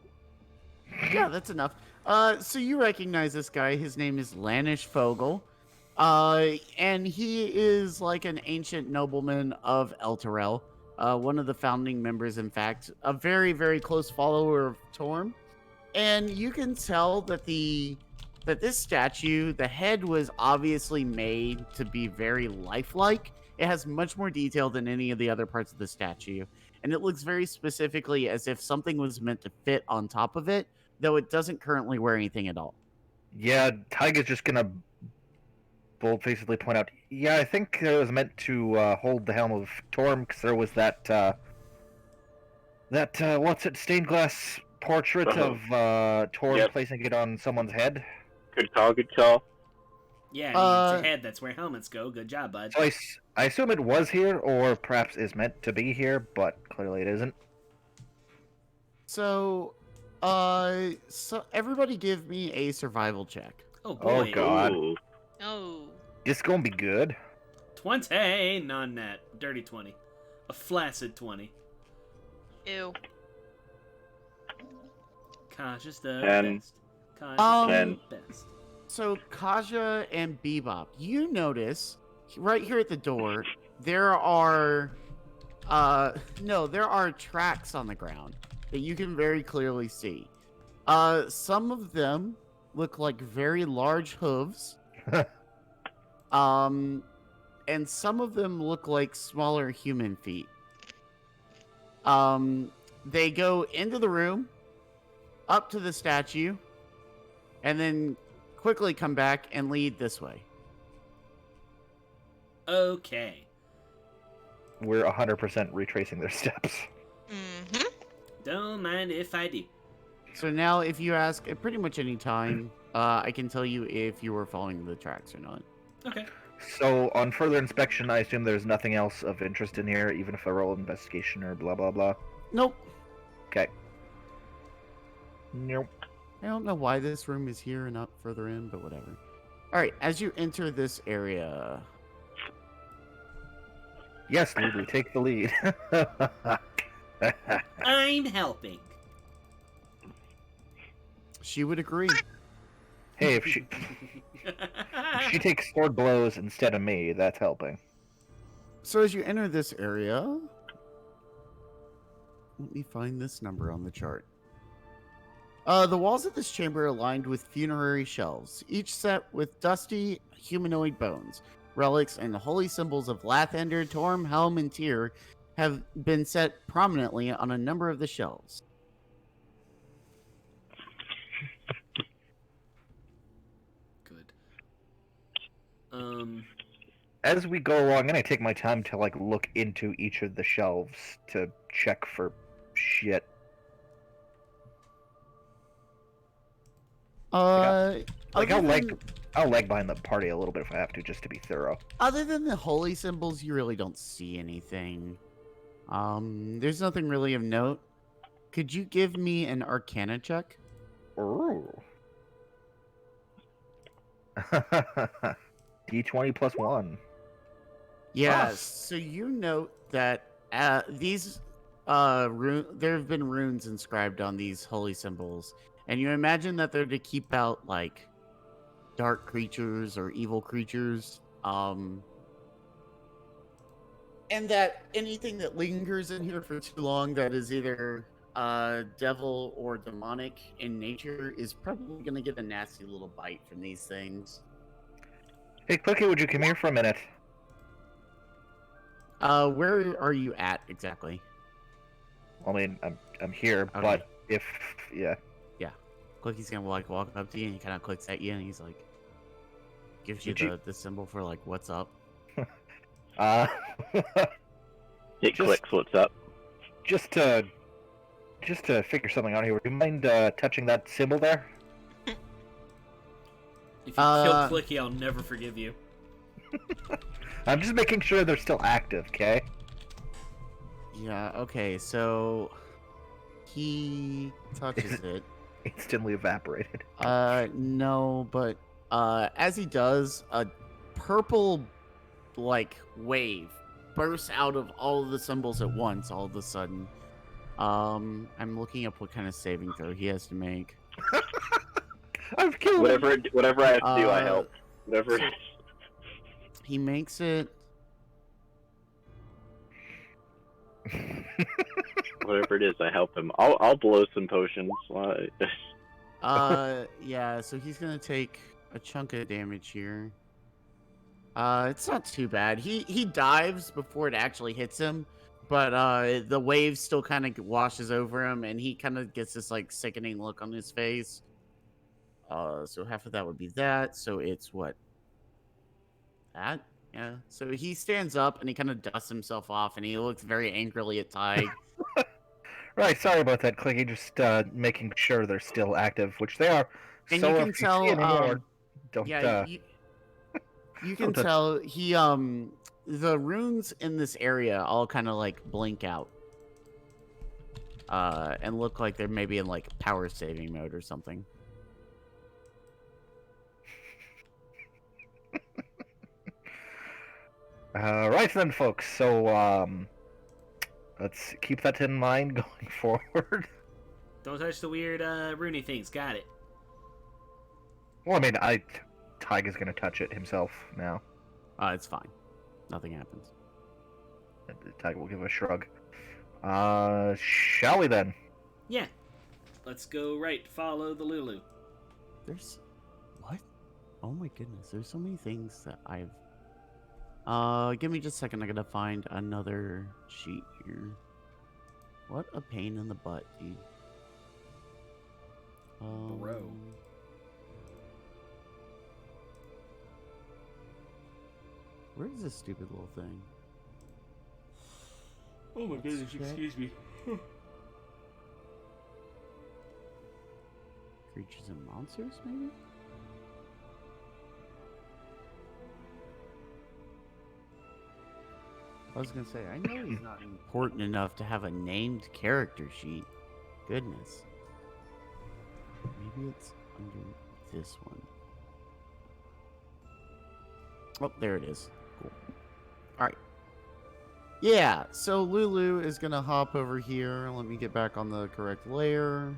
Yeah, that's enough. So you recognize this guy. His name is Lanish Fogel. And he is like an ancient nobleman of Elturel. One of the founding members, in fact. A very, very close follower of Torm. And you can tell that this statue, the head was obviously made to be very lifelike. It has much more detail than any of the other parts of the statue. And it looks very specifically as if something was meant to fit on top of it, though it doesn't currently wear anything at all. Yeah, Tyga's just gonna bold-facedly point out, yeah, I think it was meant to hold the helm of Torm, because there was that stained glass portrait of Torm placing it on someone's head. Good call, good call. Yeah, I mean, it's a head. That's where helmets go. Good job, bud. So I assume it was here, or perhaps is meant to be here, but clearly it isn't. So everybody give me a survival check. Oh, boy. Oh, God. Ooh. Oh. This gonna be good. 20. Non-net. Dirty 20. A flaccid 20. Ew. Kaja's the 10. best. Kaja's 10. the best. So Kaja and Bebop, you notice right here at the door, there are tracks on the ground that you can very clearly see. Some of them look like very large hooves. And some of them look like smaller human feet. They go into the room, up to the statue, and then quickly come back and lead this way. Okay. We're 100% retracing their steps. Mm-hmm. Don't mind if I do. So now, if you ask at pretty much any time, I can tell you if you were following the tracks or not. Okay. So, on further inspection, I assume there's nothing else of interest in here, even if I roll investigation or blah blah blah. Nope. Okay. Nope. I don't know why this room is here and not further in, but whatever. All right, as you enter this area, Yes, Lulu, take the lead. I'm helping. she would agree. Hey, if she takes sword blows instead of me, that's helping. So as you enter this area, let me find this number on the chart. The walls of this chamber are lined with funerary shelves, each set with dusty humanoid bones. Relics and holy symbols of Lathander, Torm, Helm, and Tyr have been set prominently on a number of the shelves. As we go along, I'm gonna take my time to like look into each of the shelves to check for shit. Like, Like I'll lag behind the party a little bit if I have to, just to be thorough. other than the holy symbols, you really don't see anything. There's nothing really of note. Could you give me an Arcana check? Ooh. D20 plus 1. Yes. Ah. So you note that these there have been runes inscribed on these holy symbols, and you imagine that they're to keep out like dark creatures or evil creatures. And that anything that lingers in here for too long that is either devil or demonic in nature is probably going to get a nasty little bite from these things. Hey, Clicky, would you come here for a minute? Where are you at exactly? I mean, I'm here, Okay. but if yeah, Clicky's gonna walk up to you and he kind of clicks at you and he's like, gives you the symbol for like what's up. uh, It Just- clicks. What's up? just to figure something out here, would you mind touching that symbol there? If you kill Clicky, I'll never forgive you. I'm just making sure they're still active, okay? Yeah. Okay. So he touches it. Instantly evaporated. No, but as he does, a purple like wave bursts out of all of the symbols at once. All of a sudden, I'm looking up what kind of saving throw he has to make. I've killed him. Whatever I have to do, I help. Whatever. so- He makes it. Whatever it is, I help him. I'll blow some potions. Yeah. So he's gonna take a chunk of damage here. It's not too bad. He dives before it actually hits him, but the wave still kind of washes over him, and he kind of gets this like sickening look on his face. So half of that would be that. So it's what? That? Yeah. So he stands up and he kind of dusts himself off, and he looks very angrily at Tig. Right, sorry about that, Clicky. Just making sure they're still active, which they are. And so you can if you tell, see any more, don't. Yeah, you can tell he the runes in this area all kind of like blink out, and look like they're maybe in like power saving mode or something. Right then, folks. So let's keep that in mind going forward. Don't touch the weird Rooney things. Got it. Well, I mean, Tig is gonna touch it himself now. It's fine. Nothing happens. Tig will give a shrug. Shall we then? Yeah. Let's go right. Follow the Lulu. There's what? Oh my goodness! There's so many things that I've. Give me just a second. I gotta find another sheet here. What a pain in the butt, dude. Bro. Where's this stupid little thing? Oh my goodness, excuse me. Creatures and monsters, maybe? I was gonna say, I know he's not important enough to have a named character sheet. Goodness. Maybe it's under this one. Oh, there it is. Cool. Alright. Yeah, so Lulu is gonna hop over here. Let me get back on the correct layer.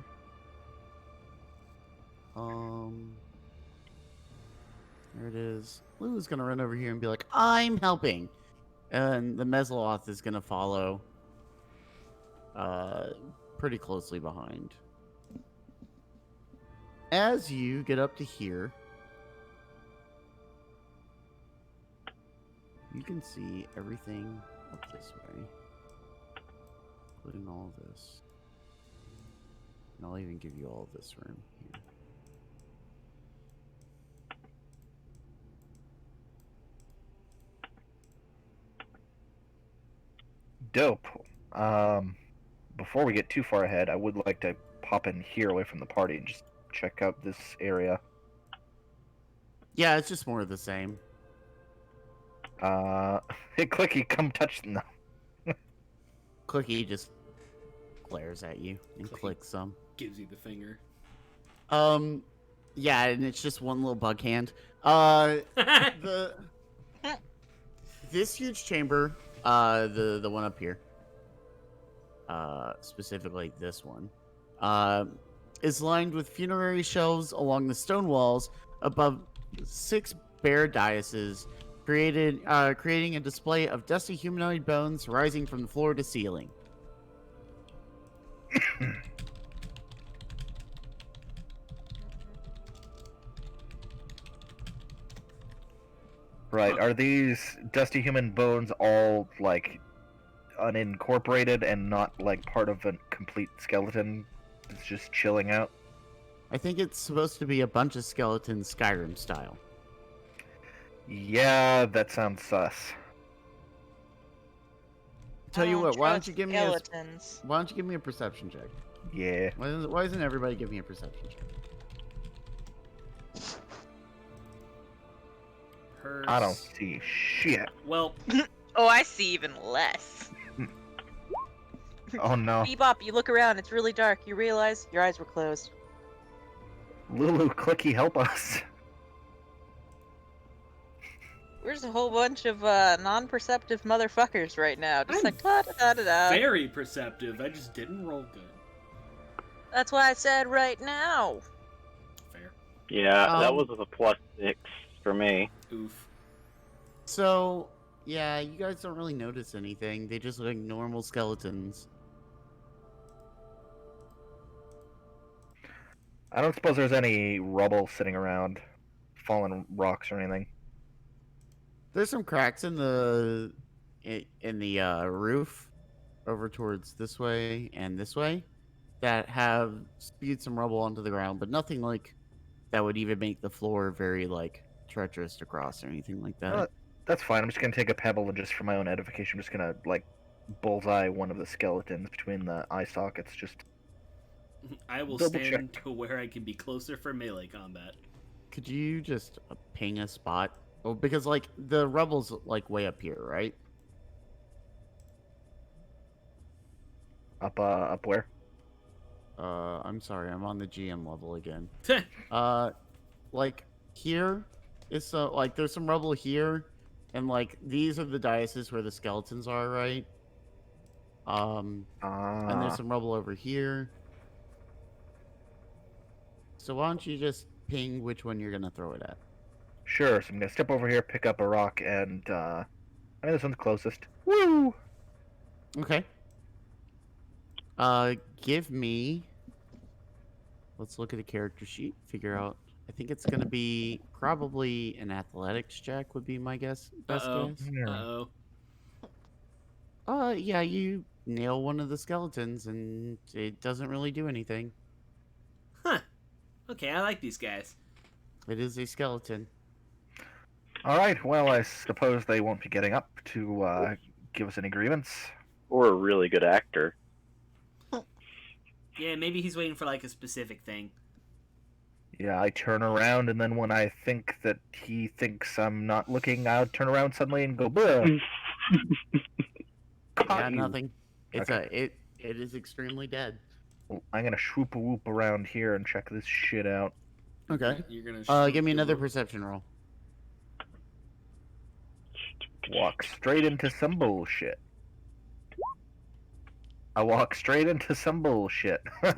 There it is. Lulu's gonna run over here and be like, I'm helping. And the Mesloth is gonna follow pretty closely behind. As you get up to here, you can see everything up this way, including all of this. And I'll even give you all of this room here. Dope. Before we get too far ahead, I would like to pop in here away from the party and just check out this area. Yeah, it's just more of the same. Hey, Clicky, come touch them. Clicky just glares at you and Clicky. clicks some. Gives you the finger. Yeah, and it's just one little bug hand. This huge chamber, the one up here, specifically this one, is lined with funerary shelves along the stone walls above 6 bare daises, creating a display of dusty humanoid bones rising from the floor to ceiling. Right, are these dusty human bones all, like, unincorporated and not, like, part of a complete skeleton? It's just chilling out? I think it's supposed to be a bunch of skeletons Skyrim style. Yeah, that sounds sus. Tell you I what, don't why don't trust you give me skeletons. why don't you give me a perception check? Yeah. Why doesn't everybody give me a perception check? I don't see shit. Well, Oh, I see even less. Oh no. Bebop, you look around, it's really dark. You realize your eyes were closed. Lulu, Clicky, help us. There's a whole bunch of non-perceptive motherfuckers right now. Just I'm like da da da da da. very perceptive. I just didn't roll good. That's why I said right now. Fair. Yeah, that Um, was a +6 for me. Oof. So, yeah, you guys don't really notice anything. They just look like normal skeletons. I don't suppose there's any rubble sitting around, fallen rocks or anything. There's some cracks in the roof over towards this way and this way that have spewed some rubble onto the ground, but nothing like that would even make the floor very like treacherous to cross or anything like that. That's fine. I'm just gonna take a pebble and just for my own edification, I'm just gonna like bullseye one of the skeletons between the eye sockets. Just I will Double stand to where I can be closer for melee combat. Could you just ping a spot? Oh, because like the rubble's like way up here, right? up where? I'm sorry, I'm on the GM level again. Like here is so like there's some rubble here, and like these are the dioceses where the skeletons are, right? And there's some rubble over here. So why don't you just ping which one you're gonna throw it at? Sure. So I'm gonna step over here, pick up a rock, and I mean this one's closest. Woo! Okay. Give me. Let's look at the character sheet. Figure out. I think it's gonna be probably an athletics check. Would be my guess. Best Uh-oh. guess. Uh-oh. Yeah, you nail one of the skeletons, and it doesn't really do anything. Huh. Okay, I like these guys. It is a skeleton. All right. Well, I suppose they won't be getting up to give us any grievance. Or a really good actor. Yeah, maybe he's waiting for like a specific thing. Yeah, I turn around, and then when I think that he thinks I'm not looking, I'll turn around suddenly and go, "Bruh." Caught Yeah, you. nothing. It's Okay. it is extremely dead. Well, I'm gonna swoop a whoop around here and check this shit out. Okay. You're gonna. Give me shoot another the- perception roll. Walk straight into some bullshit. I walk straight into some bullshit. You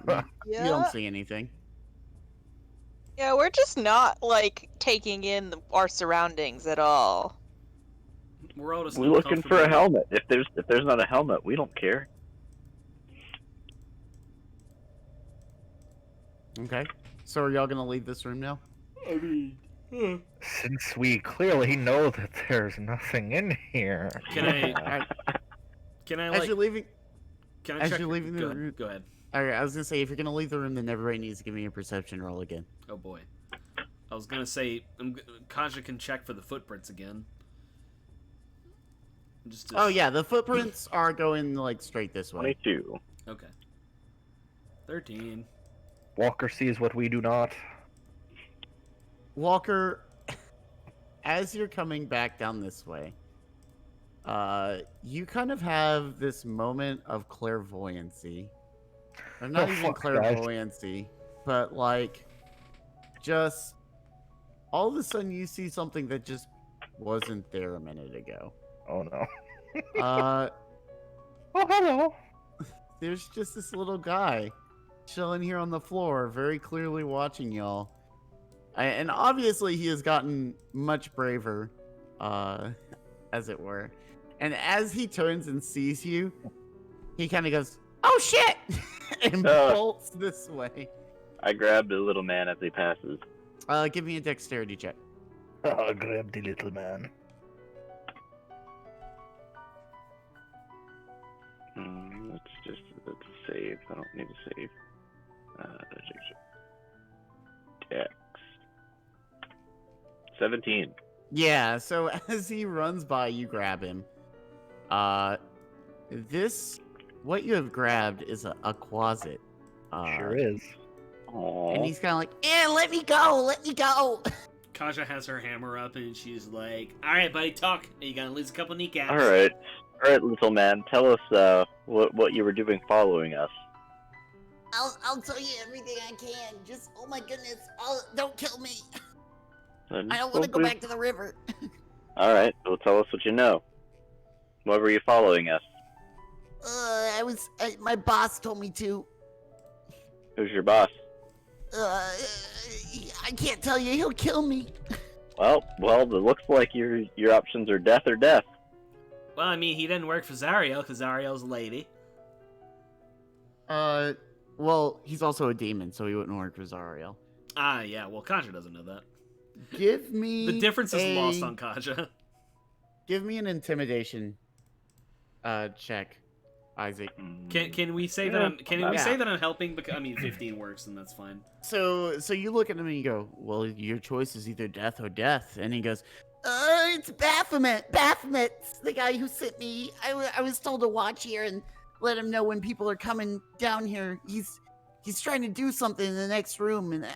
don't see anything. Yeah, we're just not like taking in our surroundings at all. We're all just We're looking for a uncomfortable. helmet. If there's not a helmet, we don't care. Okay. So are y'all gonna leave this room now? I mean, Since we clearly know that there's nothing in here. Can I? Alright. Can I As like? you're leaving, Can I as check? you're leaving the go, room- go ahead. alright, I was gonna say if you're gonna leave the room, then everybody needs to give me a perception roll again. Oh boy. I was gonna say Kaja can check for the footprints again. Just Oh yeah, the footprints are going like straight this way. 22. Okay. 13. Walker sees what we do not. Walker, as you're coming back down this way, you kind of have this moment of clairvoyancy. Or not Oh, even fuck, guys. clairvoyancy, but like just all of a sudden you see something that just wasn't there a minute ago. Oh no. Uh, Oh, hello. there's just this little guy chilling here on the floor, very clearly watching y'all. And obviously he has gotten much braver, as it were. And as he turns and sees you, he kind of goes, "Oh shit!" and bolts this way. I grabbed the little man as he passes. Give me a dexterity check. Oh, grab the little man. Let's save. I don't need to save. Dex. 17. Yeah, so as he runs by, you grab him. What you have grabbed is a closet. Sure is. Aww. And he's kind of like, let me go. Kaja has her hammer up and she's like, "Alright, buddy, talk. You're gonna lose a couple kneecaps." Alright, little man. Tell us what you were doing following us. I'll tell you everything I can. Just, oh my goodness, don't kill me. I don't want to go back to the river. Alright, well tell us what you know. Why were you following us? My boss told me to. Who's your boss? I can't tell you. He'll kill me. Well, it looks like your options are death or death. Well, I mean, he didn't work for Zariel, because Zariel's a lady. Well, he's also a demon, so he wouldn't work for Zariel. Ah, yeah, well, Kaja doesn't know that. Give me The difference is lost on Kaja. Give me an intimidation check, Isaac. Can we say that I'm say that I'm helping? Because I mean, 15 works, and that's fine. So you look at him and you go, "Well, your choice is either death or death." And he goes, It's Baphomet. Baphomet's the guy who sent me. I was told to watch here and let him know when people are coming down here. He's trying to do something in the next room, and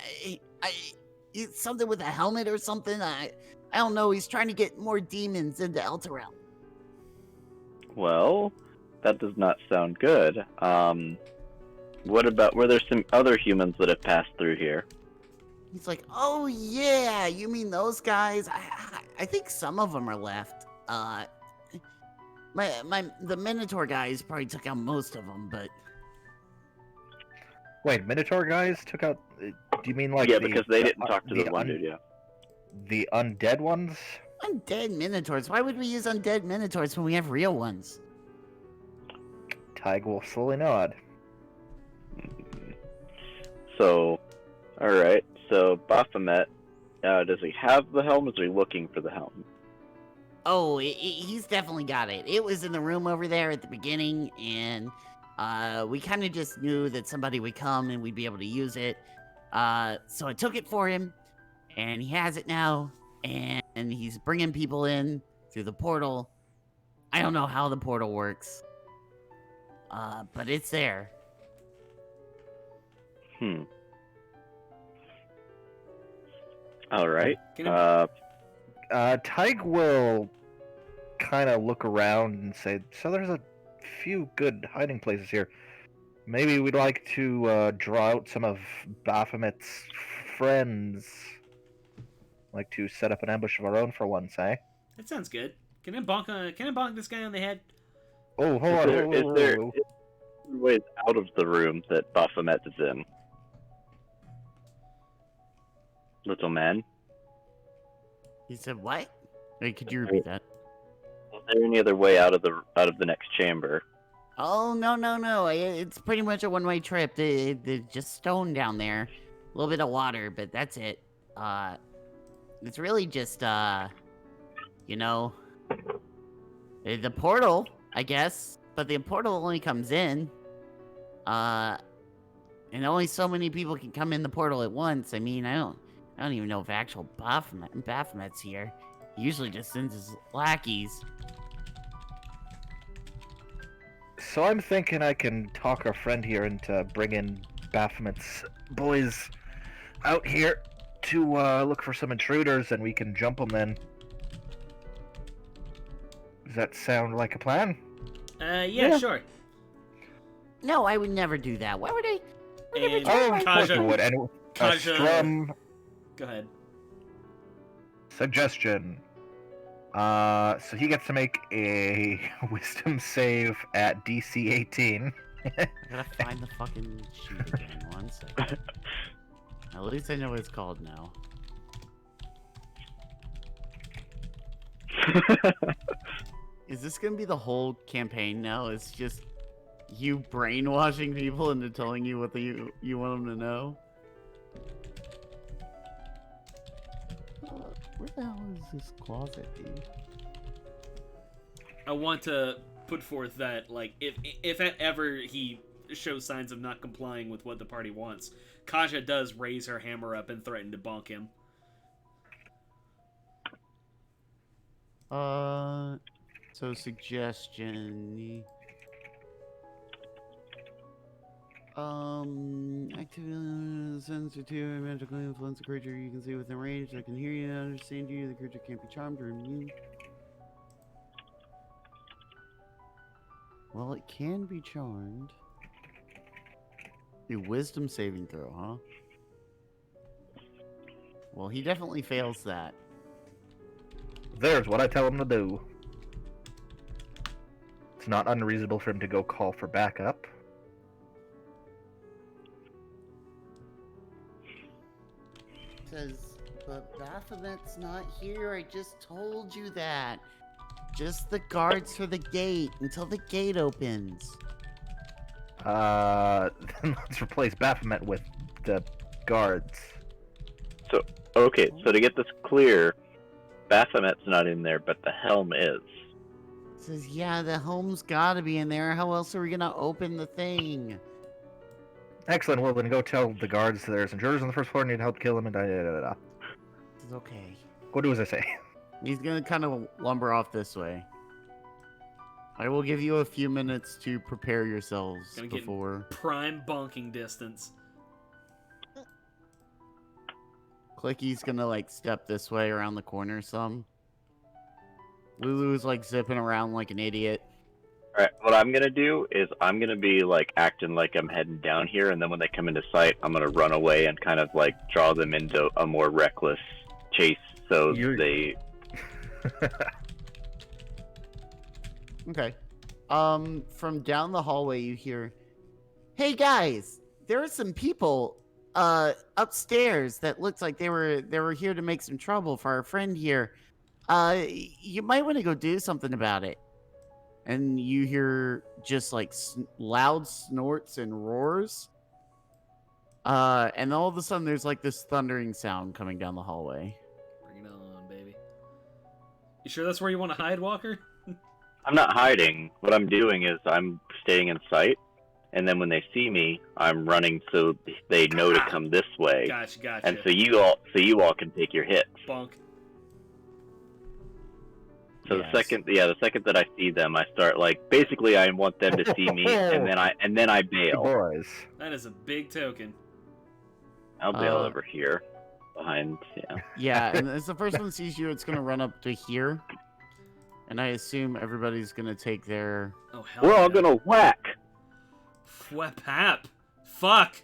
it's something with a helmet or something. I don't know. He's trying to get more demons into Elturel. Well, that does not sound good. What about, were there some other humans that have passed through here? He's like, oh yeah, you mean those guys? I think some of them are left. The Minotaur guys probably took out most of them, but Wait, Minotaur guys took out... Do you mean like because they didn't talk to the one dude, yeah. The undead ones? undead Minotaurs. Why would we use undead Minotaurs when we have real ones? Tig will slowly nod. So, alright. So, Baphomet, does he have the helm, or is he looking for the helm? Oh, he's definitely got it. It was in the room over there at the beginning, and we kind of just knew that somebody would come and we'd be able to use it. So I took it for him, and he has it now, and he's bringing people in through the portal. I don't know how the portal works, but it's there. Alright. Tig will kind of look around and say, so there's a few good hiding places here. Maybe we'd like to draw out some of Baphomet's friends. Like to set up an ambush of our own for once, eh? That sounds good. Can I bonk this guy on the head? Oh, hold on. Is there ways out of the room that Baphomet is in? Little man? He said, "What? Wait, could you repeat that?" Is there any other way out of the next chamber? Oh, no. It's pretty much a one-way trip. There's just stone down there. A little bit of water, but that's it. It's really just, the portal, I guess. But the portal only comes in. And only so many people can come in the portal at once. I mean, I don't even know if actual Baphomet's here. He usually just sends his lackeys. So I'm thinking I can talk our friend here into bringing Baphomet's boys out here to look for some intruders, and we can jump them then. Does that sound like a plan? Yeah, sure. No, I would never do that. Why would I? And Oh, of course Kaja- you would. And a Kaja- strum Go ahead. suggestion. So he gets to make a wisdom save at DC 18. I gotta find the fucking sheet again. 1 second. At least I know what it's called now. Is this gonna be the whole campaign now? It's just you brainwashing people into telling you what you want them to know? Where the hell is this closet, dude? I want to put forth that, like, if ever he shows signs of not complying with what the party wants, Kaja does raise her hammer up and threaten to bonk him. So suggestion. Activity sensitive magically influence a creature you can see within range that can hear you and understand you. The creature can't be charmed or immune. Well, it can be charmed. A wisdom saving throw, huh? Well, he definitely fails that. There's what I tell him to do. It's not unreasonable for him to go call for backup. Says, but Baphomet's not here. I just told you that. Just the guards for the gate until the gate opens. Then let's replace Baphomet with the guards. Okay, so to get this clear, Baphomet's not in there, but the helm is. Says, yeah, the home's gotta be in there. How else are we gonna open the thing? Excellent. Well, then go tell the guards there's intruders on the first floor. Need help kill them and da da da da. It's okay. What do as I say? He's gonna kind of lumber off this way. I will give you a few minutes to prepare yourselves Gonna get before. prime bonking distance. Clicky's gonna like step this way around the corner some. Lulu's like zipping around like an idiot. Alright, what I'm gonna do is I'm gonna be like acting like I'm heading down here, and then when they come into sight, I'm gonna run away and kind of like draw them into a more reckless chase so they. Okay. From down the hallway you hear, "Hey guys, there are some people upstairs that looks like they were here to make some trouble for our friend here. You might want to go do something about it." And you hear just like loud snorts and roars. And all of a sudden there's like this thundering sound coming down the hallway. Bring it on, baby. You sure that's where you want to hide, Walker? I'm not hiding. What I'm doing is I'm staying in sight, and then when they see me, I'm running so they know to come this way. Gotcha. And so you all can take your hits. Bonk. So Yes. the second that I see them, I start like basically I want them to see me, and then I Good bail. boys. That is a big token. I'll bail over here, behind. Yeah. Yeah, and as the first one sees you, it's gonna run up to here. And I assume everybody's gonna take their. Oh hell. We're all yeah. gonna whack. Whap. Fuck.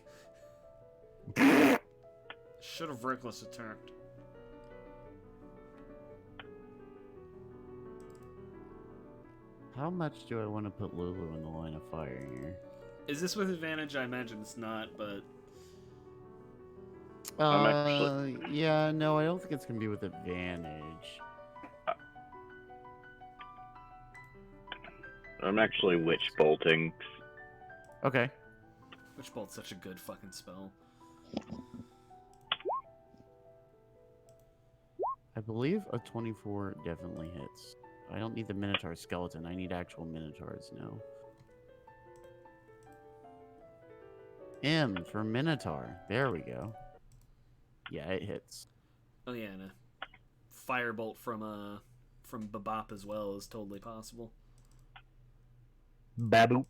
Should have reckless attacked. How much do I want to put Lulu in the line of fire here? Is this with advantage? I imagine it's not, but Yeah, no, I don't think it's gonna be with advantage. I'm actually witch bolting. Okay. Witch Bolt's such a good fucking spell. I believe a 24 definitely hits. I don't need the Minotaur skeleton. I need actual Minotaurs now. M for Minotaur. There we go. Yeah, it hits. Oh yeah, and a firebolt from Babop as well is totally possible. Baboop.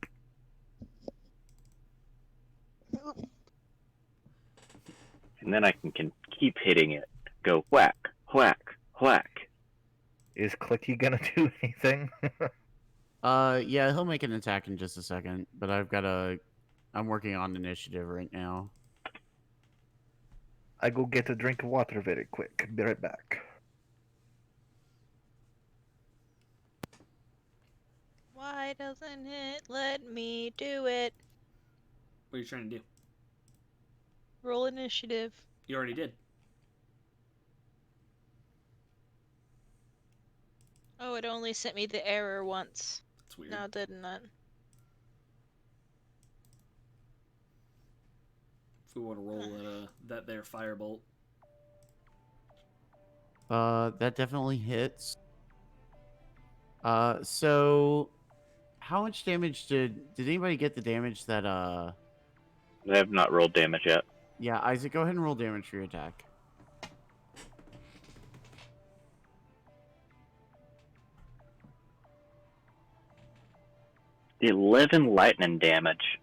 And then I can keep hitting it. Go whack, whack, whack. Is Clicky gonna do anything? Yeah, he'll make an attack in just a second, but I'm working on initiative right now. I go get a drink of water very quick. Be right back. Why doesn't it let me do it? What are you trying to do? Roll initiative. You already did. Oh, it only sent me the error once. That's weird. No, it didn't. If we want to roll that there firebolt. That definitely hits. So how much damage did anybody get the damage that I have not rolled damage yet. Yeah, Isaac, go ahead and roll damage for your attack. The 11 lightning damage.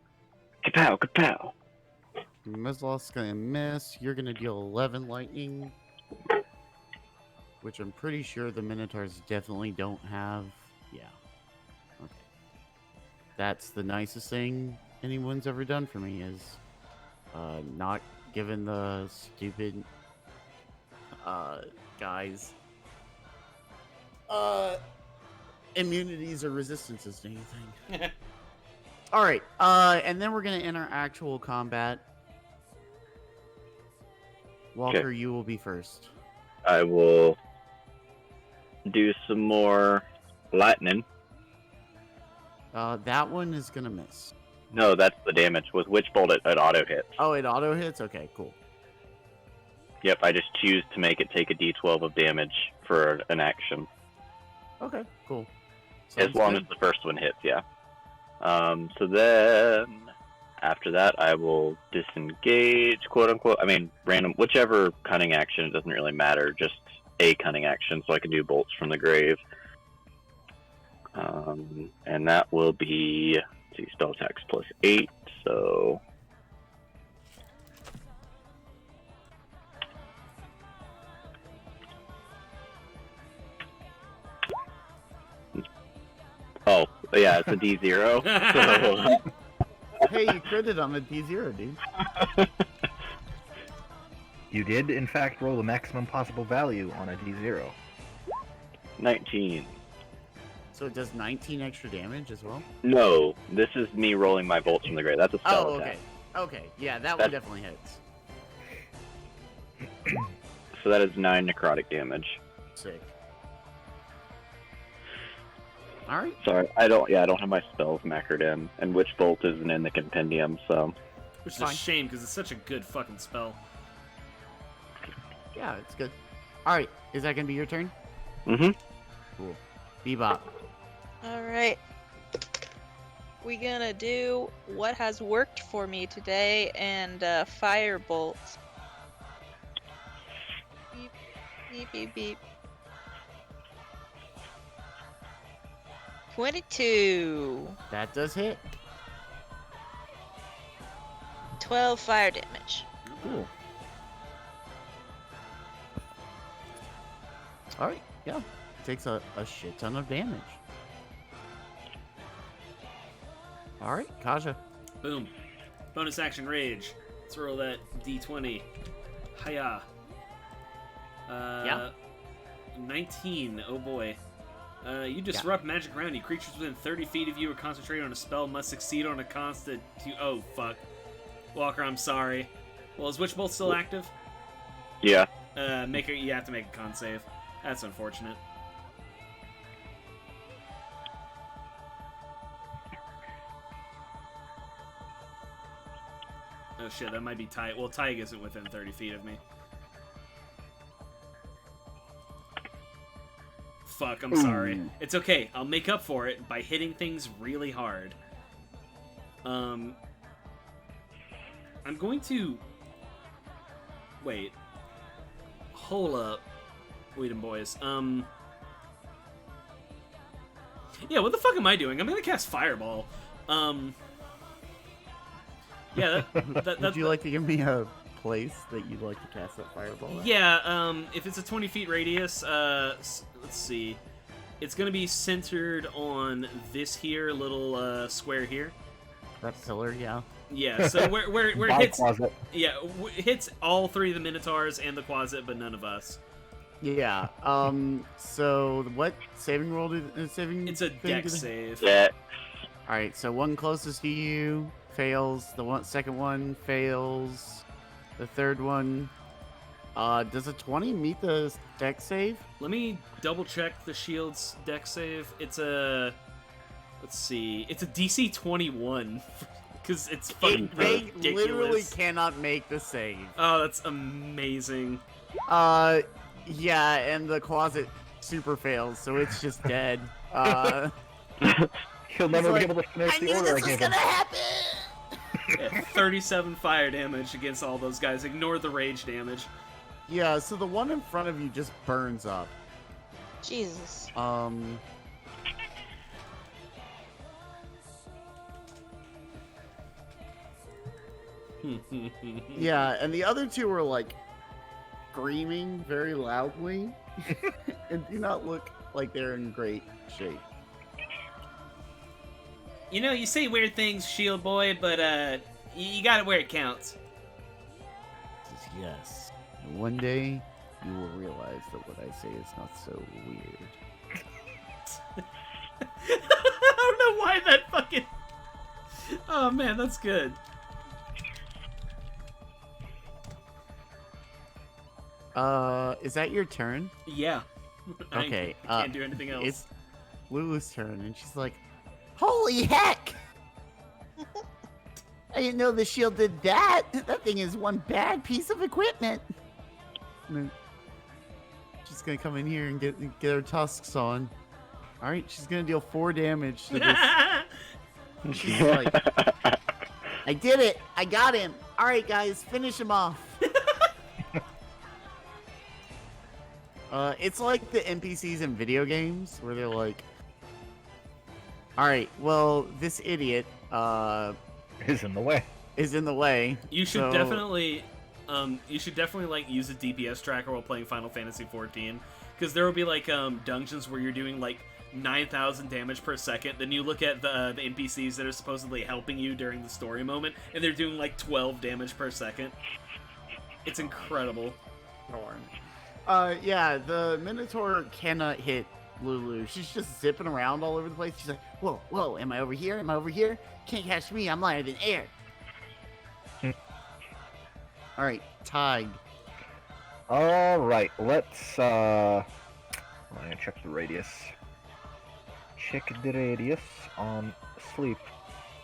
Kapow, kapow. Mizlof's gonna miss. You're gonna deal 11 lightning, which I'm pretty sure the Minotaurs definitely don't have. Yeah. Okay. That's the nicest thing anyone's ever done for me is not giving the stupid guys immunities or resistances to anything. All right, and then we're gonna enter actual combat. Walker, you will be first. I will do some more lightning. That one is gonna miss. No, that's the damage. With Witch Bolt, it auto hits. Oh, it auto hits. Okay, cool. Yep, I just choose to make it take a d12 of damage for an action. Okay, cool. As long as the first one hits, yeah. So then, after that, I will disengage, quote unquote. I mean, random, whichever cunning action, it doesn't really matter. Just a cunning action, so I can do bolts from the grave. And that will be, let's see, spell attacks plus 8, so. Oh, yeah, it's a D0. So... Hey, you critted on a D0, dude. You did, in fact, roll the maximum possible value on a D0. 19. So it does 19 extra damage as well? No, this is me rolling my bolts from the grave. That's a spell Oh, attack. okay. Okay, yeah, that one definitely hits. So that is 9 necrotic damage. Sick. All right. Sorry, I don't have my spells macroed in, and Witch Bolt isn't in the compendium, so. Which is a shame because it's such a good fucking spell. Yeah, it's good. All right, is that gonna be your turn? Mm-hmm. Cool. Bebop. Alright. We gonna do what has worked for me today and firebolt. Beep, beep, beep, beep. 22. That does hit. 12 fire damage. Cool. All right, yeah. Takes a shit ton of damage. All right, Kaja. Boom. Bonus action rage. Let's roll that d20. Hiya. Yeah. 19. Oh boy. You disrupt magic around you. Creatures within 30 feet of you are concentrated on a spell must succeed on a constant. Oh fuck. Walker, I'm sorry. Well, is Witch Bolt still active? Yeah. You have to make a con save. That's unfortunate. Oh shit, that might be Ty. Well, Tyg isn't within 30 feet of me. Fuck, I'm sorry. It's okay. I'll make up for it by hitting things really hard. I'm going to... Wait. Hold up. Wait, boys. Yeah, what the fuck am I doing? I'm gonna cast Fireball. Yeah, Would you like to give me a place that you'd like to cast that fireball at? Yeah, if it's a 20 feet radius, let's see. It's gonna be centered on this here little square here. That pillar, yeah. Yeah, so where it Bottom hits, closet. yeah, hits all three of the Minotaurs and the closet, but none of us. Yeah. So what saving roll did saving? It's a thing dex did it- save. Yeah. All right. So one closest to you fails. The second one fails. The third one. Does a 20 meet the dex save? Let me double check the shield's dex save. It's a, let's see, it's a DC 21 because it's fucking They ridiculous. literally cannot make the save. Oh, that's amazing. Yeah, and the closet super fails, so it's just dead. He'll never like, be able to finish I the knew order I this was gave him. gonna happen. Yeah, 37 fire damage against all those guys. Ignore the rage damage. Yeah, so the one in front of you just burns up. Jesus. Yeah, and the other two are like screaming very loudly and do not look like they're in great shape. You know, you say weird things, Shield Boy, but you got it where it counts. Says, yes. And one day you will realize that what I say is not so weird. I don't know why that fucking. Oh man, that's good. Is that your turn? Yeah. Okay, I can't do anything else. It's Lulu's turn, and she's like, "Holy heck! I didn't know the shield did that. That thing is one bad piece of equipment." And then she's gonna come in here and get her tusks on. All right, she's gonna deal 4 damage to this. And she's like, "I did it! I got him! All right, guys, finish him off." It's like the NPCs in video games where they're like, "All right, well, this idiot Is in the way. is in the way." You should so- definitely, like use a DPS tracker while playing Final Fantasy XIV, because there will be like dungeons where you're doing like 9,000 damage per second. Then you look at the NPCs that are supposedly helping you during the story moment, and they're doing like 12 damage per second. It's incredible. Darn. Yeah, the Minotaur cannot hit Lulu. She's just zipping around all over the place. She's like, "Whoa, whoa, am I over here? Am I over here? Can't catch me. I'm lighter than air." All right, Tig. All right, let's. I'm gonna check the radius. Check the radius on sleep.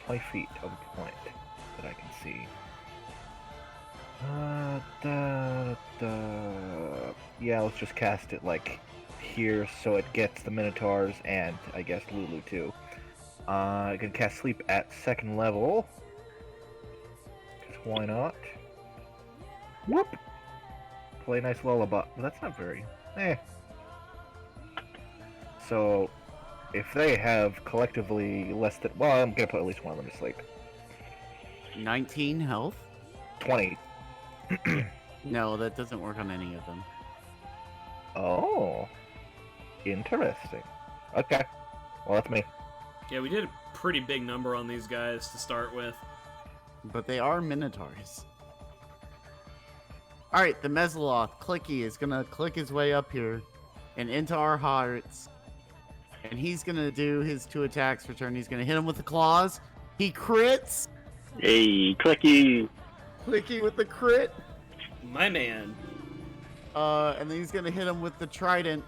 20 feet of a point that I can see. Yeah, let's just cast it like here so it gets the Minotaurs and I guess Lulu too. I can cast sleep at 2nd level. 'Cause why not? Whoop! Play a nice lullaby. Well, that's not very. So, if they have collectively less than. Well, I'm gonna put at least one of them to sleep. 19 health? 20. No, that doesn't work on any of them. Oh. Interesting. Okay. Well, that's me. Yeah, we did a pretty big number on these guys to start with. But they are Minotaurs. All right, the Mesloth, Clicky, is gonna click his way up here and into our hearts. And he's gonna do his 2 attacks for turn. He's gonna hit him with the claws. He crits. Hey, Clicky. Clicky with the crit. My man. And then he's gonna hit him with the trident.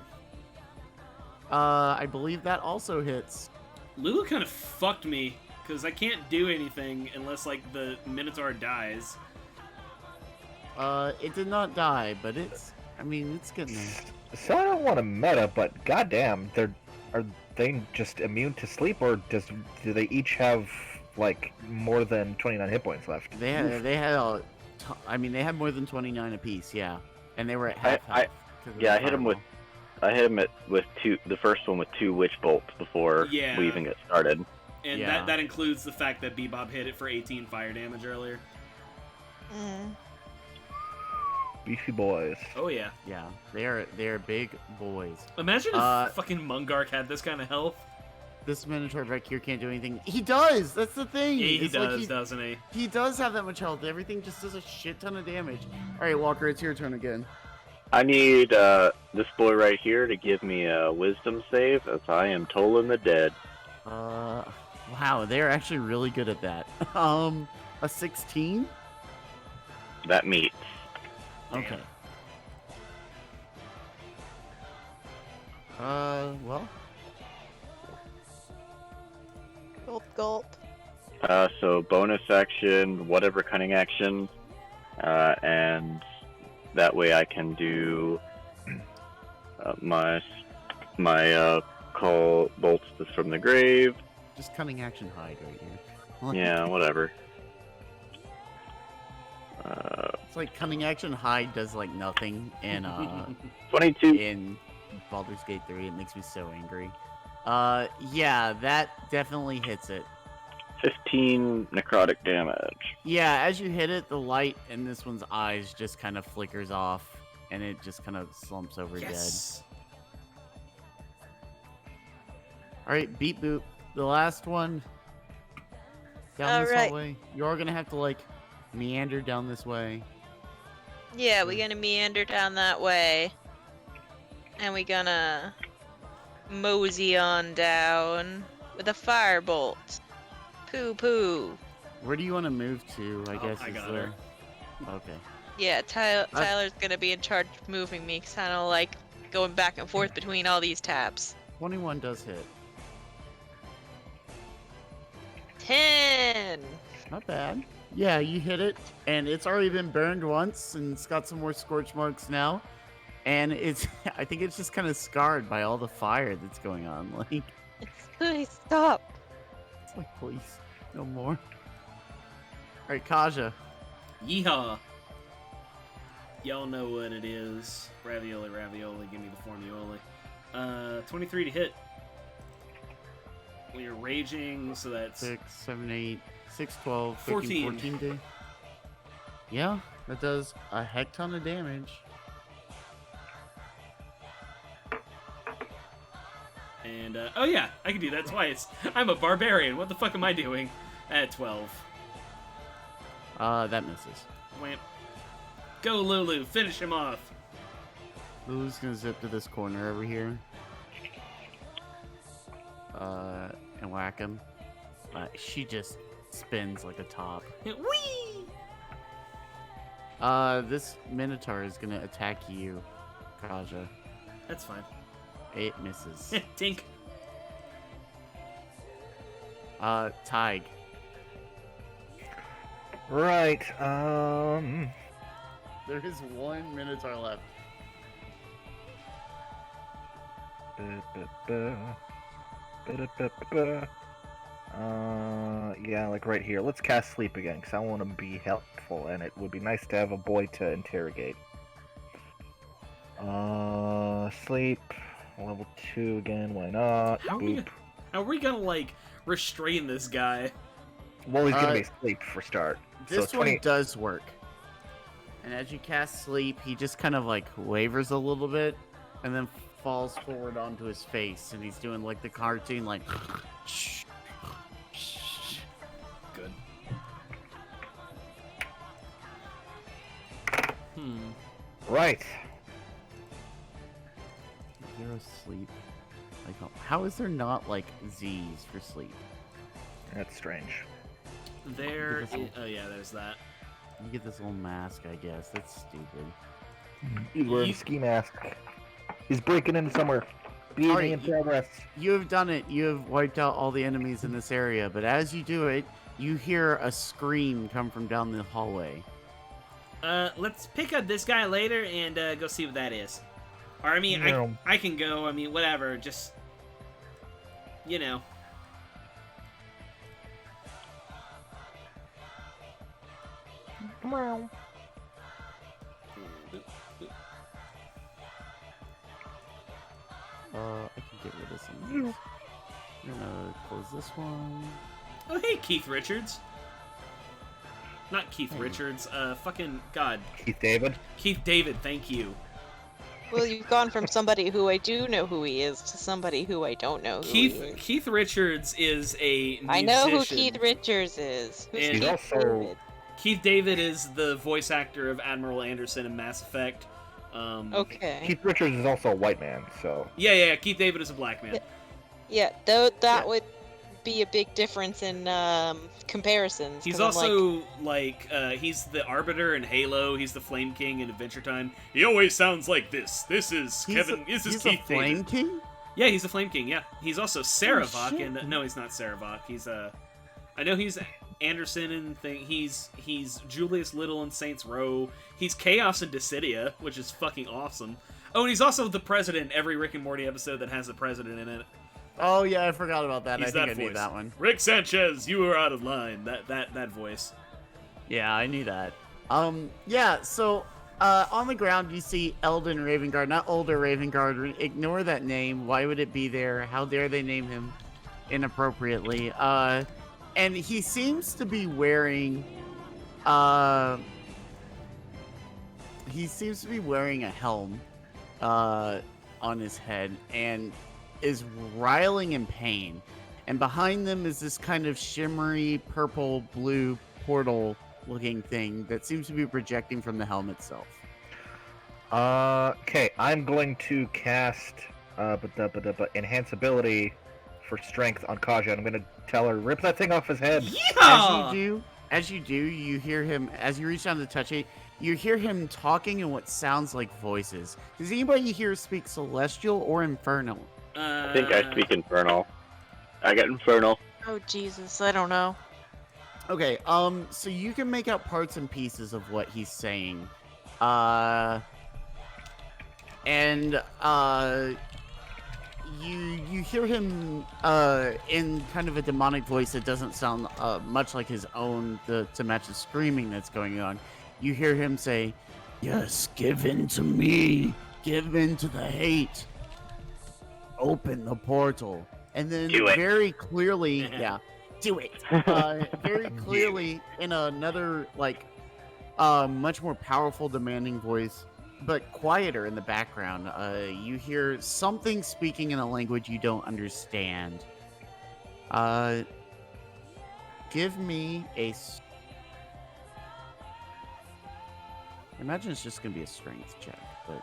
I believe that also hits. Lulu kind of fucked me, because I can't do anything unless, like, the Minotaur dies. It did not die, but it's getting there. So I don't want to meta, but goddamn, are they just immune to sleep, or do they each have like more than 29 hit points left? They had they had more than 29 apiece, yeah, and they were at half I health. 'cause of Yeah, the I hit him with fireball. I hit him with the first one with 2 witch bolts before Yeah. we even get started. And Yeah. that includes the fact that Bebop hit it for 18 fire damage earlier. Beefy boys. Oh yeah. Yeah, they're big boys. Imagine if fucking Mungark had this kind of health. This Minotaur back here can't do anything. He does! That's the thing! Yeah, he It's like does, doesn't he? He does have that much health. Everything just does a shit ton of damage. Alright, Walker, it's your turn again. I need this boy right here to give me a wisdom save, as I am tolling the dead. Wow, they're actually really good at that. A 16? That meets. Okay. Well. Gulp, gulp. So bonus action, whatever cunning action, and that way I can do my call bolts from the grave. Just cunning action hide right here. Yeah, whatever. It's like cunning action hide does like nothing in 22. in Baldur's Gate 3. It makes me so angry. Yeah, that definitely hits it. 15 necrotic damage. Yeah, as you hit it, the light in this one's eyes just kind of flickers off, and it just kind of slumps over Yes. dead. All right, beep boop. The last one. Down this Alright. hallway. You are gonna have to like meander down this way. Yeah, we're gonna meander down that way. And we're gonna mosey on down with a firebolt. Poo poo. Where do you want to move to? I guess I is got there. Okay. Yeah, Tyler's gonna be in charge of moving me, kind of like going back and forth between all these tabs. 21 does hit. 10. Not bad. Yeah, you hit it, and it's already been burned once, and it's got some more scorch marks now. And it's, I think it's just kind of scarred by all the fire that's going on. Like, Please stop. it's like, please, no more. All right, Kaja. Yeehaw. Y'all know what it is. Ravioli, ravioli, give me the formuoli. 23 to hit. When you're raging, so that's 6, 7, 8, 6, 12, 14. 14 day. Yeah, that does a heck ton of damage. And, oh yeah, I can do that twice. I'm a barbarian. What the fuck am I doing? At 12. That misses. Wham. Go, Lulu. Finish him off. Lulu's gonna zip to this corner over here. And whack him. She just spins like a top. Whee! This Minotaur is gonna attack you, Kaja. That's fine. It misses. Tink. Tig. Right. There is one Minotaur left. Yeah, like right here. Let's cast sleep again, because I want to be helpful, and it would be nice to have a boy to interrogate. Sleep. Level 2 again, why not? How Boop. are we gonna, like, restrain this guy? Well, he's gonna be asleep for start. This so one 20... does work. And as you cast sleep, he just kind of like wavers a little bit, and then falls forward onto his face, and he's doing like the cartoon, like. Good. Right. Zero sleep. Like, how is there not like Z's for sleep? That's strange. There. Because of- Oh yeah, there's that. You get this little mask, I guess. That's stupid. He's wearing a ski mask. He's breaking into somewhere. Beating Alright, in progress. You have done it. You have wiped out all the enemies in this area. But as you do it, you hear a scream come from down the hallway. Let's pick up this guy later and go see what that is. Or I mean, No. I can go. I mean, whatever. Just, you know. I can get rid of some of these. We're gonna close this one. Oh, hey, Keith Richards. Not Keith Richards. Fucking God. Keith David. Keith David. Thank you. Well, you've gone from somebody who I do know who he is to somebody who I don't know who he is. Keith Richards is a musician. I know who Keith Richards is. Who's And Keith also- David? Keith David is the voice actor of Admiral Anderson in Mass Effect. Okay. Keith Richards is also a white man, so Yeah. Keith David is a black man. Yeah, though that Yeah. would be a big difference in comparisons. He's 'cause I'm also he's the Arbiter in Halo. He's the Flame King in Adventure Time. He always sounds like this. This is Kevin. This is He's Keith a Flame David. King? Yeah, he's the Flame King. Yeah, he's also Saravok. shit. And no, he's not Saravok. He's I know he's Anderson and thing. He's Julius Little in Saints Row. He's Chaos in Dissidia, which is fucking awesome. Oh, and he's also the president in every Rick and Morty episode that has the president in it. Oh yeah, I forgot about that. He's I think that I knew voice. that one. Rick Sanchez, you are out of line. That voice. Yeah, I knew that. Yeah, so on the ground you see Eldon Ravengard, not older Ravengard. Ignore that name. Why would it be there? How dare they name him inappropriately? And he seems to be wearing a helm on his head and is writhing in pain. And behind them is this kind of shimmery purple blue portal looking thing that seems to be projecting from the helm itself. Okay, I'm going to cast enhance ability for strength on Kaja. I'm gonna tell her, rip that thing off his head. Yeah. As you do, you hear him, as you reach down to touch it, you hear him talking in what sounds like voices. Does anybody here speak Celestial or Infernal? I think I speak Infernal. I got Infernal. Oh Jesus, I don't know. Okay, so you can make out parts and pieces of what he's saying. You hear him in kind of a demonic voice that doesn't sound much like his own to match the screaming that's going on. You hear him say, "Yes, give in to me. Give in to the hate. Open the portal." And then Do it. very clearly, yeah, do it. Very clearly in another much more powerful, demanding voice, but quieter in the background. You hear something speaking in a language you don't understand. Give me a. I imagine it's just gonna be a strength check, but.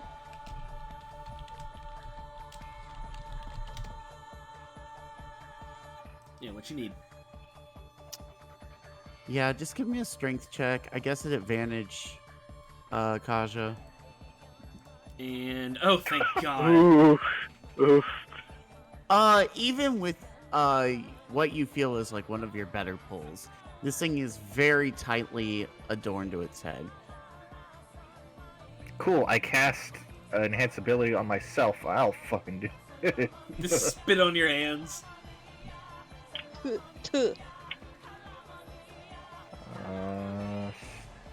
Yeah, what you need. Yeah, just give me a strength check. I guess at advantage, Kaja. And oh, thank God. Oof. Oof. Even with what you feel is like one of your better pulls, this thing is very tightly adorned to its head. Cool, I cast enhance ability on myself. I'll fucking do it. Just spit on your hands.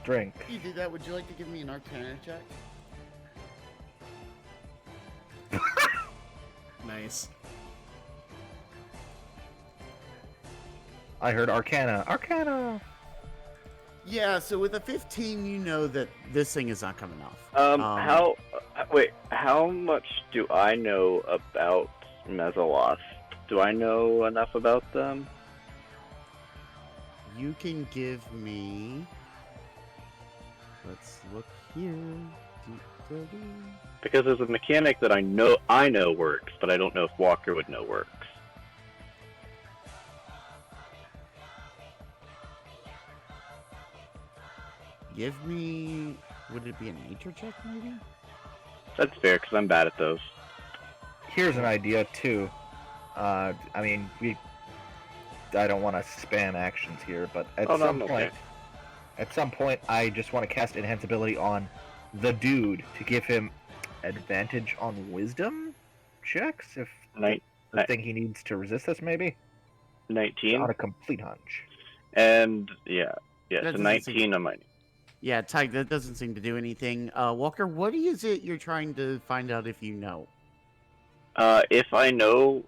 Strength. You do that? Would you like to give me an Arcana check? Nice. I heard Arcana. Arcana! Yeah, so with a 15, you know that this thing is not coming off. How much do I know about Mezzaloth? Do I know enough about them? You can give me. Let's look here. Because there's a mechanic that I know works, but I don't know if Walker would know works. Give me. Would it be a nature check, maybe? That's fair, because I'm bad at those. Here's an idea, too. I mean, I don't want to spam actions here, but at some point, I just want to cast enhance ability on the dude to give him advantage on wisdom checks if the thing he needs to resist this, maybe? 19? On a complete hunch. And, so That 19 on my... Yeah, Tyke, that doesn't seem to do anything. Walker, what is it you're trying to find out if you know? If I know...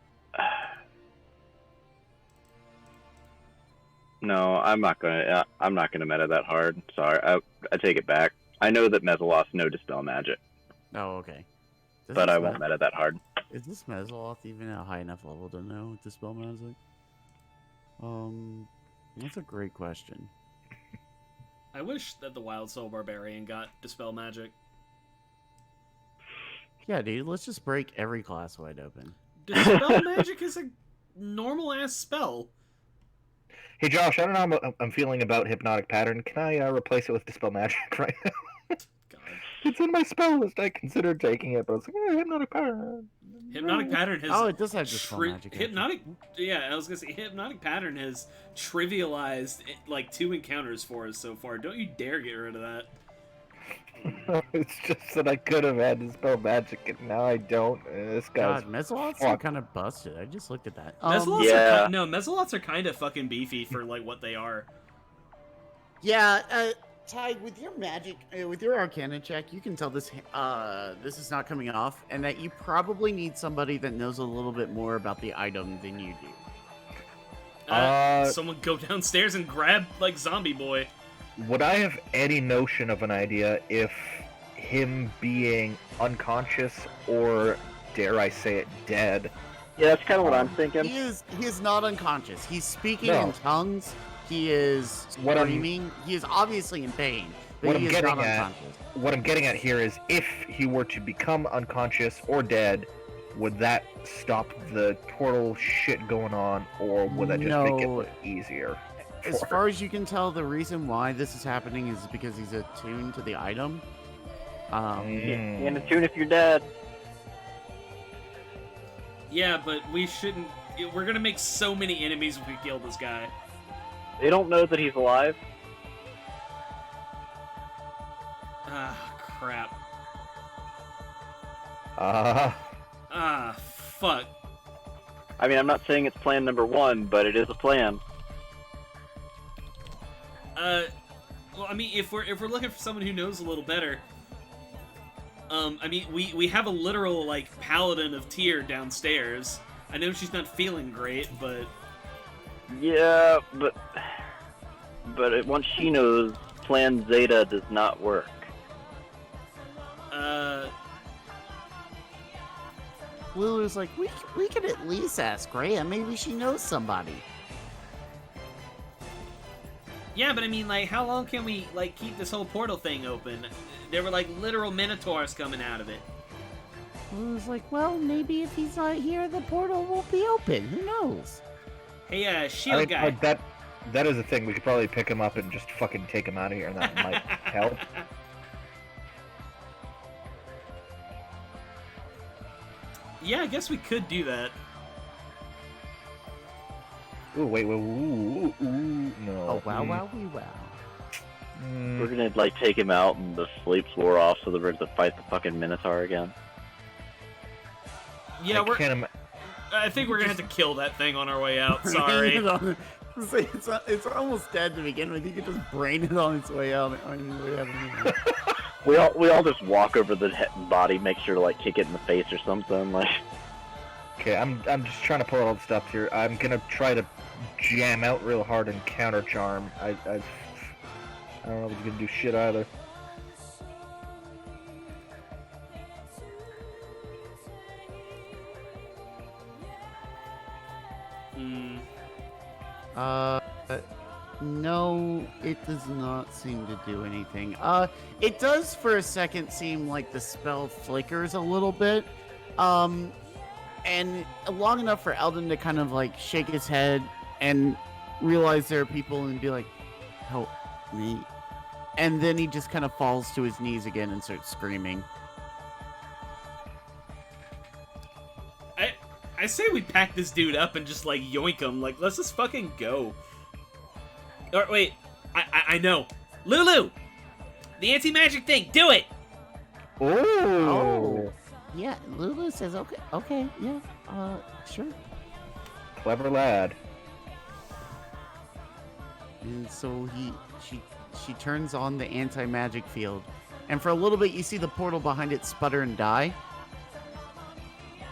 No, I'm not gonna meta that hard. Sorry, I take it back. I know that Mezzaloths know Dispel Magic, Oh, okay. but I won't meta that hard. Is this Mezzaloth even at a high enough level to know Dispel Magic? That's a great question. I wish that the Wild Soul Barbarian got Dispel Magic. Yeah, dude, let's just break every class wide open. Dispel Magic is a normal-ass spell. Hey Josh, I don't know how I'm feeling about Hypnotic Pattern. Can I replace it with Dispel Magic right now? God. It's in my spell list. I considered taking it, but I was like, Hypnotic Pattern. Hypnotic Pattern has... Oh, it does have Dispel Magic. Hypnotic... Yeah, I was gonna say, Hypnotic Pattern has trivialized, like, 2 encounters for us so far. Don't you dare get rid of that. It's just that I could have had Dispel Magic, and now I don't. This guy's... God, Mezzaloths are kind of busted. I just looked at that. Mezzaloths are kind of fucking beefy for, like, what they are. Yeah, Ty, with your magic, with your Arcana check, you can tell this this is not coming off, and that you probably need somebody that knows a little bit more about the item than you do. Someone go downstairs and grab, like, Zombie Boy. Would I have any notion of an idea if him being unconscious or, dare I say it, dead? Yeah, that's kind of what I'm thinking. He is not unconscious. He's speaking in tongues. He is screaming. He is obviously in pain, but he is not unconscious. What I'm getting at here is, if he were to become unconscious or dead, would that stop the portal shit going on, or would that just make it easier? As far as you can tell, the reason why this is happening is because he's attuned to the item. And attune if you're dead. Yeah, but we shouldn't... We're gonna make so many enemies if we kill this guy. They don't know that he's alive. Ah, crap. Fuck. I mean, I'm not saying it's plan number 1, but it is a plan. Well, I mean, if we're looking for someone who knows a little better, I mean, we have a literal, like, paladin of Tyr downstairs. I know she's not feeling great, but... Yeah, but once she knows, Plan Zeta does not work. Lulu's like, we could at least ask Rhea. Maybe she knows somebody. Yeah, but I mean, like, how long can we, like, keep this whole portal thing open? There were, like, literal minotaurs coming out of it. Lulu's like, well, maybe if he's not here, the portal won't be open. Who knows? Hey, shield guy. That is the thing. We should probably pick him up and just fucking take him out of here, and that might help. Yeah, I guess we could do that. Ooh, wait, ooh, no. Oh, wow. We're gonna, like, take him out and the sleeps wore off so that we're gonna fight the fucking Minotaur again. Yeah, I think we're gonna have to kill that thing on our way out. Sorry. It's almost dead to begin with. You could just brain it on its way out. We all just walk over the body, make sure to, like, kick it in the face or something. Like. Okay, I'm just trying to pull out all the stuff here. I'm gonna try to jam out real hard and counter charm. I don't know if he's gonna do shit either. No, it does not seem to do anything. It does for a second seem like the spell flickers a little bit. And long enough for Eldon to kind of, like, shake his head and realize there are people and be like, help me. And then he just kind of falls to his knees again and starts screaming. I say we pack this dude up and just, like, yoink him. Like, let's just fucking go. Or, wait. I know. Lulu! The anti-magic thing! Do it! Oh! Yeah, Lulu says, okay, yeah, sure. Clever lad. And so she turns on the anti-magic field, and for a little bit you see the portal behind it sputter and die.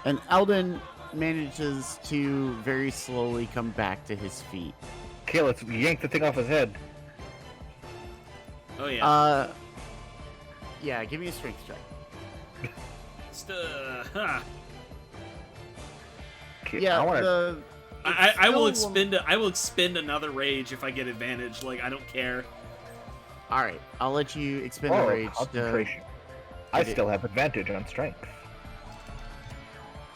And Eldon manages to very slowly come back to his feet. Okay, let's yank the thing off his head. Oh yeah. Yeah, give me a strength check. Ha. Okay, Yeah, I want to. I will expend another rage if I get advantage. Like, I don't care. All right, I'll let you expend the rage. Concentration. I still have advantage on strength.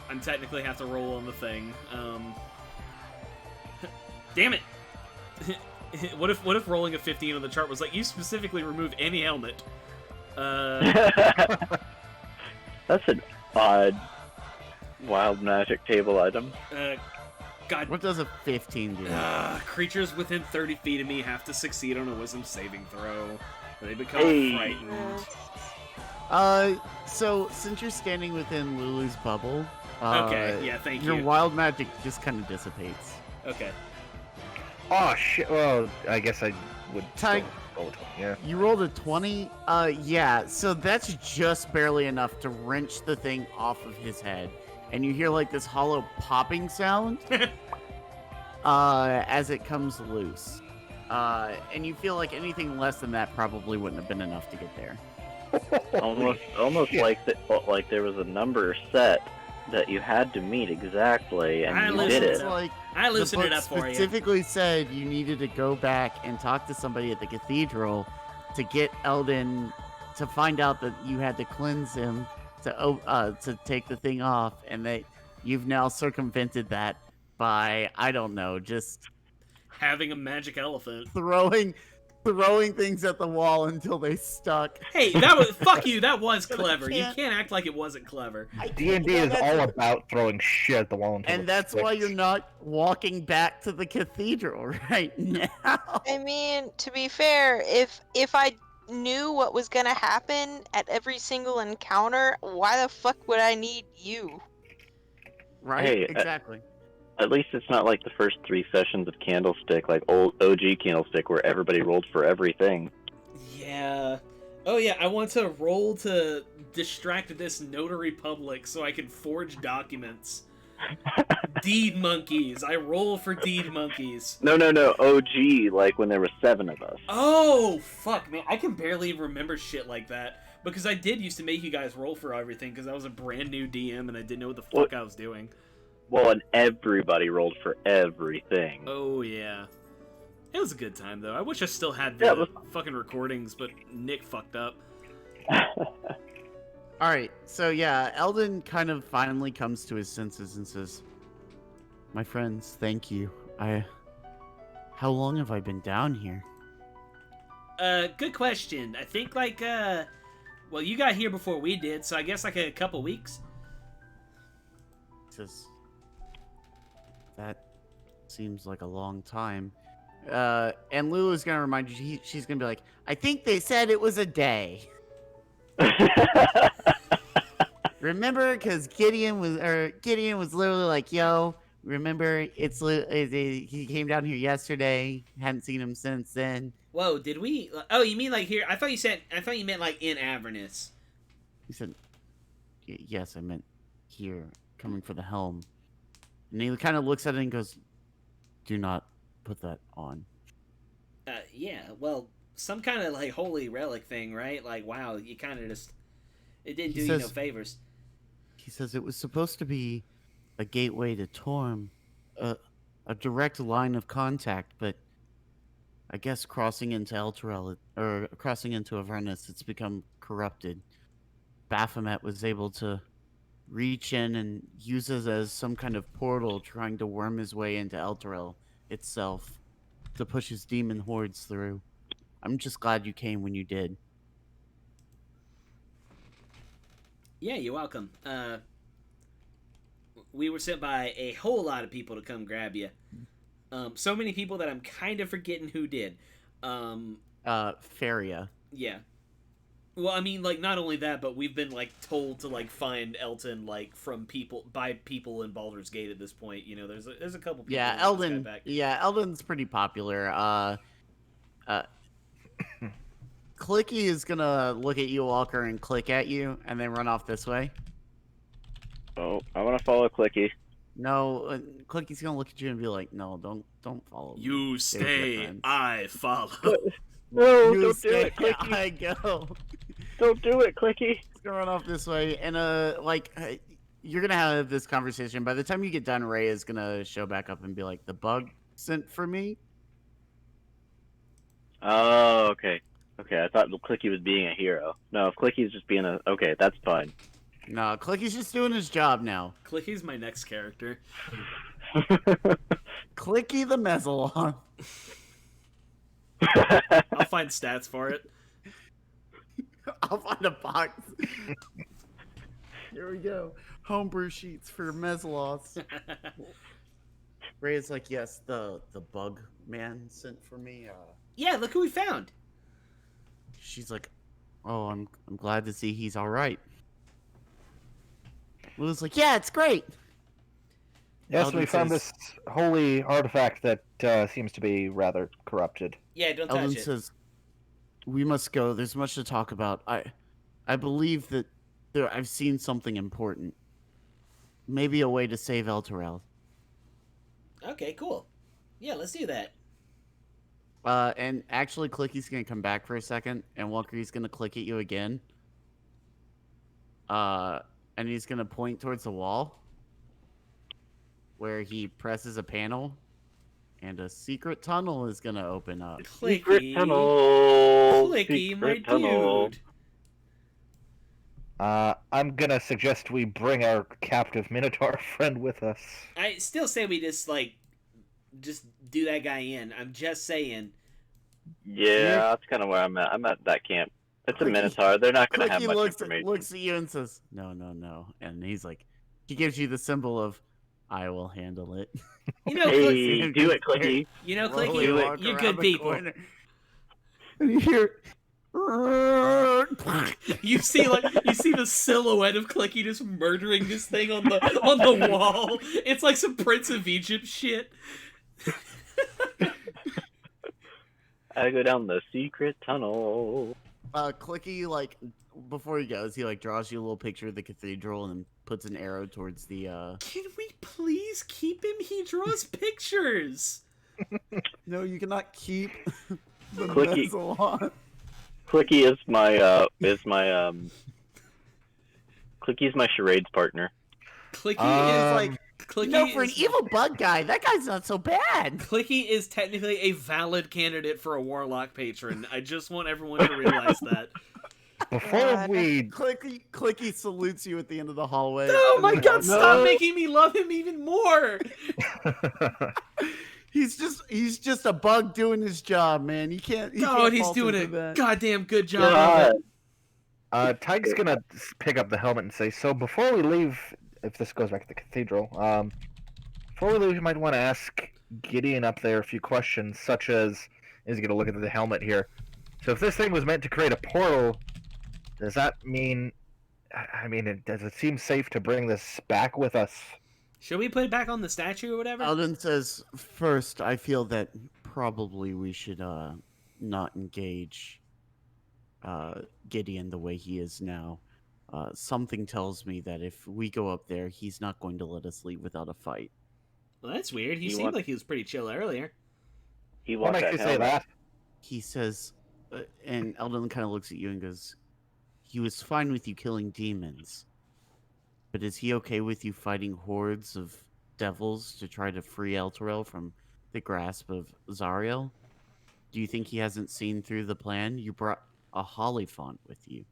I'm technically have to roll on the thing. Damn it! What if rolling a 15 on the chart was like, you specifically remove any helmet? That's an odd wild magic table item. God. What does a 15 do? Creatures within 30 feet of me have to succeed on a wisdom saving throw. Or they become frightened. So since you're standing within Lulu's bubble, okay, yeah, thank you. Your wild magic just kind of dissipates. Okay. Oh shit! Well, I guess I would. Ty, roll it. Yeah. You rolled a 20. Yeah. So that's just barely enough to wrench the thing off of his head, and you hear like this hollow popping sound as it comes loose. And you feel like anything less than that probably wouldn't have been enough to get there. Almost like like there was a number set that you had to meet exactly, and you did it. Like, I loosened it up for you. Specifically said you needed to go back and talk to somebody at the cathedral to get Eldon to find out that you had to cleanse him to take the thing off, and that you've now circumvented that by, I don't know, just having a magic elephant, throwing things at the wall until they stuck. Hey, that was fuck you. That was clever. You can't act like it wasn't clever. D&D is all about throwing shit at the wall, and that's why you're not walking back to the cathedral right now. I mean, to be fair, if I knew what was gonna happen at every single encounter, why the fuck would I need you? Right? Hey, exactly. At least it's not like the first 3 sessions of Candlestick, like old OG Candlestick, where everybody rolled for everything. Yeah. Oh yeah, I want to roll to distract this notary public so I can forge documents. Deed monkeys. I roll for deed monkeys. No, OG, like when there were 7 of us. Oh, fuck, man. I can barely remember shit like that. Because I did used to make you guys roll for everything because I was a brand new DM and I didn't know what the fuck I was doing. Well, and everybody rolled for everything. Oh, yeah. It was a good time, though. I wish I still had the fucking recordings, but Nick fucked up. Alright, so yeah, Eldon kind of finally comes to his senses and says, "My friends, thank you. How long have I been down here?" Good question. I think, like, well, you got here before we did, so I guess, like, a couple weeks. He says, "That seems like a long time." And Lulu's gonna remind you, she's gonna be like, "I think they said it was a day." Remember, because Gideon was literally like, "Yo, remember? He came down here yesterday. Hadn't seen him since then." Whoa, did we? Oh, you mean like here? I thought you meant like in Avernus. He said, "Yes, I meant here, coming for the helm." And he kind of looks at it and goes, "Do not put that on." Yeah, well, some kind of like holy relic thing, right? Like, wow, you kind of just it didn't do you no favors. He says it was supposed to be a gateway to Torm, a direct line of contact, but I guess crossing into Avernus, it's become corrupted. Baphomet was able to reach in and use it as some kind of portal, trying to worm his way into Elturel itself to push his demon hordes through. I'm just glad you came when you did. Yeah, you're welcome. We were sent by a whole lot of people to come grab you. So many people that I'm kind of forgetting who did. Faria. Yeah. Well, I mean, like, not only that, but we've been, like, told to, like, find Elton, like, by people in Baldur's Gate at this point. You know, there's a couple people. Yeah, Eldon. Yeah, Eldon's pretty popular. Clicky is gonna look at you, Walker, and click at you, and then run off this way. Oh, I want to follow Clicky. No, Clicky's gonna look at you and be like, "No, don't follow me. You Stay with your stay, friends." I follow. No, You don't do stay, it, Clicky. I go. Don't do it, Clicky. It's gonna run off this way, and you're gonna have this conversation. By the time you get done, Ray is gonna show back up and be like, "The bug sent for me." Oh, okay. Okay, I thought Clicky was being a hero. No, if Clicky's just being a... Okay, that's fine. No, Clicky's just doing his job now. Clicky's my next character. Clicky the Mezzalon. I'll find stats for it. I'll find a box. Here we go. Homebrew sheets for Mezzalos. Ray is like, yes, the bug man sent for me. Yeah, look who we found. She's like, oh, I'm glad to see he's all right. Lou's like, yeah, it's great. Yes, Eldon we found says- this holy artifact that seems to be rather corrupted. Yeah, don't Eldon touch it. says, we must go. There's much to talk about. I believe that I've seen something important. Maybe a way to save Elturel. Okay, cool. Yeah, let's do that. And actually, Clicky's gonna come back for a second, and Walker's gonna click at you again. And he's gonna point towards the wall, where he presses a panel, and a secret tunnel is gonna open up. Clicky. tunnel. Clicky, my Secret tunnel. dude. I'm gonna suggest we bring our captive Minotaur friend with us. I still say we just do that guy in. I'm just saying. Yeah, that's kind of where I'm at. I'm at that camp. It's a Clicky- Minotaur. They're not going to have Clicky much looks information. at you and says, "No, no, no," and he's like, he gives you the symbol of, "I will handle it." You know, Hey, do it, Clicky. You know, Slowly Clicky, walk you're around good the people. corner. And you hear, You see the silhouette of Clicky just murdering this thing on the wall. It's like some Prince of Egypt shit. I go down the secret tunnel. Clicky, like, before he goes, he like draws you a little picture of the cathedral and then puts an arrow towards the Can we please keep him? He draws pictures. No, you cannot keep the Clicky. Mezzalon. Clicky is Clicky's my charades partner. Clicky Um, is like Clicky. No, for an is- evil bug guy, that guy's not so bad. Clicky is technically a valid candidate for a warlock patron. I just want everyone to realize that. Before God. we Clicky salutes you at the end of the hallway. Oh and my then god, walks stop out. making me love him even more! He's just a bug doing his job, man. You can't. God, he's fault doing him a for that. goddamn good job of it. Tig's gonna pick up the helmet and say, so before we leave, if this goes back to the cathedral, before we leave, you might want to ask Gideon up there a few questions, such as, is he gonna look at the helmet here? So if this thing was meant to create a portal, does that mean, does it seem safe to bring this back with us? Should we put it back on the statue or whatever? Eldon says, first, I feel that probably we should not engage Gideon the way he is now. Something tells me that if we go up there, he's not going to let us leave without a fight. Well, that's weird. He You seemed want- like he was pretty chill earlier. He What wants makes that you say helmet. that? He says, and Eldon kind of looks at you and goes, he was fine with you killing demons, but is he okay with you fighting hordes of devils to try to free Elturel from the grasp of Zariel? Do you think he hasn't seen through the plan? You brought a holly font with you.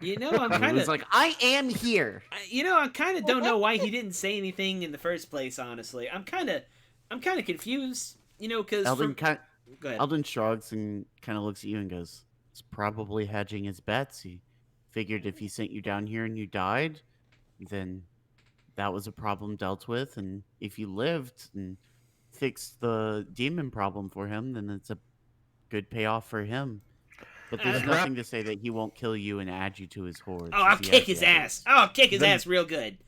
You know, I'm And he kind was of like, I am here. I kind of don't know why he didn't say anything in the first place. Honestly, I'm kind of confused. You know, because Eldon, go ahead. Eldon shrugs and kind of looks at you and goes, he's probably hedging his bets. He figured if he sent you down here and you died, then that was a problem dealt with. And if you lived and fixed the demon problem for him, then it's a good payoff for him. But there's Uh, nothing to say that he won't kill you and add you to his horde. Oh, I'll kick his ass. Oh, I'll kick his Then- ass real good.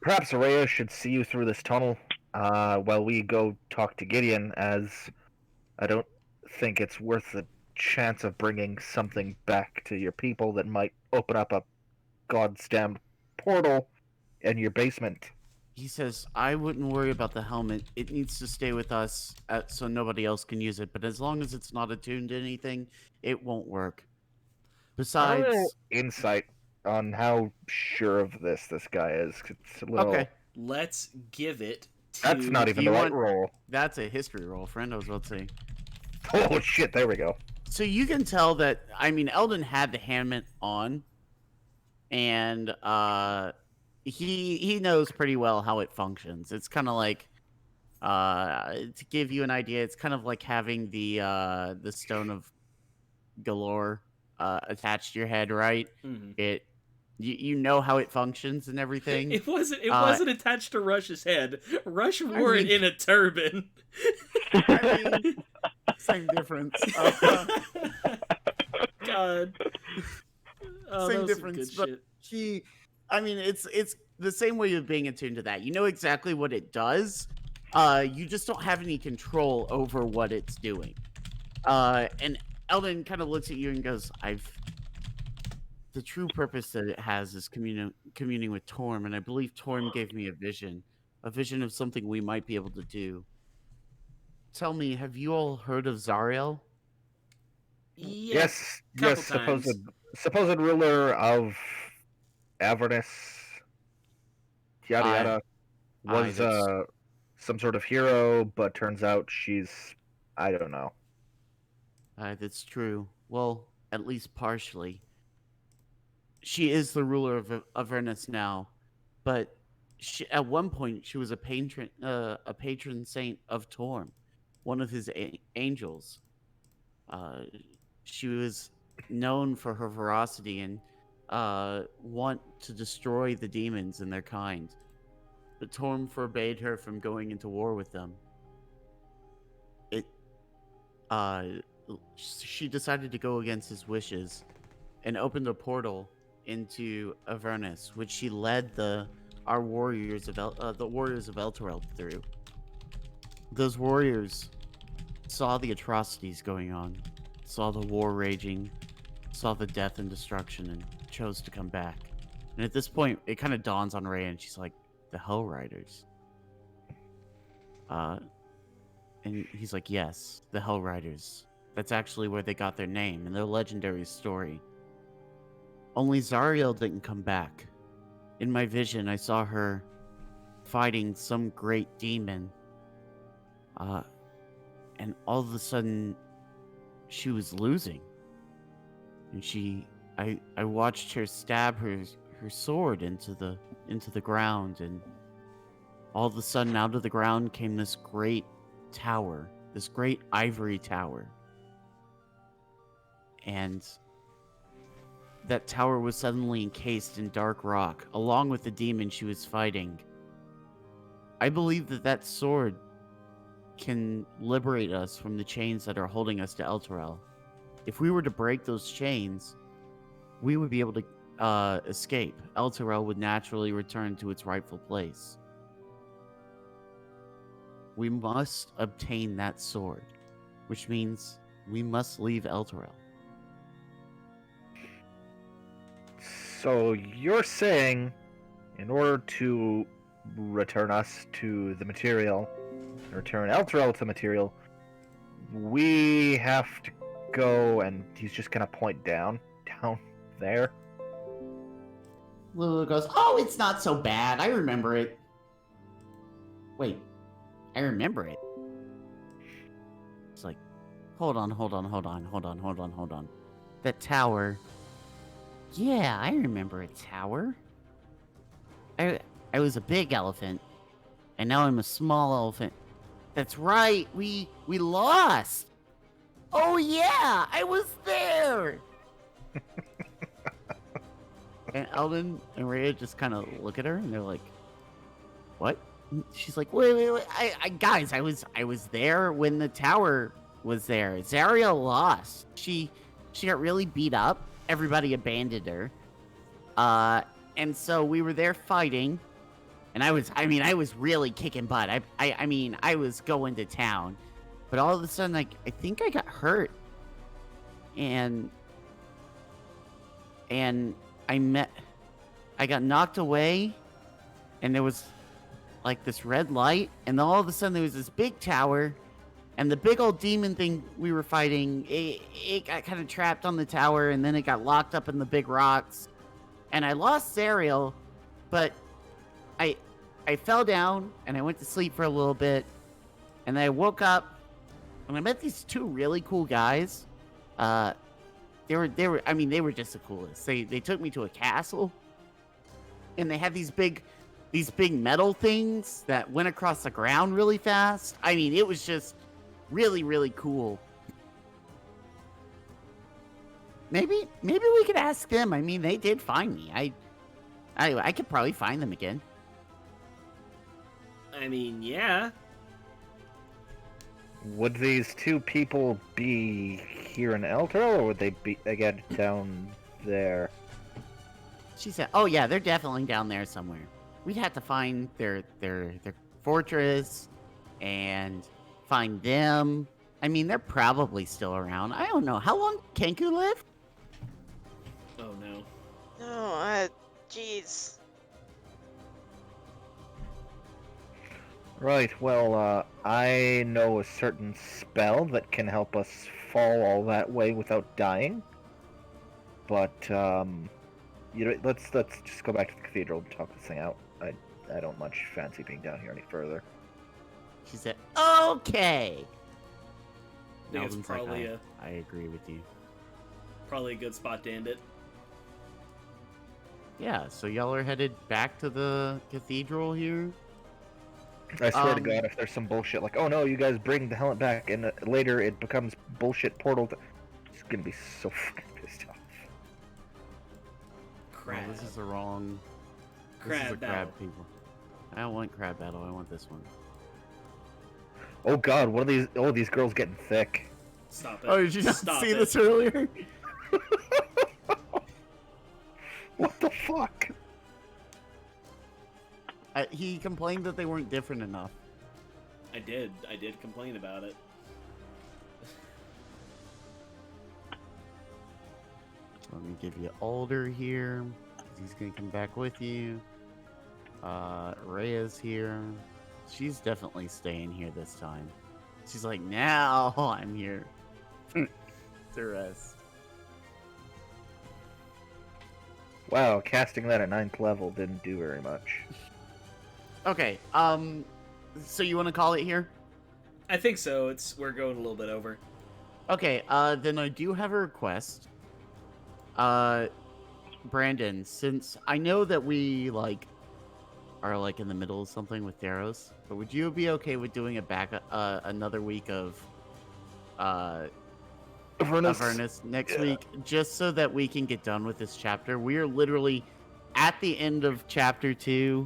Perhaps Araya should see you through this tunnel while we go talk to Gideon, as I don't think it's worth the chance of bringing something back to your people that might open up a god's damned portal in your basement. He says, I wouldn't worry about the helmet. It needs to stay with us so nobody else can use it. But as long as it's not attuned to anything, it won't work. Besides... Roll insight on how sure of this guy is. It's a little... Okay. Let's give it to. That's not even you the right want- roll. That's a history roll, friend. I was about to say. Oh, shit. There we go. So you can tell that, I mean, Eldon had the helmet on. And he knows pretty well how it functions. It's kind of like, to give you an idea, it's kind of like having the stone of galore attached to your head, right? Mhm. You know how it functions and everything. It wasn't attached to Rush's head. Rush wore it in a turban. I mean, same difference. God. Oh, Same that was some difference, good but shit. it's the same way of being attuned to that. You know exactly what it does. You just don't have any control over what it's doing. And Eldon kind of looks at you and goes, the true purpose that it has is communing with Torm, and I believe Torm gave me a vision of something we might be able to do. Tell me, have you all heard of Zariel? Yes. Yes, couple times. supposed ruler of Avernus, yada Aye. yada, Aye, was that's- some sort of hero, but turns out she's, I don't know. That's true. Well, at least partially. She is the ruler of Avernus now, but at one point she was a patron saint of Torm, one of his angels. She was known for her ferocity and want to destroy the demons and their kind. But Torm forbade her from going into war with them. She decided to go against his wishes and opened a portal into Avernus, which she led the warriors of Elturel through. Those warriors saw the atrocities going on, saw the war raging, saw the death and destruction, and chose to come back. And at this point, it kind of dawns on Rhea, and she's like, the Hell Riders. And he's like, yes, the Hell Riders. That's actually where they got their name and their legendary story. Only Zariel didn't come back. In my vision, I saw her fighting some great demon. And all of a sudden, she was losing. And I watched her stab her sword into the ground, and all of a sudden, out of the ground came this great tower, this great ivory tower. And that tower was suddenly encased in dark rock, along with the demon she was fighting. I believe that sword can liberate us from the chains that are holding us to Elturel. If we were to break those chains, we would be able to escape. Elturel would naturally return to its rightful place. We must obtain that sword, which means we must leave Elturel. So you're saying, in order to return us to the material, return Elturel to the material, we have to go, and he's just gonna point down there. Lulu goes, oh, it's not so bad. I remember it. Wait, I remember it. It's like, hold on. That tower. Yeah, I remember a tower. I was a big elephant, and now I'm a small elephant. That's right. We lost. Oh yeah, I was there. And Eldon and Rhea just kind of look at her, and they're like, "What?" She's like, wait, guys, I was there when the tower was there. Zariel lost. She got really beat up. Everybody abandoned her. And so we were there fighting, and I was really kicking butt. I was going to town, but all of a sudden, I think I got hurt, and I got knocked away, and there was like this red light, and then all of a sudden there was this big tower, and the big old demon thing we were fighting, it got kind of trapped on the tower, and then it got locked up in the big rocks, and I lost Zariel, but I fell down, and I went to sleep for a little bit, and I woke up, and I met these two really cool guys. They were just the coolest. They took me to a castle, and they had these big metal things that went across the ground really fast. I mean, it was just really, really cool. Maybe we could ask them. I mean, they did find me. I could probably find them again. I mean, yeah. Would these two people be here in Elturel, or would they be again down there? She said, "Oh yeah, they're definitely down there somewhere. We'd have to find their fortress and find them. I mean, they're probably still around. I don't know. How long did Kenku live?" Oh no. Oh, jeez. Right, well, I know a certain spell that can help us fall all that way without dying. But, let's just go back to the cathedral and talk this thing out. I don't much fancy being down here any further. She said, "Okay." I think it's Nelvin's probably like, I agree with you. probably a good spot to end it. Yeah, so y'all are headed back to the cathedral here? I swear to God, if there's some bullshit like, oh no, you guys bring the helmet back, and later it becomes bullshit portal, it's gonna be so fucking pissed off. Crab. Oh, this is the wrong... This Crab is the battle. crab people. I don't want crab battle, I want this one. Oh God, what are these? Oh, these girls getting thick. Stop it. Oh, did you not Stop see it. this earlier? What the fuck? He complained that they weren't different enough. I did complain about it. Let me give you Alder here. He's gonna come back with you. Rhea's here. She's definitely staying here this time. She's like, now I'm here to rest. Wow, casting that at 9th level didn't do very much. Okay, so you want to call it here? I think so. We're going a little bit over. Okay, then I do have a request. Brandon, since I know that we, are, in the middle of something with Daros, but would you be okay with doing another week of, Avernus next week, just so that we can get done with this chapter? We are literally at the end of chapter 2,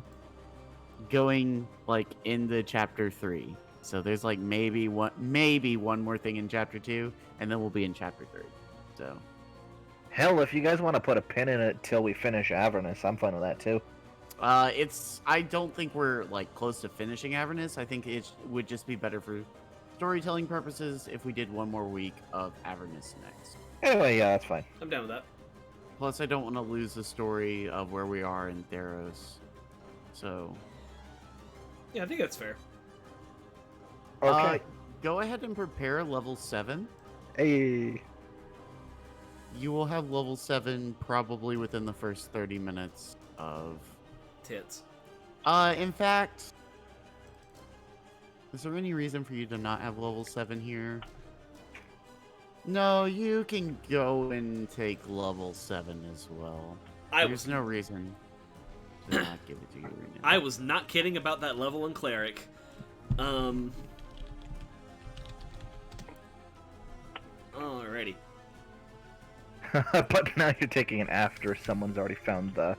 going, into chapter 3. So there's, maybe one more thing in chapter 2, and then we'll be in chapter 3. So... Hell, if you guys want to put a pin in it till we finish Avernus, I'm fine with that too. I don't think we're close to finishing Avernus. I think it would just be better for storytelling purposes if we did one more week of Avernus next. Anyway, yeah, that's fine. I'm down with that. Plus, I don't want to lose the story of where we are in Theros. So, Yeah, I think that's fair. Okay. Go ahead and prepare level 7. Hey. You will have level 7 probably within the first 30 minutes of... Tits. In fact... Is there any reason for you to not have level 7 here? No, you can go and take level 7 as well. There's no reason to not give it to you right now. I was not kidding about that level in Cleric. Alrighty. But now you're taking it after someone's already found the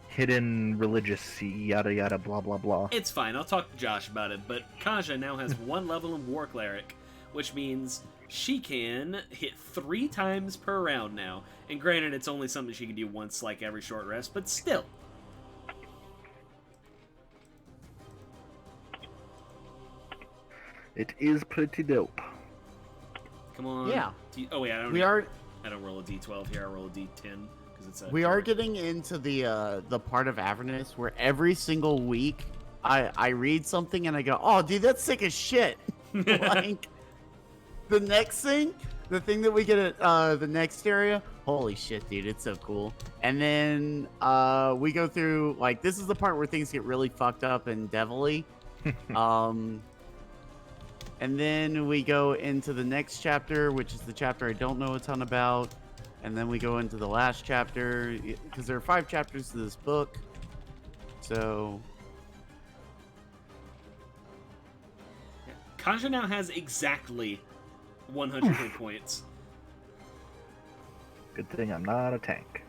hidden religious yada yada blah blah blah. It's fine, I'll talk to Josh about it, but Kaja now has 1 level in War Cleric, which means she can hit 3 times per round now. And granted, it's only something she can do once, every short rest, but still. It is pretty dope. Come on. Yeah. Oh wait, I don't roll a d12 here, I roll a d10, because it's a. We are short- getting into the part of Avernus where every single week I read something and I go, oh, dude, that's sick as shit. Like, the next thing, the thing that we get at the next area, holy shit, dude, it's so cool. And then we go through, like, this is the part where things get really fucked up and devilly. And then we go into the next chapter, which is the chapter I don't know a ton about. And then we go into the last chapter, because there are 5 chapters to this book. So, Kaja now has exactly 100 hit points. Good thing I'm not a tank.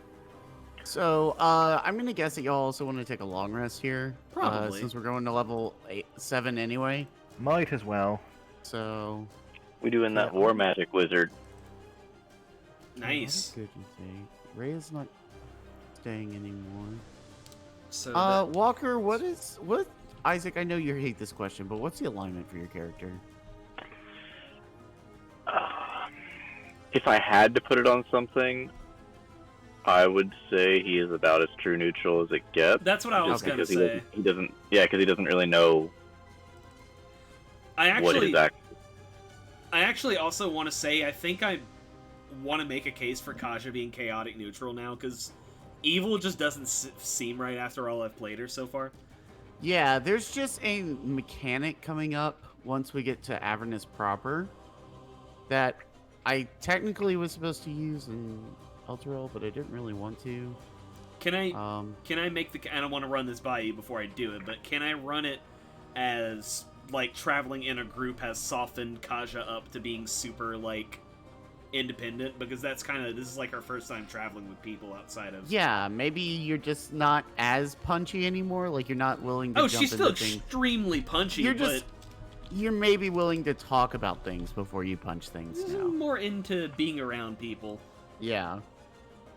so I'm going to guess that y'all also want to take a long rest here. Probably. Since we're going to level 7 anyway. Might as well. So, We doing that Yeah. war magic wizard. Nice. Good, you say. Ray is not staying anymore. So Walker, what Isaac, I know you hate this question, but what's the alignment for your character? If I had to put it on something, I would say he is about as true neutral as it gets. that's what I was Just gonna because say. he doesn't. Yeah, because he doesn't really know I what actually, his I actually also want to say I think I want to make a case for Kaja being chaotic neutral now because evil just doesn't seem right after all I've played her so far. Yeah, there's just a mechanic coming up once we get to Avernus proper that I technically was supposed to use in Elturel, but I didn't really want to. Can I make the? I don't want to run this by you before I do it, but can I run it as like traveling in a group has softened Kaja up to being super like independent? Because that's kind of this is like our first time traveling with people outside of. Yeah, maybe you're just not as punchy anymore. Like you're not willing to. Oh, jump she's still into things. extremely punchy. You're but just you're maybe willing to talk about things before you punch things now. more into being around people. Yeah,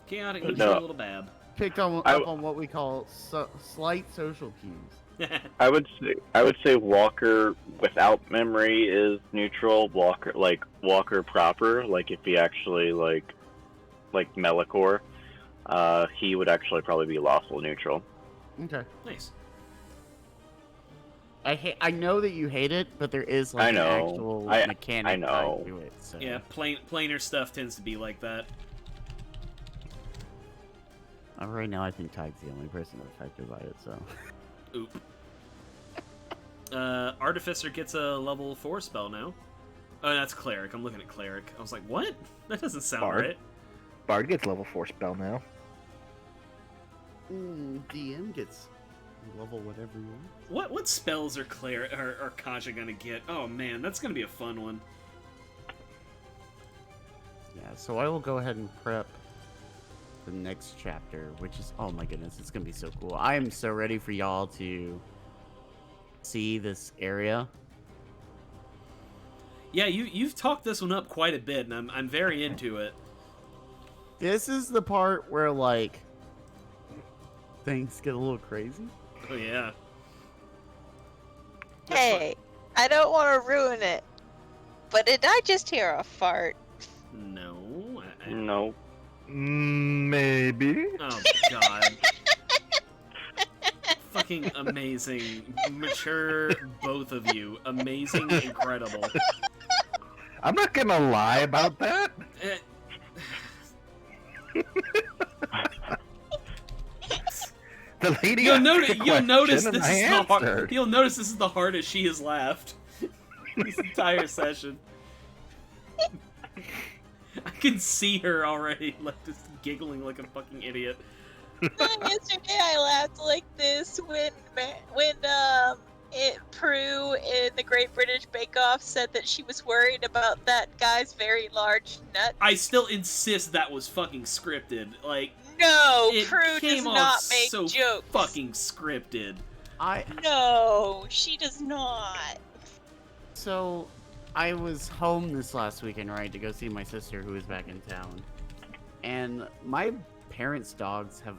Chaotic No. neutral, little bab. picked up on what we call slight social cues. I would say Walker without memory is neutral. Walker proper, like if he actually like Melikor, he would actually probably be lawful neutral. Okay. Nice. I know that you hate it, but there is I like know. an actual I mechanic know. tied to it. So. Yeah, plainer stuff tends to be like that. Right now, I think Tyke's the only person affected by it. So. Oop. Artificer gets a level 4 spell now. Oh, that's Cleric. I'm looking at Cleric. I was like, what? That doesn't sound Bard. right. Bard gets level 4 spell now. DM gets level whatever you want. What spells are Kaja gonna get? Oh man, that's gonna be a fun one. Yeah, so I will go ahead and prep the next chapter, which is, oh my goodness, it's gonna be so cool. I am so ready for y'all to see this area. Yeah, you've talked this one up quite a bit, and I'm very into it. This is the part where like things get a little crazy. Oh yeah. Hey, I don't want to ruin it, but did I just hear a fart? No. No. Maybe. Oh god. Fucking amazing, mature, both of you. Amazing, incredible. I'm not gonna lie about that. Eh, The lady. You'll asked notice. the You'll question notice and this I is the hard. answered. You'll notice this is the hardest she has laughed this entire session. I can see her already, like just giggling like a fucking idiot. Yesterday I laughed like this when Prue in the Great British Bake Off said that she was worried about that guy's very large nut. I still insist that was fucking scripted. Like No, it Prue does came not off make so jokes. fucking scripted. No, she does not. So, I was home this last weekend, right, to go see my sister who was back in town. And my parents' dogs have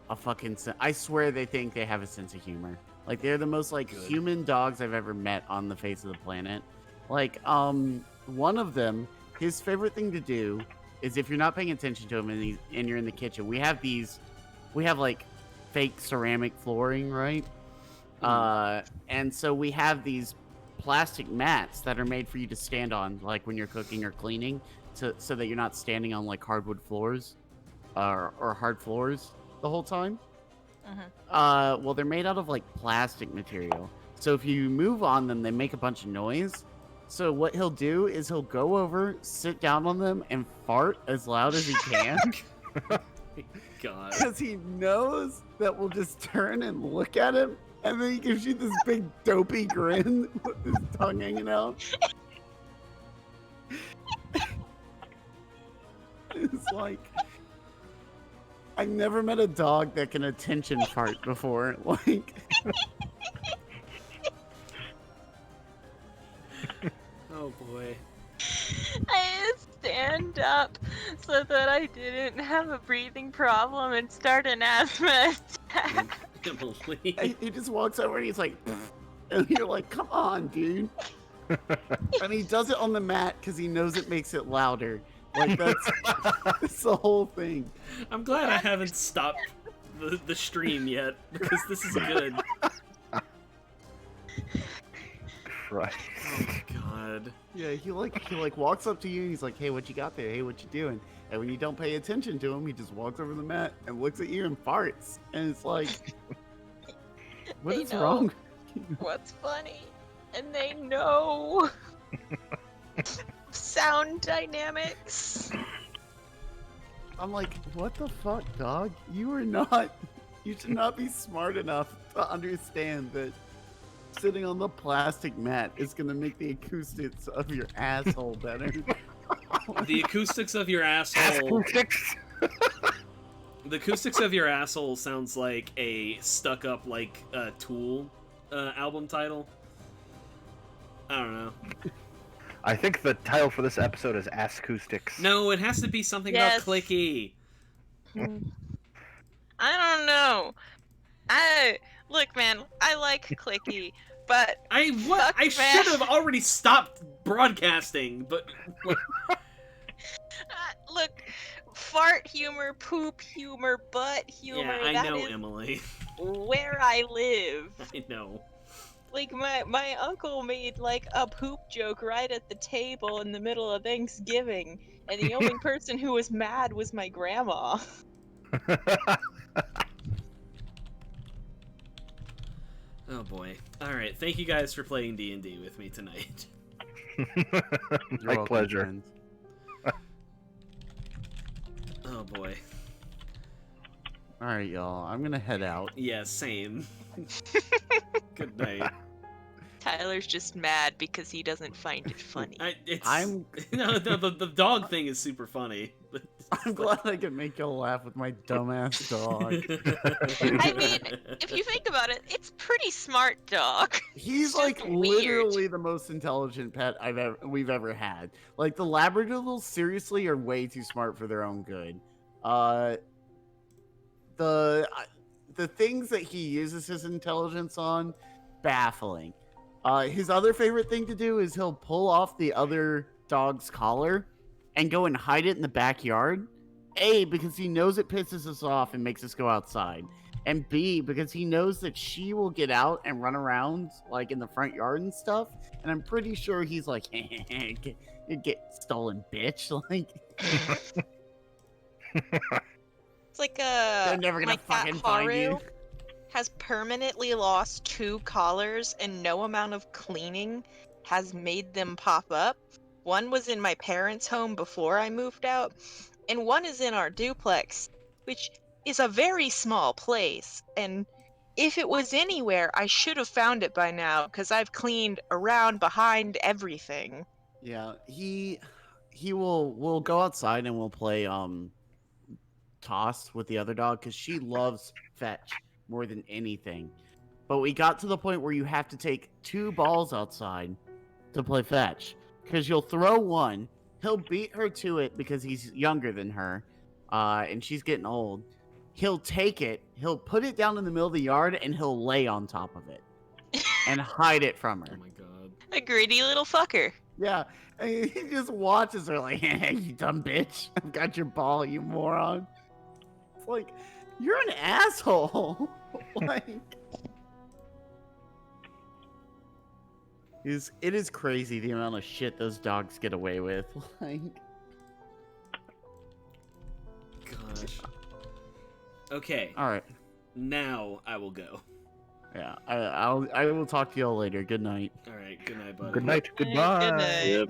a fucking I swear they think they have a sense of humor. Like, they're the most, like, Good. human dogs I've ever met on the face of the planet. Like, one of them, his favorite thing to do is if you're not paying attention to him and you're in the kitchen, we have like fake ceramic flooring, right? And so we have these plastic mats that are made for you to stand on, like when you're cooking or cleaning, so that you're not standing on like hardwood floors or hard floors the whole time. Well, they're made out of like plastic material. So if you move on them, they make a bunch of noise. So what he'll do is he'll go over, sit down on them, and fart as loud as he can. God. Because he knows that we'll just turn and look at him, and then he gives you this big dopey grin with his tongue hanging out. It's like, I never met a dog that can attention fart before. Like, Oh boy. I had to stand up so that I didn't have a breathing problem and start an asthma attack. Emily. he just walks over and he's like, and you're like, come on, dude. And he does it on the mat because he knows it makes it louder. Like, that's the whole thing. I'm glad I haven't stopped the stream yet, because this is good. Christ. Oh God. Yeah, he walks up to you and he's like, hey, what you got there? Hey, what you doing? And when you don't pay attention to him, he just walks over the mat and looks at you and farts. And it's like, what They is know wrong? what's funny, and they know sound dynamics. I'm like, what the fuck, dog? You should not be smart enough to understand that sitting on the plastic mat is going to make the acoustics of your asshole better. The acoustics of your asshole. Acoustics? The acoustics of your asshole sounds like a stuck-up, like, Tool album title. I don't know. I think the title for this episode is Ass Acoustics. No, it has to be something Yes. about Clicky. I don't know. Look, man, I like Clicky, but I Fuck, man. should have already stopped broadcasting, but look, fart humor, poop humor, butt humor. yeah, I that know, is Emily. where I live. I know. Like my uncle made like a poop joke right at the table in the middle of Thanksgiving, and the only person who was mad was my grandma. Oh boy. All right, thank you guys for playing D&D with me tonight. My pleasure. friends. Oh boy. All right, y'all. I'm going to head out. Yeah, same. Good night. Tyler's just mad because he doesn't find it funny. No, the dog thing is super funny. I'm glad I could make y'all laugh with my dumbass dog. I mean, if you think about it, it's pretty smart dog. He's It's like just weird. literally the most intelligent pet we've ever had. Like the Labradoodles seriously are way too smart for their own good. The things that he uses his intelligence on, baffling. His other favorite thing to do is he'll pull off the other dog's collar and go and hide it in the backyard. A, because he knows it pisses us off and makes us go outside. And B, because he knows that she will get out and run around like in the front yard and stuff. And I'm pretty sure he's like, get stolen, bitch. Like, It's like they're never gonna my cat fucking find you. Haru has permanently lost 2 collars, and no amount of cleaning has made them pop up. One was in my parents' home before I moved out, and one is in our duplex, which is a very small place. And if it was anywhere, I should have found it by now, because I've cleaned around, behind, everything. Yeah, we'll go outside and we'll play toss with the other dog because she loves fetch more than anything. But we got to the point where you have to take 2 balls outside to play fetch because you'll throw one, he'll beat her to it because he's younger than her, and she's getting old. He'll take it, he'll put it down in the middle of the yard, and he'll lay on top of it and hide it from her. Oh my god. A greedy little fucker. Yeah, And he just watches her like, hey, you dumb bitch. I've got your ball, you moron. It's like, you're an asshole. Like, it is crazy the amount of shit those dogs get away with. Like, Gosh. Okay. all right. Now I will go. Yeah, I will talk to y'all later. Good night. All right. Good night, buddy. Good night. Goodbye. Good night. Yep.